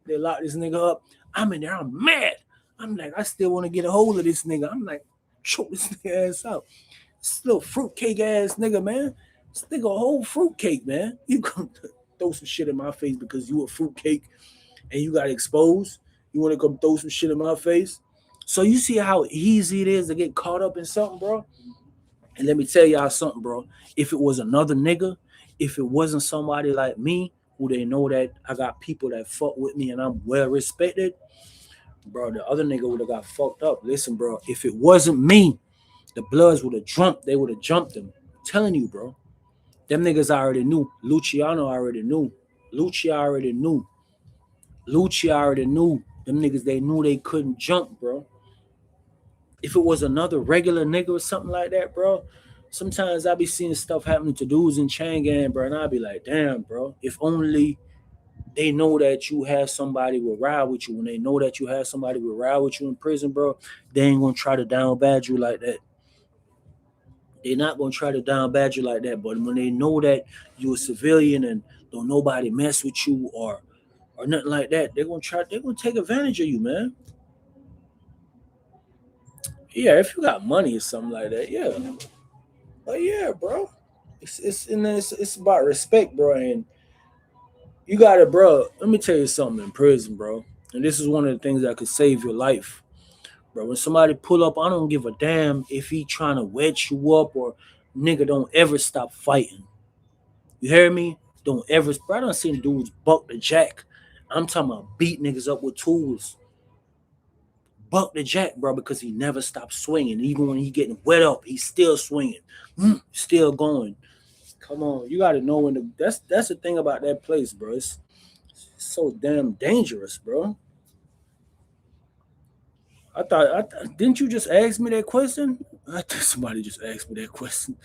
Speaker 1: They lock this nigga up. I'm in there. I'm mad. I'm like, I still want to get a hold of this nigga. I'm like, choke this nigga ass out. This little fruitcake ass nigga, man. This nigga a whole fruitcake, man. You come throw some shit in my face because you a fruitcake and you got exposed. You want to come throw some shit in my face? So you see how easy it is to get caught up in something, bro? And let me tell y'all something, bro. If it was another nigga, if it wasn't somebody like me, who they know that I got people that fuck with me and I'm well respected, bro, the other nigga would have got fucked up. Listen, bro, if it wasn't me, the Bloods would have jumped. They would have jumped him. I'm telling you, bro. Them niggas already knew. Luciano already knew. Lucci already knew. Lucci already knew. Them niggas, they knew they couldn't jump, bro. If it was another regular nigga or something like that, bro, sometimes I be seeing stuff happening to dudes in Changan, bro, and I be like, damn, bro, if only they know that you have somebody will ride with you. When they know that you have somebody will ride with you in prison, bro, they ain't gonna try to down bad you like that. They're not gonna try to down bad you like that. But when they know that you're a civilian and don't nobody mess with you or nothing like that, they're gonna take advantage of you, man. Yeah, if you got money or something like that, yeah. But yeah, bro. It's about respect, bro. And you gotta, bro. Let me tell you something in prison, bro. And this is one of the things that could save your life, bro. When somebody pull up, I don't give a damn if he trying to wedge you up or nigga. Don't ever stop fighting. You hear me? Don't ever. Bro, I done seen dudes buck the jack. I'm talking about beat niggas up with tools. Buck the jack, bro, because he never stopped swinging. Even when he getting wet up, he's still swinging, still going. Come on, you got to know when that's the thing about that place, bro. It's so damn dangerous, bro. Didn't you just ask me that question? I think somebody just asked me that question.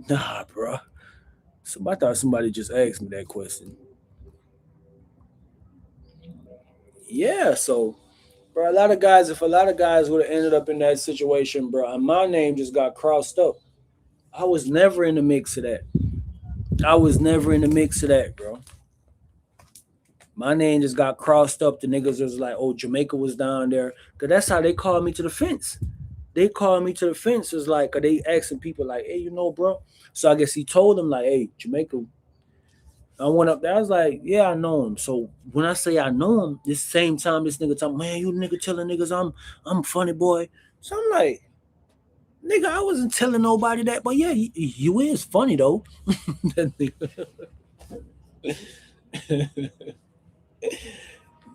Speaker 1: Nah, bro. I thought somebody just asked me that question. Yeah, so, bro, if a lot of guys would have ended up in that situation, bro, and my name just got crossed up. I was never in the mix of that. I was never in the mix of that, bro. My name just got crossed up. The niggas was like, oh, Jamaica was down there. Cause that's how they called me to the fence. They called me to the fence. It's like, are they asking people like, hey, bro? So I guess he told them like, hey, Jamaica, I went up there. I was like, yeah, I know him. So when I say I know him, this same time this nigga talking, man, you nigga telling niggas I'm funny boy. So I'm like, nigga, I wasn't telling nobody that, but yeah, you is funny though.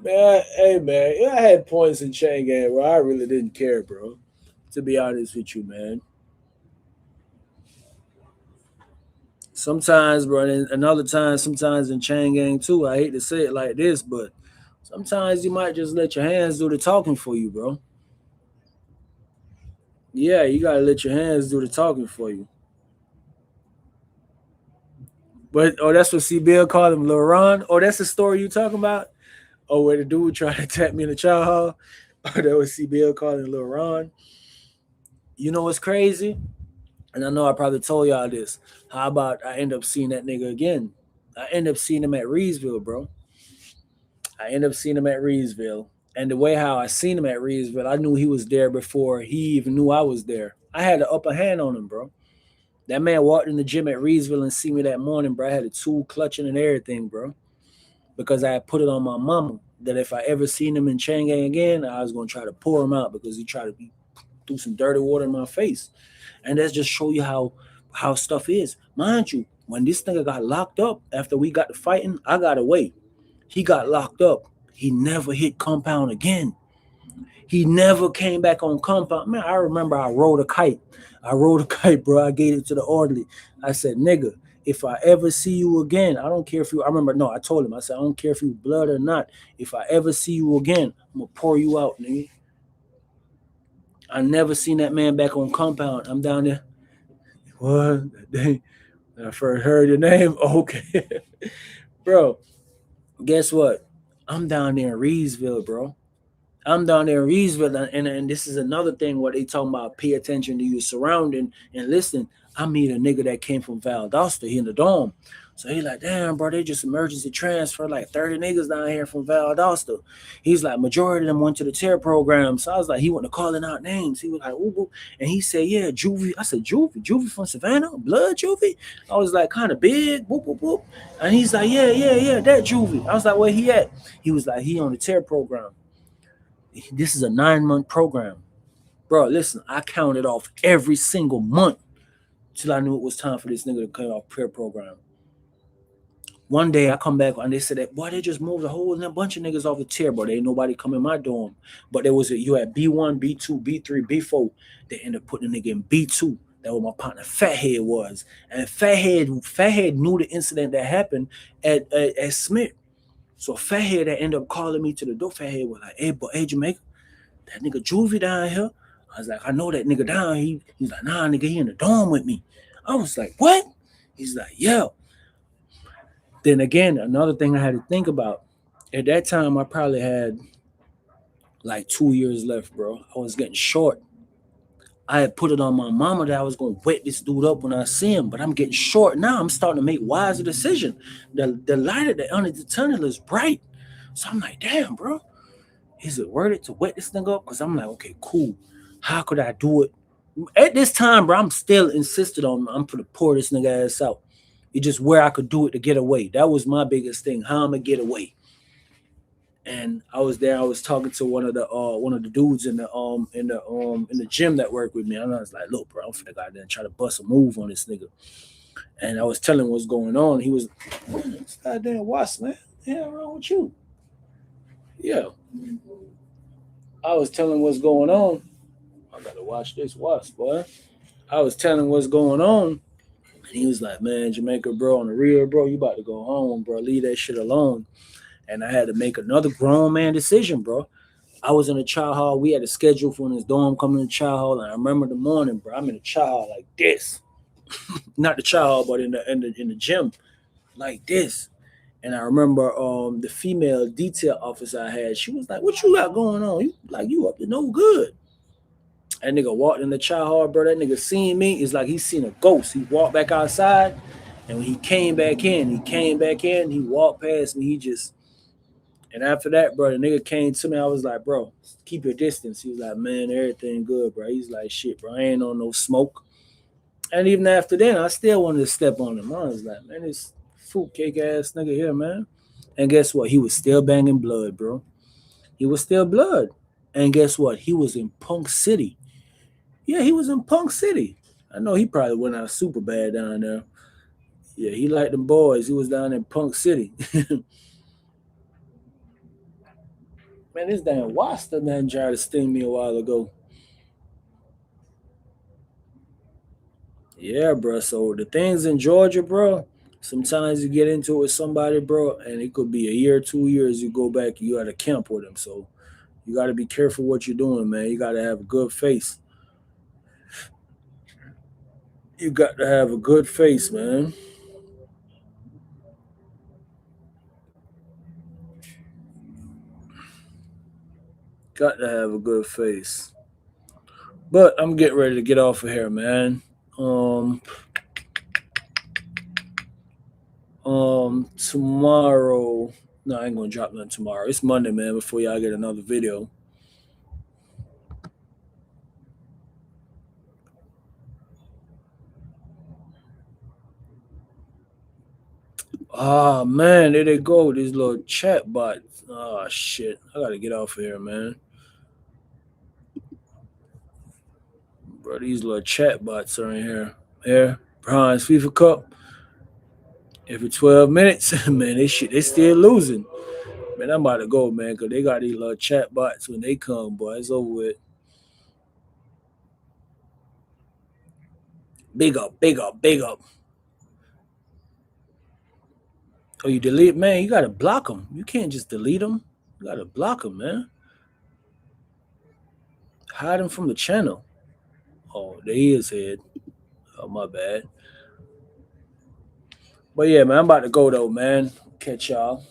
Speaker 1: Man, hey man, I had points in chain gang where I really didn't care, bro. To be honest with you, man. Sometimes, bro, and another time, sometimes in chain gang too. I hate to say it like this, but sometimes you might just let your hands do the talking for you, bro. Yeah, you gotta let your hands do the talking for you. But oh, that's what C Bill called him, Lil Ron. Oh, that's the story you talking about? Oh, where the dude tried to tap me in the chow hall. Oh, that was C Bill calling Lil Ron. You know what's crazy? And I know I probably told y'all this. How about I end up seeing that nigga again? I end up seeing him at Reedsville, bro. I end up seeing him at Reedsville. And the way how I seen him at Reedsville, I knew he was there before he even knew I was there. I had the upper hand on him, bro. That man walked in the gym at Reedsville and see me that morning, bro. I had a tool clutching and everything, bro. Because I had put it on my mama that if I ever seen him in Chain Gang again, I was gonna try to pour him out because he tried to be threw some dirty water in my face. And that's just show you how stuff is. Mind you, when this nigga got locked up after we got to fighting, I got away. He got locked up. He never hit compound again. He never came back on compound. Man, I remember I rode a kite. I rode a kite, bro. I gave it to the orderly. I said, nigga, if I ever see you again, I don't care if you, I remember, no, I told him, I said, I don't care if you blood or not. If I ever see you again, I'm going to pour you out, nigga. I never seen that man back on compound. I'm down there. What? I first heard your name. Okay. Bro, guess what? I'm down there in Reedsville, bro. I'm down there in Reedsville, and this is another thing where they talking about pay attention to your surrounding and listen. I meet a nigga that came from Valdosta, he in the dorm. So he like, damn, bro, they just emergency transfer like 30 niggas down here from Valdosta. He's like, majority of them went to the TER program. So I was like, he went to calling out names. He was like, ooh, ooh. And he said, yeah, Juvie. I said, Juvie from Savannah? Blood Juvie? I was like, kind of big, whoop, whoop, whoop. And he's like, yeah, that Juvie. I was like, where he at? He was like, he on the TER program. This is a 9-month program. Bro, listen, I counted off every single month till I knew it was time for this nigga to cut off prayer program. One day I come back and they said that, boy, they just moved a whole bunch of niggas off the tier, bro. They ain't nobody come in my dorm. But there was you had B1, B2, B3, B4. They ended up putting a nigga in B2. That was my partner Fathead was. And Fathead knew the incident that happened at Smith. So Fathead that ended up calling me to the door. Fathead was like, hey Jamaica, that nigga Juvie down here. I was like, I know that nigga down. He's like, nah, nigga, he in the dorm with me. I was like, what? He's like, yeah. Then again, another thing I had to think about. At that time, I probably had like 2 years left, bro. I was getting short. I had put it on my mama that I was gonna wet this dude up when I see him, but I'm getting short now. I'm starting to make wiser decisions. The light at the end of the tunnel is bright. So I'm like, damn, bro, is it worth it to wet this thing up? Because I'm like, okay, cool. How could I do it? At this time, bro, I'm still insisted on I'm gonna pour this nigga ass out. It's just where I could do it to get away. That was my biggest thing. How I'm gonna get away. And I was there. I was talking to one of the dudes in the gym that worked with me. And I was like, look, bro, I'm finna go out there and try to bust a move on this nigga. And I was telling him what's going on. He was, this goddamn wasp, man. Yeah, wrong with you? Yeah. I was telling him what's going on. I gotta watch this wasp, boy. I was telling him what's going on. And he was like, man, Jamaica, bro, on the real, bro, you about to go home, bro. Leave that shit alone. And I had to make another grown man decision, bro. I was in the child hall. We had a schedule for when his dorm coming to the child hall. And I remember the morning, bro. I'm in the child hall like this. Not the child hall, but in the gym, like this. And I remember the female detail officer I had, she was like, what you got going on? You up to no good. That nigga walked in the child hall, bro. That nigga seen me. It's like he seen a ghost. He walked back outside. And when he came back in, he walked past me. And after that, bro, the nigga came to me. I was like, bro, keep your distance. He was like, man, everything good, bro. He's like, shit, bro, I ain't on no smoke. And even after then, I still wanted to step on him. I was like, man, this fruitcake ass nigga here, man. And guess what? He was still banging blood, bro. He was still blood. And guess what? He was in Punk City. Yeah, he was in Punk City. I know he probably went out super bad down there. Yeah, he liked them boys. He was down in Punk City. Man, this damn Wasta man tried to sting me a while ago. Yeah, bro. So the things in Georgia, bro. Sometimes you get into it with somebody, bro, and it could be a year, 2 years. You go back, you got to camp with them. So you got to be careful what you're doing, man. You got to have a good face. You got to have a good face, man. Got to have a good face. But I'm getting ready to get off of here, man. Um, tomorrow. No, I ain't gonna drop nothing tomorrow. It's Monday, man. Before y'all get another video. Ah man, there they go. These little chat bots. Ah shit. I gotta get off of here, man. Bro, these little chat bots are in here. Here, Bronze FIFA Cup. Every 12 minutes, man, they still losing. Man, I'm about to go, man, because they got these little chat bots when they come, boy. It's over with. Big up, big up, big up. Oh, you delete, man, you gotta block them. You can't just delete them. You gotta block them, man. Hide them from the channel. Oh, there he is, head. Oh, my bad. But yeah, man, I'm about to go though, man. Catch y'all.